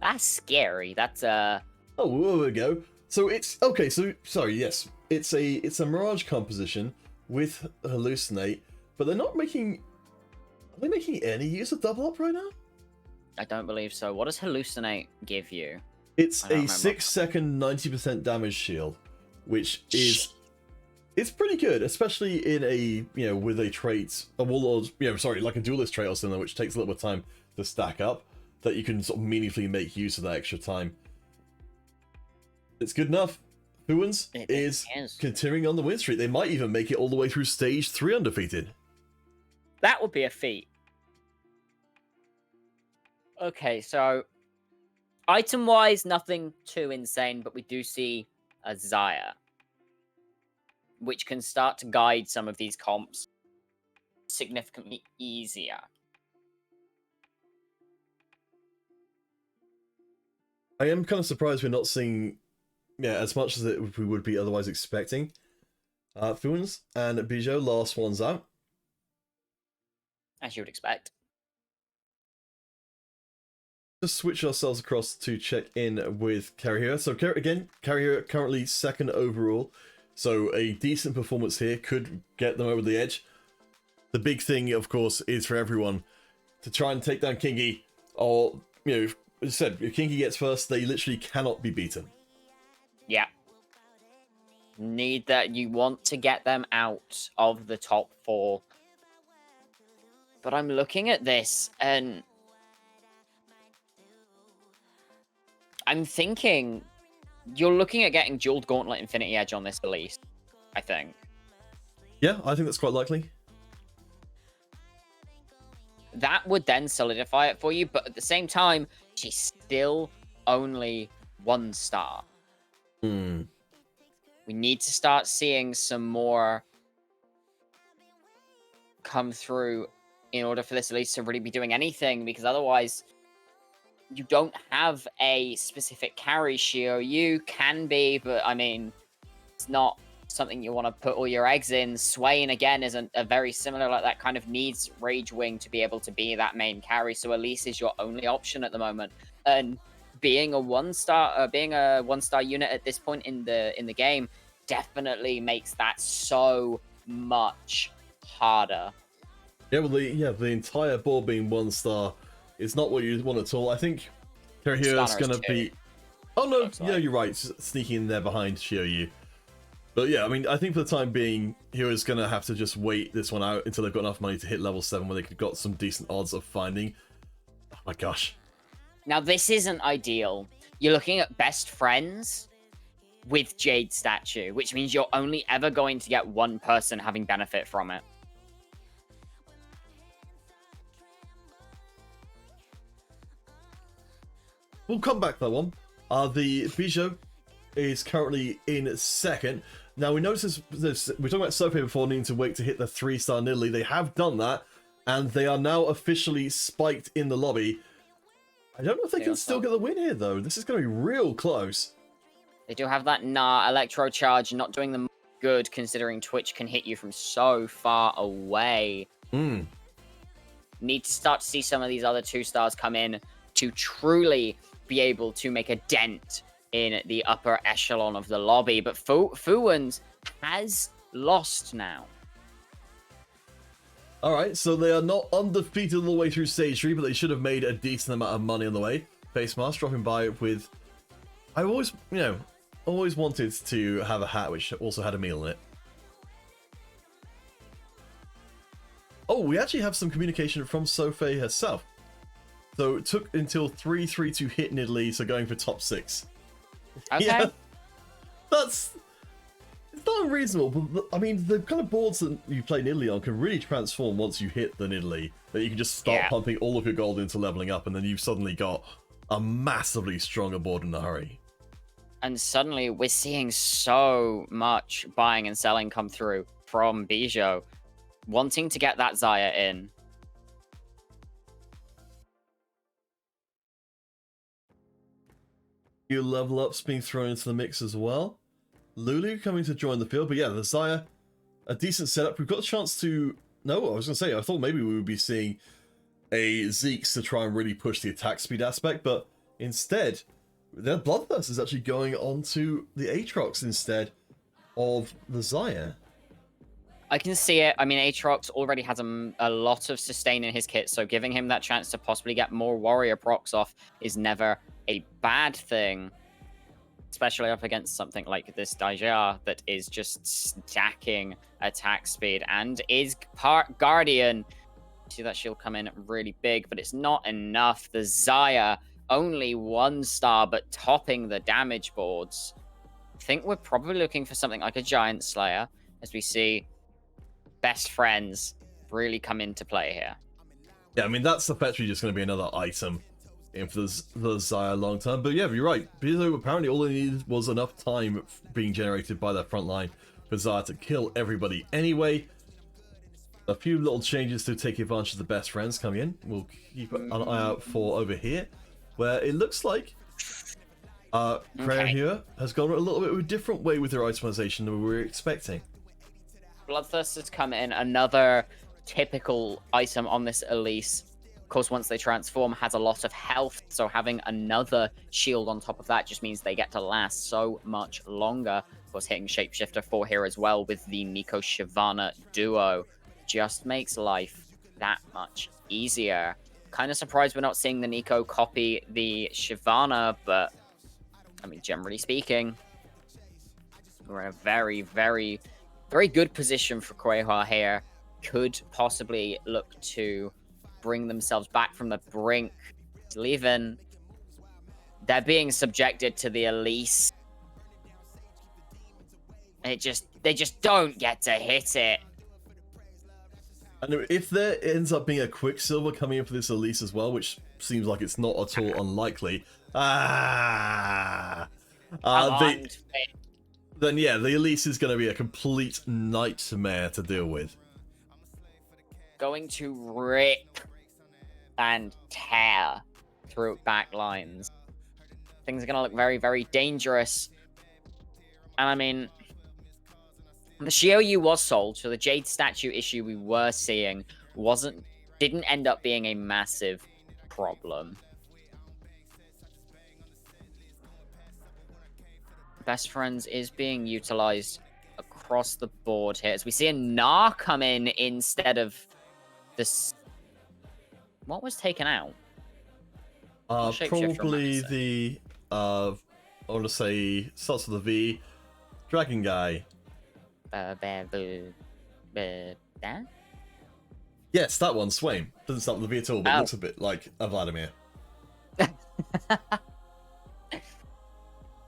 That's scary. That's Oh, there we go. So it's okay. So sorry, yes, it's a Mirage composition with Hallucinate, but they're not making. Are they making any use of double up right now? I don't believe so. What does Hallucinate give you? It's I don't a remember. 6-second 90% damage shield, which is it's pretty good, especially in a with a trait, a warlord, sorry, like a duelist trait or something, which takes a little bit of time to stack up. That you can sort of meaningfully make use of that extra time. It's good enough. Fuens is continuing on the win streak. They might even make it all the way through stage 3 undefeated. That would be a feat. Okay, so item-wise, nothing too insane, but we do see a Xayah, which can start to guide some of these comps significantly easier. I am kind of surprised we're not seeing, as much as we would be otherwise expecting. Fuens and Bijou, last ones out. As you would expect. Just switch ourselves across to check in with Karihira. So again, Karihira currently 2nd overall. So a decent performance here could get them over the edge. The big thing, of course, is for everyone to try and take down Kinky, or, as I said, if Kinky gets first, they literally cannot be beaten. Yeah. You want to get them out of the top 4. But I'm looking at this and I'm thinking you're looking at getting Jeweled Gauntlet Infinity Edge on this release, I think. Yeah, I think that's quite likely. That would then solidify it for you, but at the same time, she's still only 1 star. Hmm. We need to start seeing some more come through in order for this release to really be doing anything, because otherwise you don't have a specific carry. Shio, you can be, but I mean, it's not something you want to put all your eggs in. Swain, again, is a very similar, like that kind of needs Rage Wing to be able to be that main carry, so Elise is your only option at the moment. And being a 1-star, unit at this point in the game definitely makes that so much harder. Yeah, well, the entire board being 1 star is not what you want at all. I think Karihira is going to be... Oh no, yeah, you're right, sneaking in there behind Shiryu. But yeah, I mean, I think for the time being, Hero's going to have to just wait this one out until they've got enough money to hit level 7 where they've got some decent odds of finding. Oh my gosh. Now, this isn't ideal. You're looking at best friends with Jade Statue, which means you're only ever going to get one person having benefit from it. We'll come back to that one. The Bijou is currently in 2nd. Now, we noticed this, we're talking about Sophie before needing to wait to hit the 3-star in Italy. They have done that, and they are now officially spiked in the lobby. I don't know if they can still get the win here, though. This is going to be real close. They do have that Electro Charge, not doing them good, considering Twitch can hit you from so far away. Need to start to see some of these other 2-stars come in to truly be able to make a dent in the upper echelon of the lobby. But Fuwens has lost now. Alright, so they are not undefeated all the way through stage 3, but they should have made a decent amount of money on the way. Face Mask dropping by with... I always, always wanted to have a hat which also had a meal in it. Oh, we actually have some communication from Sophie herself. So it took until 3-3 to hit Nidalee, so going for top 6. Okay. Yeah, it's not not unreasonable, but I mean, the kind of boards that you play Nidalee on can really transform once you hit the Nidalee. That you can just start pumping all of your gold into leveling up, and then you've suddenly got a massively stronger board in a hurry. And suddenly we're seeing so much buying and selling come through from Bijou, wanting to get that Xayah in. New level ups being thrown into the mix as well. Lulu coming to join the field, but yeah, the Xayah, a decent setup. We've got a chance to... No, I was going to say, I thought maybe we would be seeing a Zeke's to try and really push the attack speed aspect, but instead, their Bloodthirst is actually going on to the Aatrox instead of the Xayah. I can see it. I mean, Aatrox already has a lot of sustain in his kit, so giving him that chance to possibly get more warrior procs off is never a bad thing. Especially up against something like this Daija that is just stacking attack speed and is part Guardian. See that shield come in really big, but it's not enough. The Xayah, only 1 star, but topping the damage boards. I think we're probably looking for something like a Giant Slayer, as we see best friends really come into play here. Yeah, I mean, that's effectively just going to be another item in for the Xayah long term. But yeah, you're right. Bijou, apparently all they needed was enough time being generated by their front line for Xayah to kill everybody anyway. A few little changes to take advantage of the best friends coming in. We'll keep an eye out for over here, where it looks like Kreia here has gone a little bit of a different way with their itemization than we were expecting. Bloodthirst has come in, another typical item on this Elise. Of course, once they transform, has a lot of health, so having another shield on top of that just means they get to last so much longer. Of course, hitting Shapeshifter 4 here as well with the Neeko Shyvana duo just makes life that much easier. Kind of surprised we're not seeing the Neeko copy the Shyvana, but I mean, generally speaking, we're in a very, very, very good position for Kreia here. Could possibly look to bring themselves back from the brink. Leaving, they're being subjected to the Elise. They just don't get to hit it. And if there ends up being a Quicksilver coming in for this Elise as well, which seems like it's not at all unlikely, then yeah, the Elise is going to be a complete nightmare to deal with. Going to rip and tear through back lines. Things are going to look very, very dangerous. And I mean, the Xiaoyu was sold, so the Jade statue issue we were seeing didn't end up being a massive problem. Best Friends is being utilized across the board here, as we see a Gnar come in instead of this. What was taken out? Probably the I want to say starts with a V, Dragon Guy. Yes, that one, Swain. Doesn't start with a V at all, but looks a bit like a Vladimir.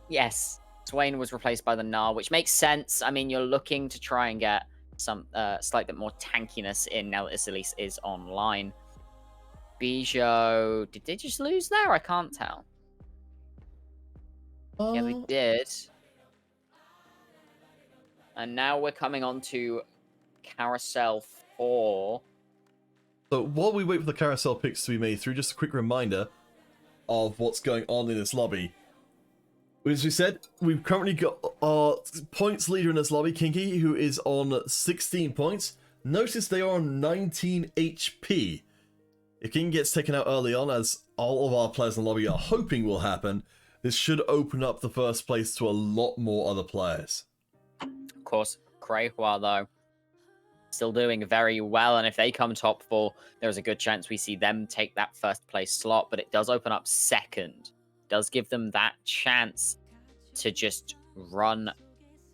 Yes, Swain was replaced by the Gnar, which makes sense. I mean, you're looking to try and get some slight bit more tankiness in now that this Elise is online. Bijou, did they just lose there? I can't tell. Yeah, they did. And now we're coming on to Carousel 4. So while we wait for the carousel picks to be made through, just a quick reminder of what's going on in this lobby. As we said, we've currently got our points leader in this lobby, Kinky, who is on 16 points. Notice they are on 19 HP. If King gets taken out early on, as all of our players in the lobby are hoping will happen, this should open up the first place to a lot more other players. Of course, Kreia, though, still doing very well, and if they come top 4, there's a good chance we see them take that first place slot, but it does open up second. It does give them that chance to just run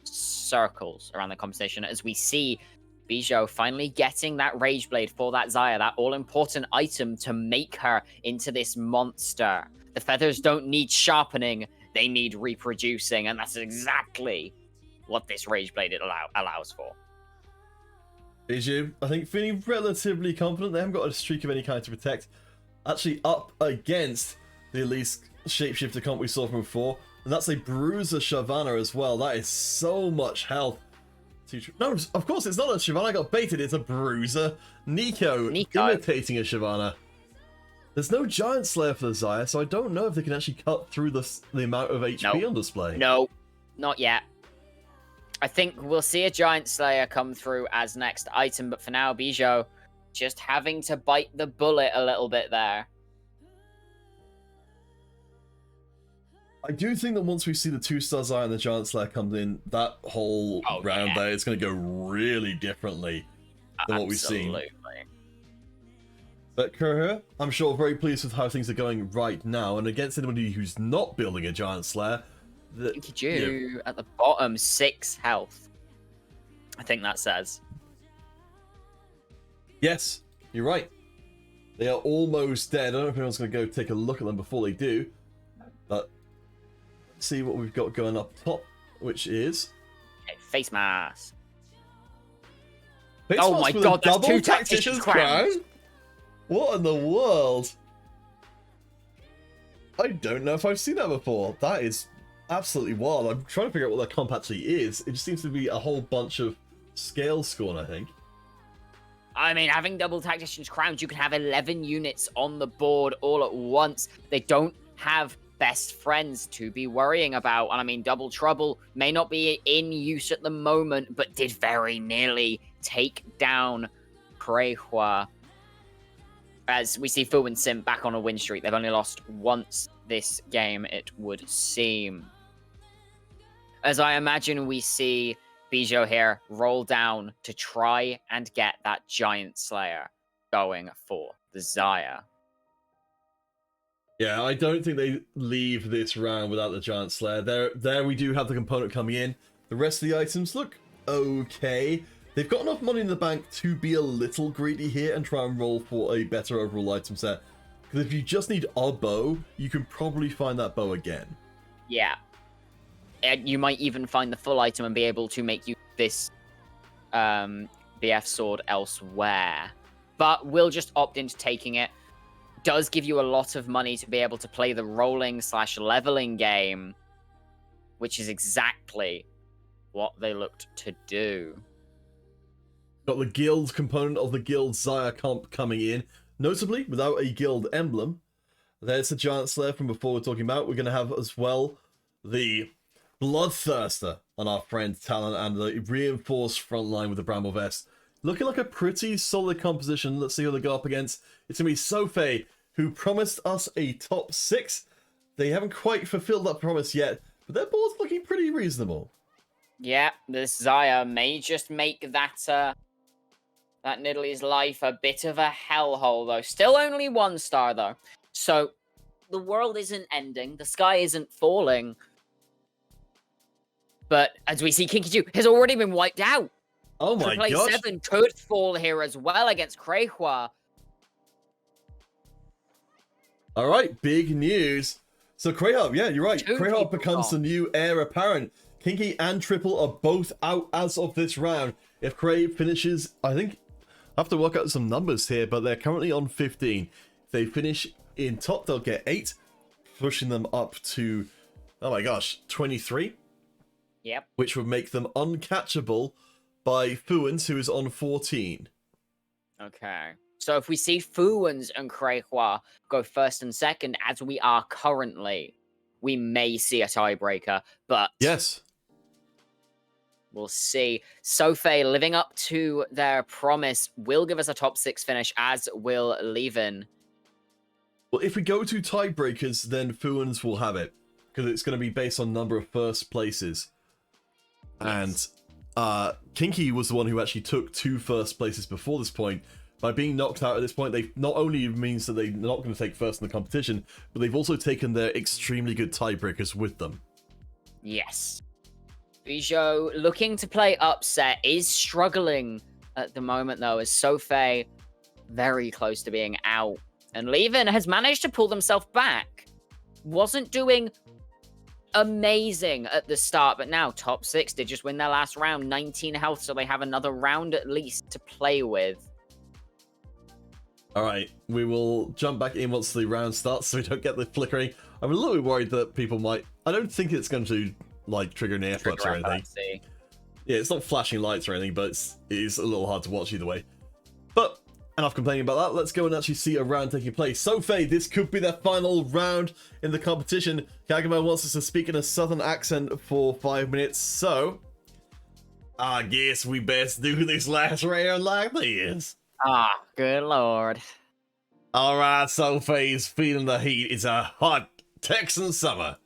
circles around the competition, as we see Bijou finally getting that Rage Blade for that Xayah, that all-important item to make her into this monster. The feathers don't need sharpening, they need reproducing, and that's exactly what this Rage Blade allows for. Bijou, I think, feeling relatively confident. They haven't got a streak of any kind to protect. Actually up against the Elise shapeshifter comp we saw from before. And that's a Bruiser Shyvana as well. That is so much health. No, of course it's not a Shyvana. I got baited. It's a Bruiser. Nico imitating a Shyvana. There's no Giant Slayer for the Xayah, so I don't know if they can actually cut through the amount of HP on display. No, not yet. I think we'll see a Giant Slayer come through as next item, but for now, Bijou just having to bite the bullet a little bit there. I do think that once we see the 2-star Xayah and the Giant Slayer come in, that whole round there is going to go really differently than what we've seen. But Kurha, I'm sure very pleased with how things are going right now, and against anybody who's not building a Giant Slayer, Kinkiju at the bottom, 6 health. I think that says. Yes, you're right. They are almost dead. I don't know if anyone's going to go take a look at them before they do, but let's see what we've got going up top, which is face mask. Face oh mask my with god, a that's double 2 tactician's crown. What in the world? I don't know if I've seen that before. That is absolutely wild. I'm trying to figure out what that comp actually is. It just seems to be a whole bunch of scale scorn, I think. I mean, having double tactician's crowns, you can have 11 units on the board all at once. They don't have best friends to be worrying about. And I mean, Double Trouble may not be in use at the moment, but did very nearly take down Krehua. As we see Fu and Sim back on a win streak. They've only lost once this game, it would seem. As I imagine we see Bijou here roll down to try and get that Giant Slayer going for the Xayah. Yeah, I don't think they leave this round without the Giant Slayer. There we do have the component coming in. The rest of the items look okay. They've got enough money in the bank to be a little greedy here and try and roll for a better overall item set. Because if you just need a bow, you can probably find that bow again. Yeah. And you might even find the full item and be able to make you this BF sword elsewhere. But we'll just opt into taking it. Does give you a lot of money to be able to play the rolling/leveling game, which is exactly what they looked to do. Got the guild component of the guild Xayah comp coming in, notably without a guild emblem. There's the Giant Slayer from before we're talking about. We're going to have as well the Bloodthirster on our friend Talon and the reinforced front line with the Bramble Vest. Looking like a pretty solid composition. Let's see who they go up against. It's going to be Sophie, who promised us a top 6. They haven't quite fulfilled that promise yet, but their board's looking pretty reasonable. Yeah, this Xayah may just make that Nidalee's life a bit of a hellhole, though. Still only 1 star, though. So, the world isn't ending. The sky isn't falling. But, as we see, Kinkiju has already been wiped out. Oh my gosh. 7 could fall here as well against Krehua. Alright, big news. So, Krehua, yeah, you're right. Krehua becomes the new heir apparent. Kinky and Triple are both out as of this round. If Kreh finishes, I think, I have to work out some numbers here, but they're currently on 15. If they finish in top, they'll get 8, pushing them up to, oh my gosh, 23? Yep. Which would make them uncatchable by Fuans, who is on 14. Okay. So if we see Fuans and Krehua go first and second, as we are currently, we may see a tiebreaker, but... Yes. We'll see. Sophie, living up to their promise, will give us a top 6 finish, as will Levin. Well, if we go to tiebreakers, then Fuans will have it, because it's going to be based on number of first places. Yes. And Kinky was the one who actually took 2 first places before this point. By being knocked out at this point, they not only means that they're not going to take first in the competition, but they've also taken their extremely good tiebreakers with them. Yes. Bijou, looking to play upset, is struggling at the moment, though, as Sophie very close to being out. And Levin has managed to pull themselves back. Wasn't doing amazing at the start, but now top 6 did just win their last round, 19 health, so they have another round at least to play with. Alright, we will jump back in once the round starts so we don't get the flickering. I'm a little bit worried that people might... I don't think it's going to, like, trigger an airflux or anything. Yeah, it's not flashing lights or anything, but it is a little hard to watch either way. But enough complaining about that. Let's go and actually see a round taking place. So, Faye, this could be their final round in the competition. Kagamo wants us to speak in a southern accent for 5 minutes, so... I guess we best do this last round like this. Ah, good lord. Alright, Sophie's feeling the heat. It's a hot Texan summer.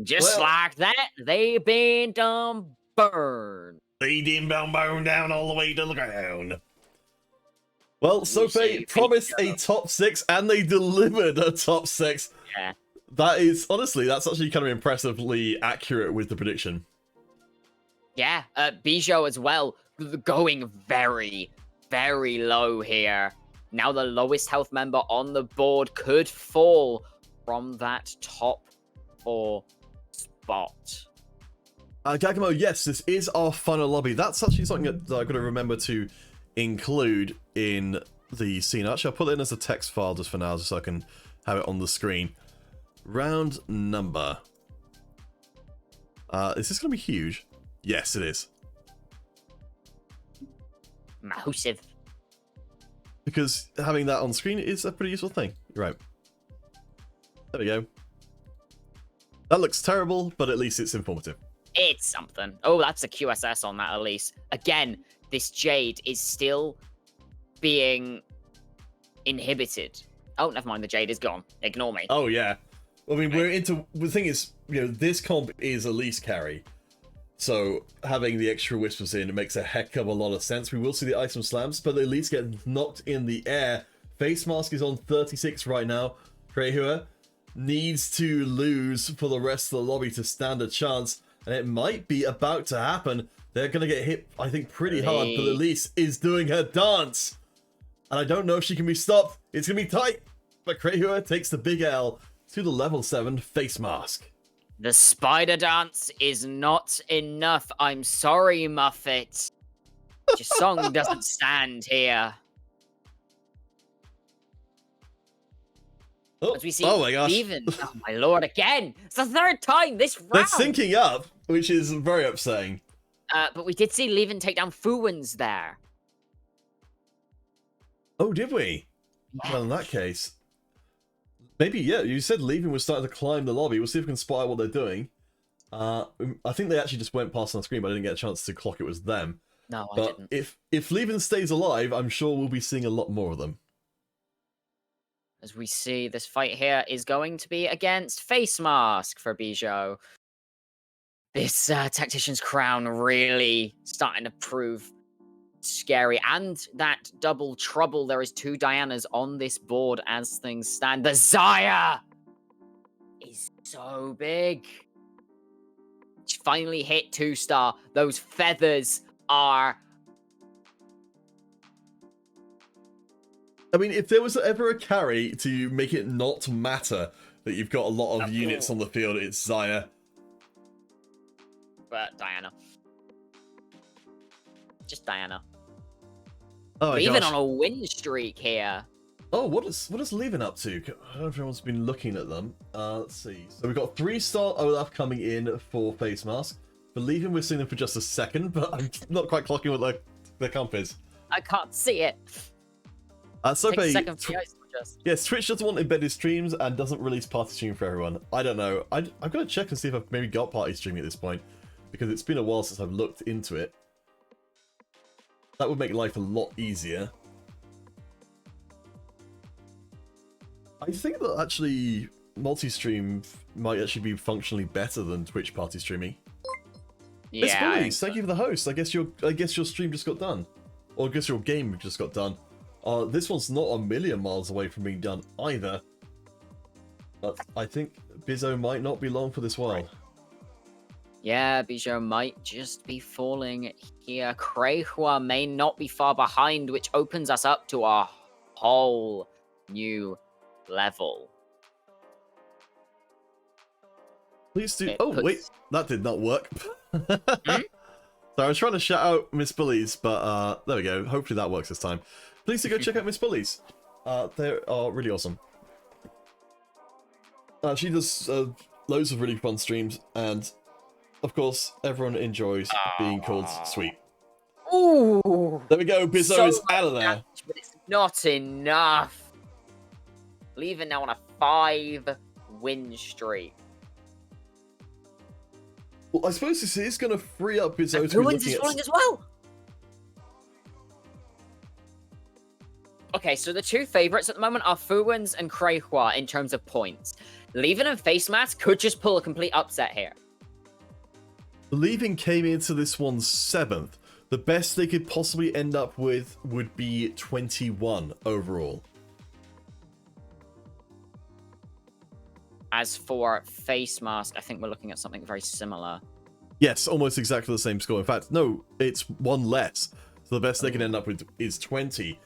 Just like that, they been done burned. They didn't burn down all the way to the ground. Well, Sophie promised a top 6, and they delivered a top 6. Yeah. That is, honestly, that's actually kind of impressively accurate with the prediction. Yeah, Bijou as well, going very, very low here. Now the lowest health member on the board could fall from that top 4 spot. Gagamo, yes, this is our final lobby. That's actually something that I've got to remember to include in the scene. Actually, I'll put it in as a text file just for now, just so I can have it on the screen. Round number. Is this going to be huge? Yes, it is. Massive. Because having that on screen is a pretty useful thing. Right. There we go. That looks terrible, but at least it's informative. It's something. Oh, that's a QSS on that, at least. Again, this Jade is still being inhibited. Oh, never mind. The Jade is gone. Ignore me. Oh, yeah. I mean, we're into... The thing is, you know, this comp is Elise carry. So, having the extra whispers in, it makes a heck of a lot of sense. We will see the item slams, but they at least get knocked in the air. Face mask is on 36 right now. Krehua needs to lose for the rest of the lobby to stand a chance, and it might be about to happen. They're going to get hit, I think, pretty hard, but Elise is doing her dance. And I don't know if she can be stopped. It's going to be tight, but Krehua takes the big L to the level 7 face mask. The spider dance is not enough. I'm sorry, Muffet. Your song doesn't stand here. Oh, As we see, oh my gosh. Even, oh my lord, again. It's the 3rd time this round. They're syncing up, which is very upsetting. But we did see Levin take down Fuwins there. Oh, did we? Yeah. Well, in that case, maybe, yeah, you said Levin was starting to climb the lobby. We'll see if we can spot out what they're doing. I think they actually just went past on the screen, but I didn't get a chance to clock it was them. No, but I didn't. If Levin stays alive, I'm sure we'll be seeing a lot more of them. As we see, this fight here is going to be against Face Mask for Bijou. This Tactician's Crown really starting to prove scary. And that double trouble. There is 2 Dianas on this board as things stand. The Xia is so big. She finally hit 2-star. Those feathers are... I mean, if there was ever a carry to make it not matter that you've got a lot of units on the field, it's Xia. But Diana. Just Diana. Oh my Even gosh. on a win streak here. Oh, what is Levin up to? I don't know if everyone's been looking at them. Let's see. So we've got 3-star Olaf coming in for Face Mask. For Levin, we're seeing them for just a second, but I'm not quite clocking what their comp is. I can't see it. So Take a second for the ice just. yes, Twitch doesn't want embedded streams and doesn't release party stream for everyone. I don't know. I've got to check and see if I've maybe got party streaming at this point, because it's been a while since I've looked into it. That would make life a lot easier. I think that actually multi-stream might actually be functionally better than Twitch party streaming. Miss Yeah. Willies, thank you for the host. I guess your stream just got done, or I guess your game just got done. This one's not a million miles away from being done either. But I think Bizzo might not be long for this while. Yeah, Bijou might just be falling here. Krehua may not be far behind, which opens us up to a whole new level. Please do. It Oh, puts- wait. That did not work. Hmm? So I was trying to shout out Miss Bullies, but there we go. Hopefully that works this time. Please do go check out Miss Bullies. They are really awesome. She does loads of really fun streams, and of course, everyone enjoys being called sweet. Ooh. There we go. Bizzo So is out of there. damage, but it's not enough. Leaving now on a 5-win streak. Well, I suppose this is going to free up Bizzo And to be Ruins looking is at... falling as well. Okay, so the two favorites at the moment are Fuwins and Kreihua in terms of points. Leavin and Face Mask could just pull a complete upset here. Believing came into this one 7th. The best they could possibly end up with would be 21 overall. As for Face Mask, I think we're looking at something very similar. Yes, almost exactly the same score. In fact, no, it's one less. So the best they can end up with is 20.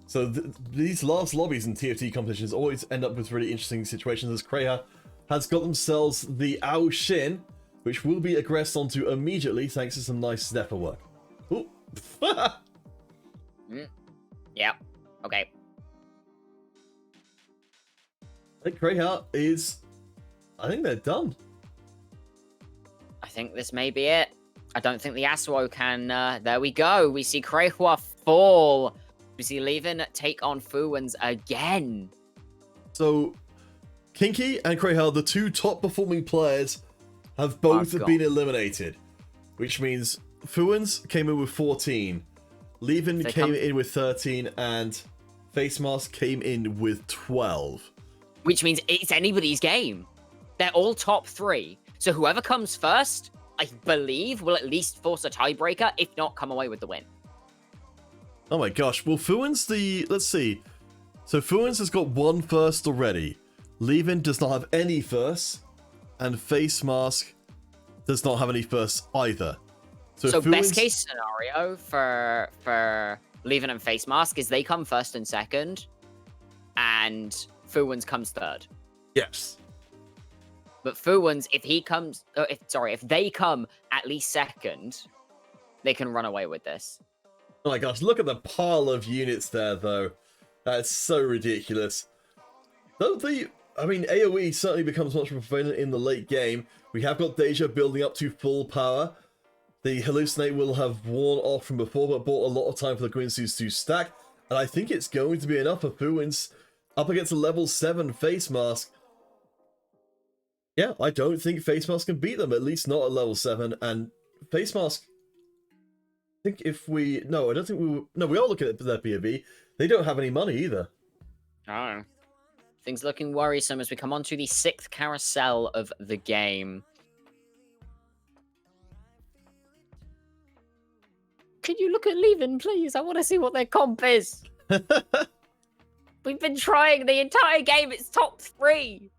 So these last lobbies in TFT competitions always end up with really interesting situations, as Kreha has got themselves the Ao Shin, which will be aggressed onto immediately thanks to some nice snapper work. Ooh. Yeah, okay. I think Kreha is... I think they're done. I think this may be it. I don't think the Asuo can... there we go. We see Kreihua fall. We see Leavin take on Fuwins again. So, Kinky and Kreha, the two top performing players, have both been eliminated. Which means Fuwins came in with 14, Leavin came in with 13, and Face Mask came in with 12. Which means it's anybody's game. They're all top 3. So whoever comes first, I believe, will at least force a tiebreaker, if not come away with the win. Oh my gosh. Well, Fuwins let's see. So Fuwins has got 1 first already. Leavin does not have any firsts. And Face Mask does not have any firsts either. So best case scenario for Leavin and Face Mask is they come first and second, and Fuwins comes third. Yes. But Fuwins, if they come at least second, they can run away with this. Oh my gosh, look at the pile of units there, though. That's so ridiculous. I mean, AoE certainly becomes much more prevalent in the late game. We have got Deja building up to full power. The Hallucinate will have worn off from before, but bought a lot of time for the Quincy's to stack. And I think it's going to be enough for Fuwins up against a level 7 Face Mask. Yeah, I don't think Face Mask can beat them, at least not at level 7. And Face Mask... I think if we... No, I don't think we... No, we are looking at their POV. They don't have any money either. Oh. Things looking worrisome as we come on to the 6th carousel of the game. Can you look at Leavin, please? I want to see what their comp is. We've been trying the entire game. It's top 3.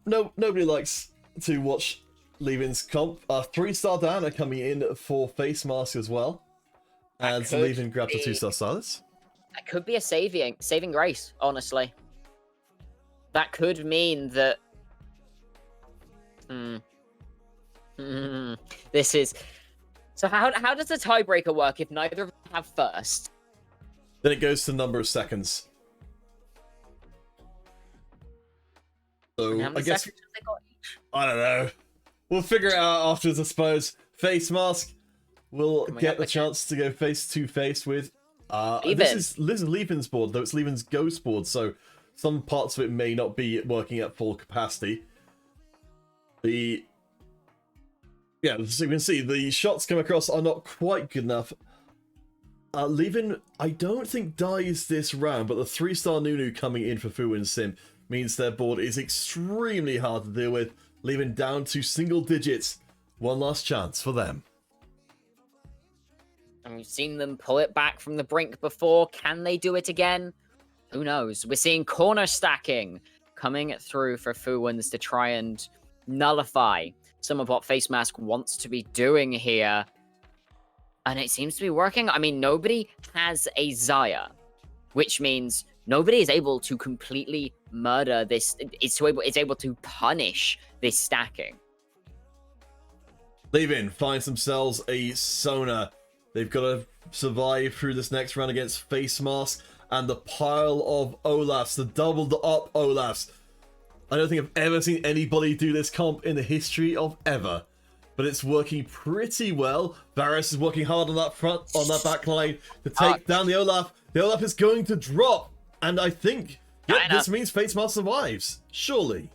No, nobody likes to watch Leavin's comp. 3-star down are coming in for Face Mask as well. And Leavin grabs a 2-star Silas. That could be a saving grace, honestly. That could mean that... This is... So how does the tiebreaker work if neither of them have first? Then it goes to number of seconds. So, How many I guess... seconds have they got each? I don't know. We'll figure it out afterwards, I suppose. Face Mask will get the chance to go face-to-face with... This is Leavin's board, though it's Leavin's ghost board, so some parts of it may not be working at full capacity. Yeah, as you can see, the shots come across are not quite good enough. Leavin, I don't think dies this round, but the 3-star Nunu coming in for Fu and Sim means their board is extremely hard to deal with, leaving down to single digits. One last chance for them. And we've seen them pull it back from the brink before. Can they do it again? Who knows? We're seeing corner stacking coming through for Fuwins to try and nullify some of what Face Mask wants to be doing here. And it seems to be working. I mean, nobody has a Xayah, which means nobody is able to completely murder this. It's able to punish this stacking. Leavin finds themselves a Sona. They've got to survive through this next round against Face Mask and the pile of Olafs, the doubled up Olafs. I don't think I've ever seen anybody do this comp in the history of ever, but it's working pretty well. Varus is working hard on that back line to take down the Olaf. The Olaf is going to drop, and I think this means Face Mask survives. Surely.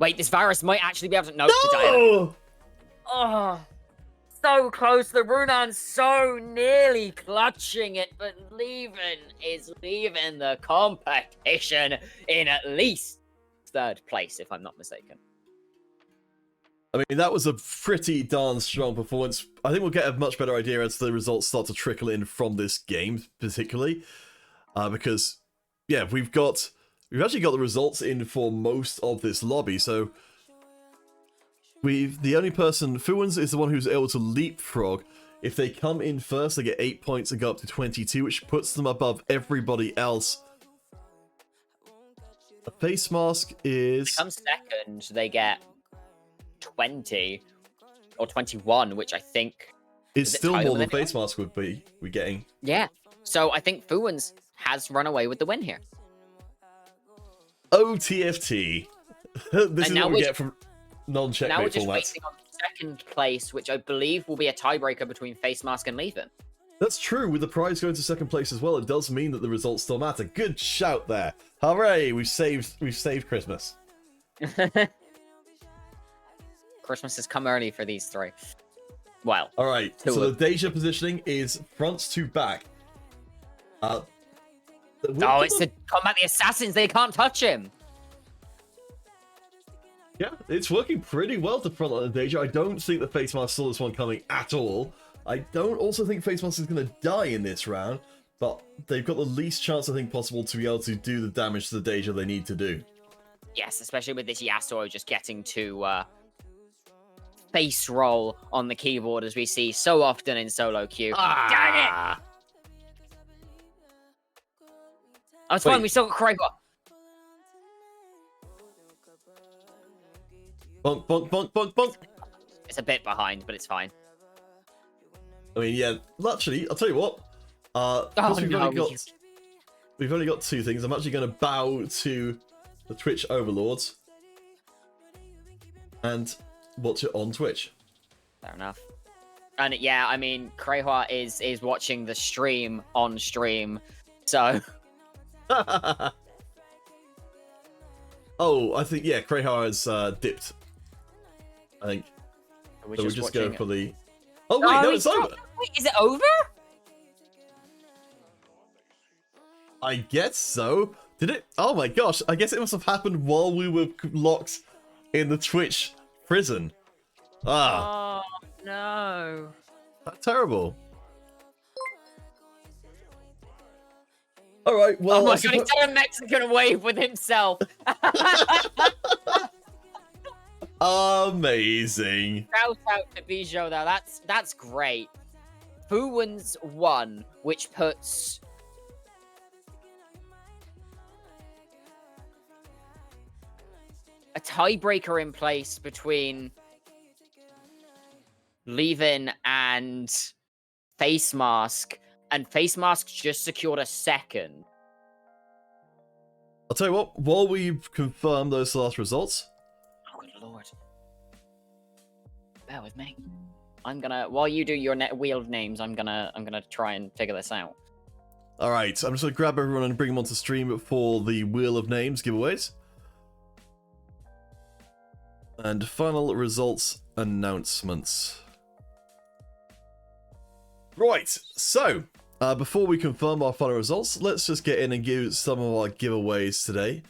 Wait, this Varus might actually be able to... No! To oh, so close. The Runan's so nearly clutching it, but Leavin is leaving the competition in at least 3rd place, if I'm not mistaken. I mean, that was a pretty darn strong performance. I think we'll get a much better idea as the results start to trickle in from this game, particularly. Because, yeah, we've actually got the results in for most of this lobby, so the only person, Fuwens is the one who's able to leapfrog. If they come in first, they get 8 points and go up to 22, which puts them above everybody else. A Face Mask is... If they come second, they get 20 or 21, which I think is still more than Face Mask would be getting. Yeah, so I think Fuwens has run away with the win here. Oh, TFT. This is what we get from non-checkmate formats. Now we're just waiting on 2nd place, which I believe will be a tiebreaker between Face Mask and Leavin. That's true. With the prize going to 2nd place as well, it does mean that the results still matter. Good shout there. Hooray! We've saved Christmas. Christmas has come early for these 3. Well, all right. So the Deja positioning is front to back. It's to combat the assassins. They can't touch him. Yeah, it's working pretty well to frontline the Deja. I don't think the Face Mask saw this one coming at all. I don't also think Face Mask is going to die in this round, but they've got the least chance, I think, possible to be able to do the damage to the Deja they need to do. Yes, especially with this Yasuo just getting to face roll on the keyboard, as we see so often in solo queue. Dang it! Oh, it's fine. We still got Kraber. Bonk, bonk, bonk, bonk, bonk. It's a bit behind, but it's fine. I mean, yeah, actually, I'll tell you what. We've only got 2 things. I'm actually going to bow to the Twitch overlords and watch it on Twitch. Fair enough. And yeah, I mean, Krehwa is watching the stream on stream, so... Oh, I think, yeah, Krehwa has dipped. I think. We're so just we just go watching for the... Oh, wait, no, it's over! Wait, is it over? I guess so. Did it? Oh my gosh, I guess it must have happened while we were locked in the Twitch prison. Ah. Oh, no. That's terrible. Alright, well... Oh my god, he's done a Mexican wave with himself. Amazing. Shout out to Bijou, though. That's great. Fuwens won, which puts... a tiebreaker in place between Leavin and Face Mask, and Face Mask just secured a 2nd. I'll tell you what, while we've confirmed those last results... Oh, good lord. Bear with me. I'm gonna, while you do your wheel of names, I'm gonna try and figure this out. Alright, I'm just gonna grab everyone and bring them onto stream for the Wheel of Names giveaways. And final results announcements. Right, so, before we confirm our final results, let's just get in and give some of our giveaways today.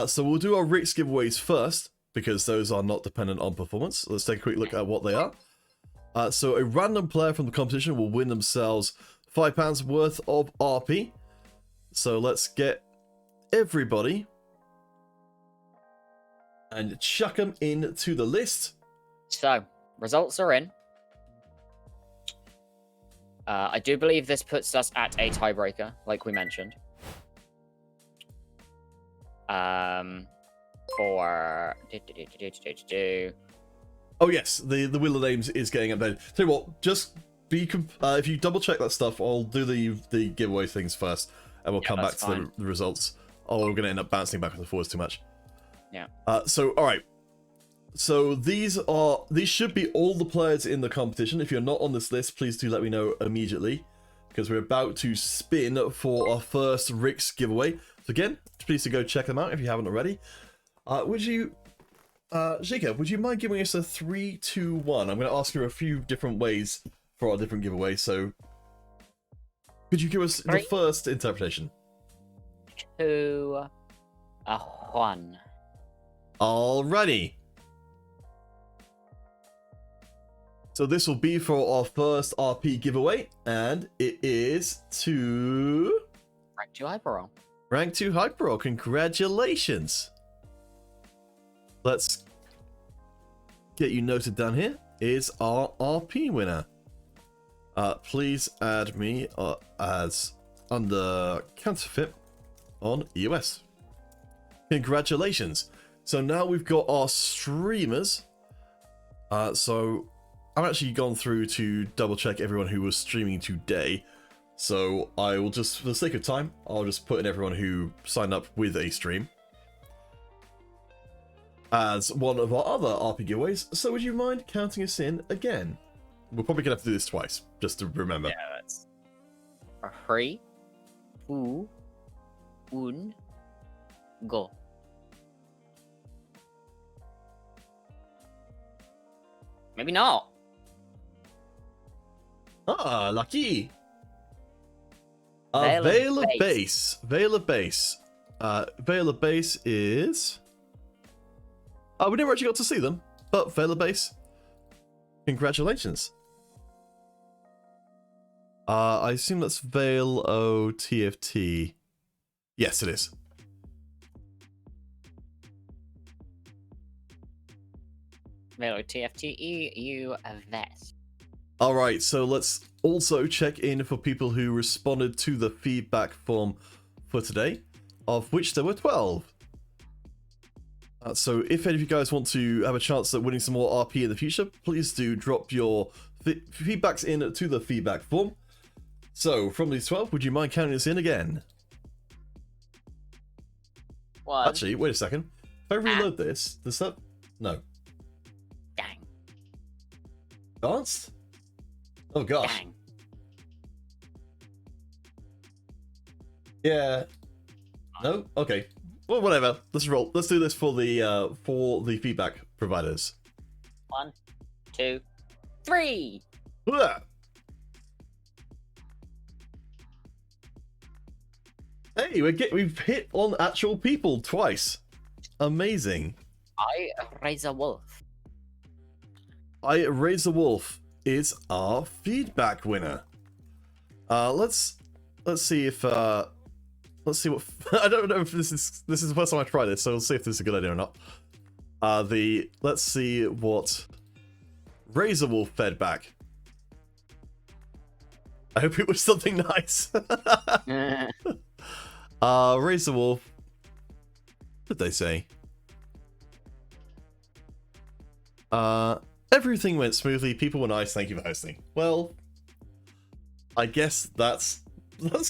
So we'll do our Rick's giveaways first, because those are not dependent on performance. Let's take a quick look at what they are. So a random player from the competition will win themselves £5 worth of RP. So let's get everybody and chuck them into the list. So, results are in. I do believe this puts us at a tiebreaker, like we mentioned. For Oh yes, the wheel of names is getting updated. Tell you what, just if you double check that stuff, I'll do the giveaway things first, and we'll come back to the results. Oh, we're gonna end up bouncing back and forwards too much. Yeah. So all right. So these should be all the players in the competition. If you're not on this list, please do let me know immediately, because we're about to spin for our first Rick's giveaway. So again, please do go check them out if you haven't already. Would you, xiica, would you mind giving us a 3, 2, 1? I'm going to ask you a few different ways for our different giveaways. So could you give us the first interpretation? 2, 1. Alrighty. So this will be for our first RP giveaway, and it is to Rank 2 Hyperroll. Rank 2 Hyperroll. Congratulations. Let's get you noted down here. Is our RP winner. Please add me as under counterfeit on EOS. Congratulations. So now we've got our streamers. So I've actually gone through to double check everyone who was streaming today. So I will just, for the sake of time, I'll just put in everyone who signed up with a stream as one of our other RP giveaways. So would you mind counting us in again? We're probably gonna have to do this twice, just to remember. Yeah, that's 3, 2, 1, go. Maybe not. Ah, lucky. Veil Veil of of Base. Veil of Base. Veil of Base is... we never actually got to see them, but Veil of Base. Congratulations. I assume that's Veil O TFT. Yes, it is. Veil TFTE, you a vest. Alright, so let's also check in for people who responded to the feedback form for today, of which there were 12. So if any of you guys want to have a chance at winning some more RP in the future, please do drop your feedbacks in to the feedback form. So from these 12, would you mind counting us in again? 1. Actually, wait a second. If I reload this, does that... No. Dang. Danced? Oh gosh. Dang. Yeah. No? Okay. Well, whatever. Let's roll. Let's do this for the feedback providers. 1, 2, 3. Blah. Hey, we've hit on actual people twice. Amazing. I raise a wolf. I Raise the Wolf is our feedback winner. Let's see if let's see what I don't know if this is the first time I try this, so we'll see if this is a good idea or not. Let's see what Razor Wolf fed back. I hope it was something nice. Razor Wolf. What did they say? Everything went smoothly. People were nice. Thank you for hosting. Well, I guess that's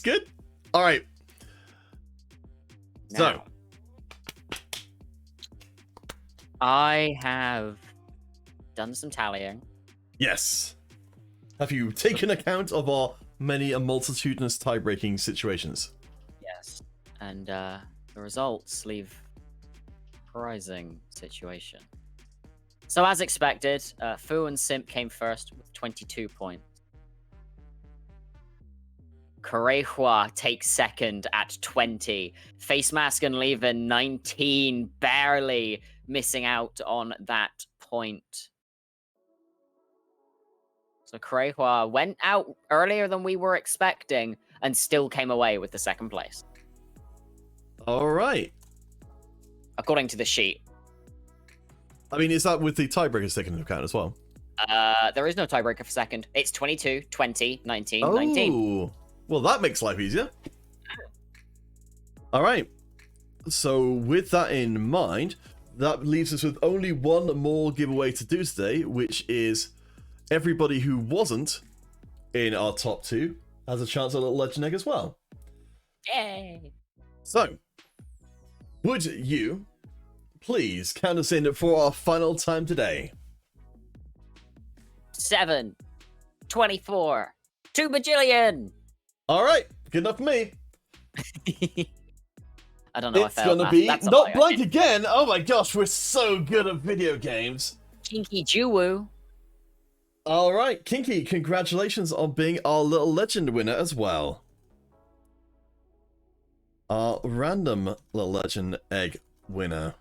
good. All right. Now, So, I have done some tallying. yes. Have you taken account of our many and multitudinous tie-breaking situations? Yes. And the results leave a surprising situation. So as expected, Fu and Simp came first with 22 points. Korehua takes second at 20. Face Mask and Levin 19, barely missing out on that point. So Korehua went out earlier than we were expecting and still came away with the second place, All right. according to the sheet. I mean, is that with the tiebreakers taken into account as well? There is no tiebreaker for second. It's 22, 20, 19, 19. Oh, well, that makes life easier. All right. So with that in mind, that leaves us with only one more giveaway to do today, which is everybody who wasn't in our top 2 has a chance at a little legend egg as well. Yay! So, would you please count us in for our final time today? 7, 24, 2 bajillion! All right, good enough for me. I don't know. It's I failed gonna math. be That's a not lie, I blank did. again. Oh my gosh, we're so good at video games. Kinky Juwu. All right, Kinky, congratulations on being our little legend winner as well. Our random little legend egg winner.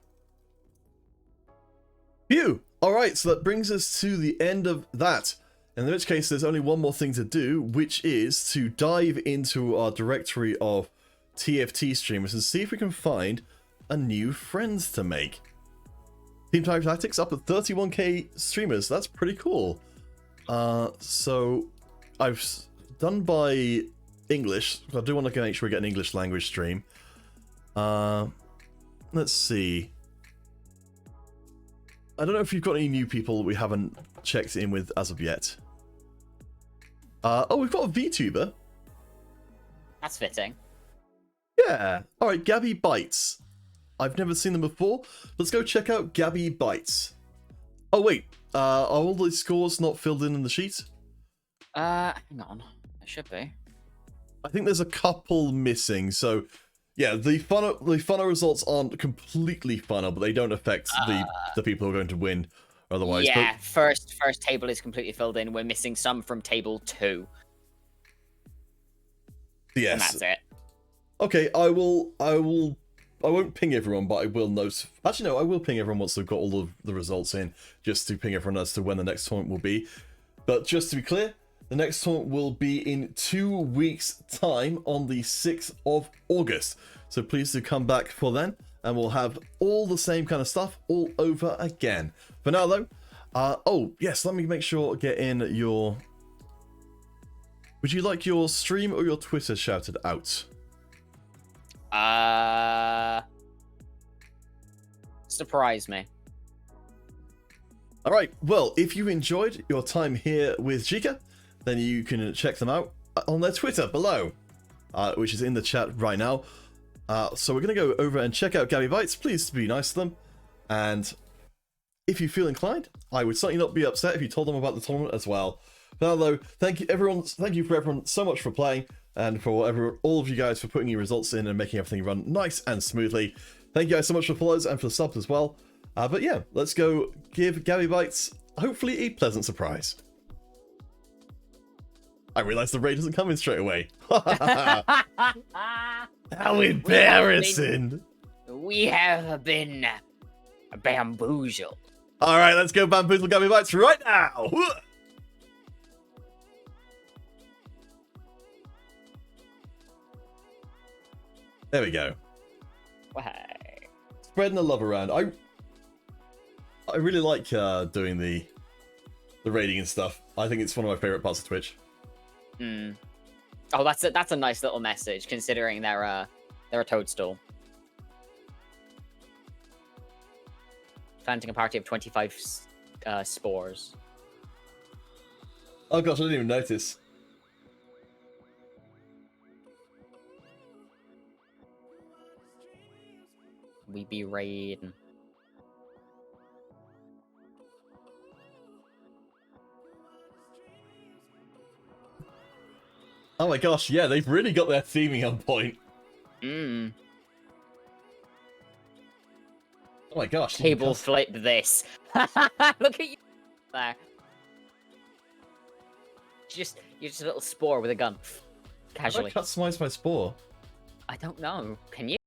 Phew! Alright, so that brings us to the end of that. In which case, there's only one more thing to do, which is to dive into our directory of TFT streamers and see if we can find a new friends to make. Team Time Tactics up at 31k streamers. That's pretty cool. So I've done by English. I do want to make sure we get an English language stream. Let's see. I don't know if you've got any new people that we haven't checked in with as of yet. Oh, we've got a VTuber. That's fitting. Yeah. All right, Gabby Bites. I've never seen them before. Let's go check out Gabby Bites. Oh wait, are all the scores not filled in the sheet? Hang on. It should be. I think there's a couple missing. So, yeah, the funnel results aren't completely funnel, but they don't affect the people who are going to win otherwise. Yeah, But, first table is completely filled in. We're missing some from table 2. yes. And that's it. Okay, I won't ping everyone, but I will note. Actually, no, I will ping everyone once they've got all of the results in, just to ping everyone as to when the next tournament will be. But just to be clear, the next tournament will be in 2 weeks' time on the 6th of August. So please do come back for then, and we'll have all the same kind of stuff all over again. For now, though, oh, yes, let me make sure get in your... Would you like your stream or your Twitter shouted out? Surprise me. Alright, well, if you enjoyed your time here with xiica, then you can check them out on their Twitter below, which is in the chat right now. So we're going to go over and check out Gabby Bites. Please be nice to them. And if you feel inclined, I would certainly not be upset if you told them about the tournament as well. But now, though, thank you for everyone so much for playing, and for all of you guys for putting your results in and making everything run nice and smoothly. Thank you guys so much for follows and for the subs as well. But yeah, let's go give Gabby Bites hopefully a pleasant surprise. I realised the raid doesn't come in straight away. How embarrassing! We have been bamboozled. Alright, let's go bamboozle Gabby Bites right now! There we go. Hey. Spreading the love around. I really like doing the raiding and stuff. I think it's one of my favourite parts of Twitch. Oh, that's a nice little message, considering they're a toadstool. Planting a party of 25 spores. Oh gosh, I didn't even notice. We be raiding. Oh my gosh, yeah, they've really got their theming on point. Oh my gosh. Table flip this. Look at you there. You're just a little spore with a gun. How do I Casually. customize my spore? I don't know. Can you?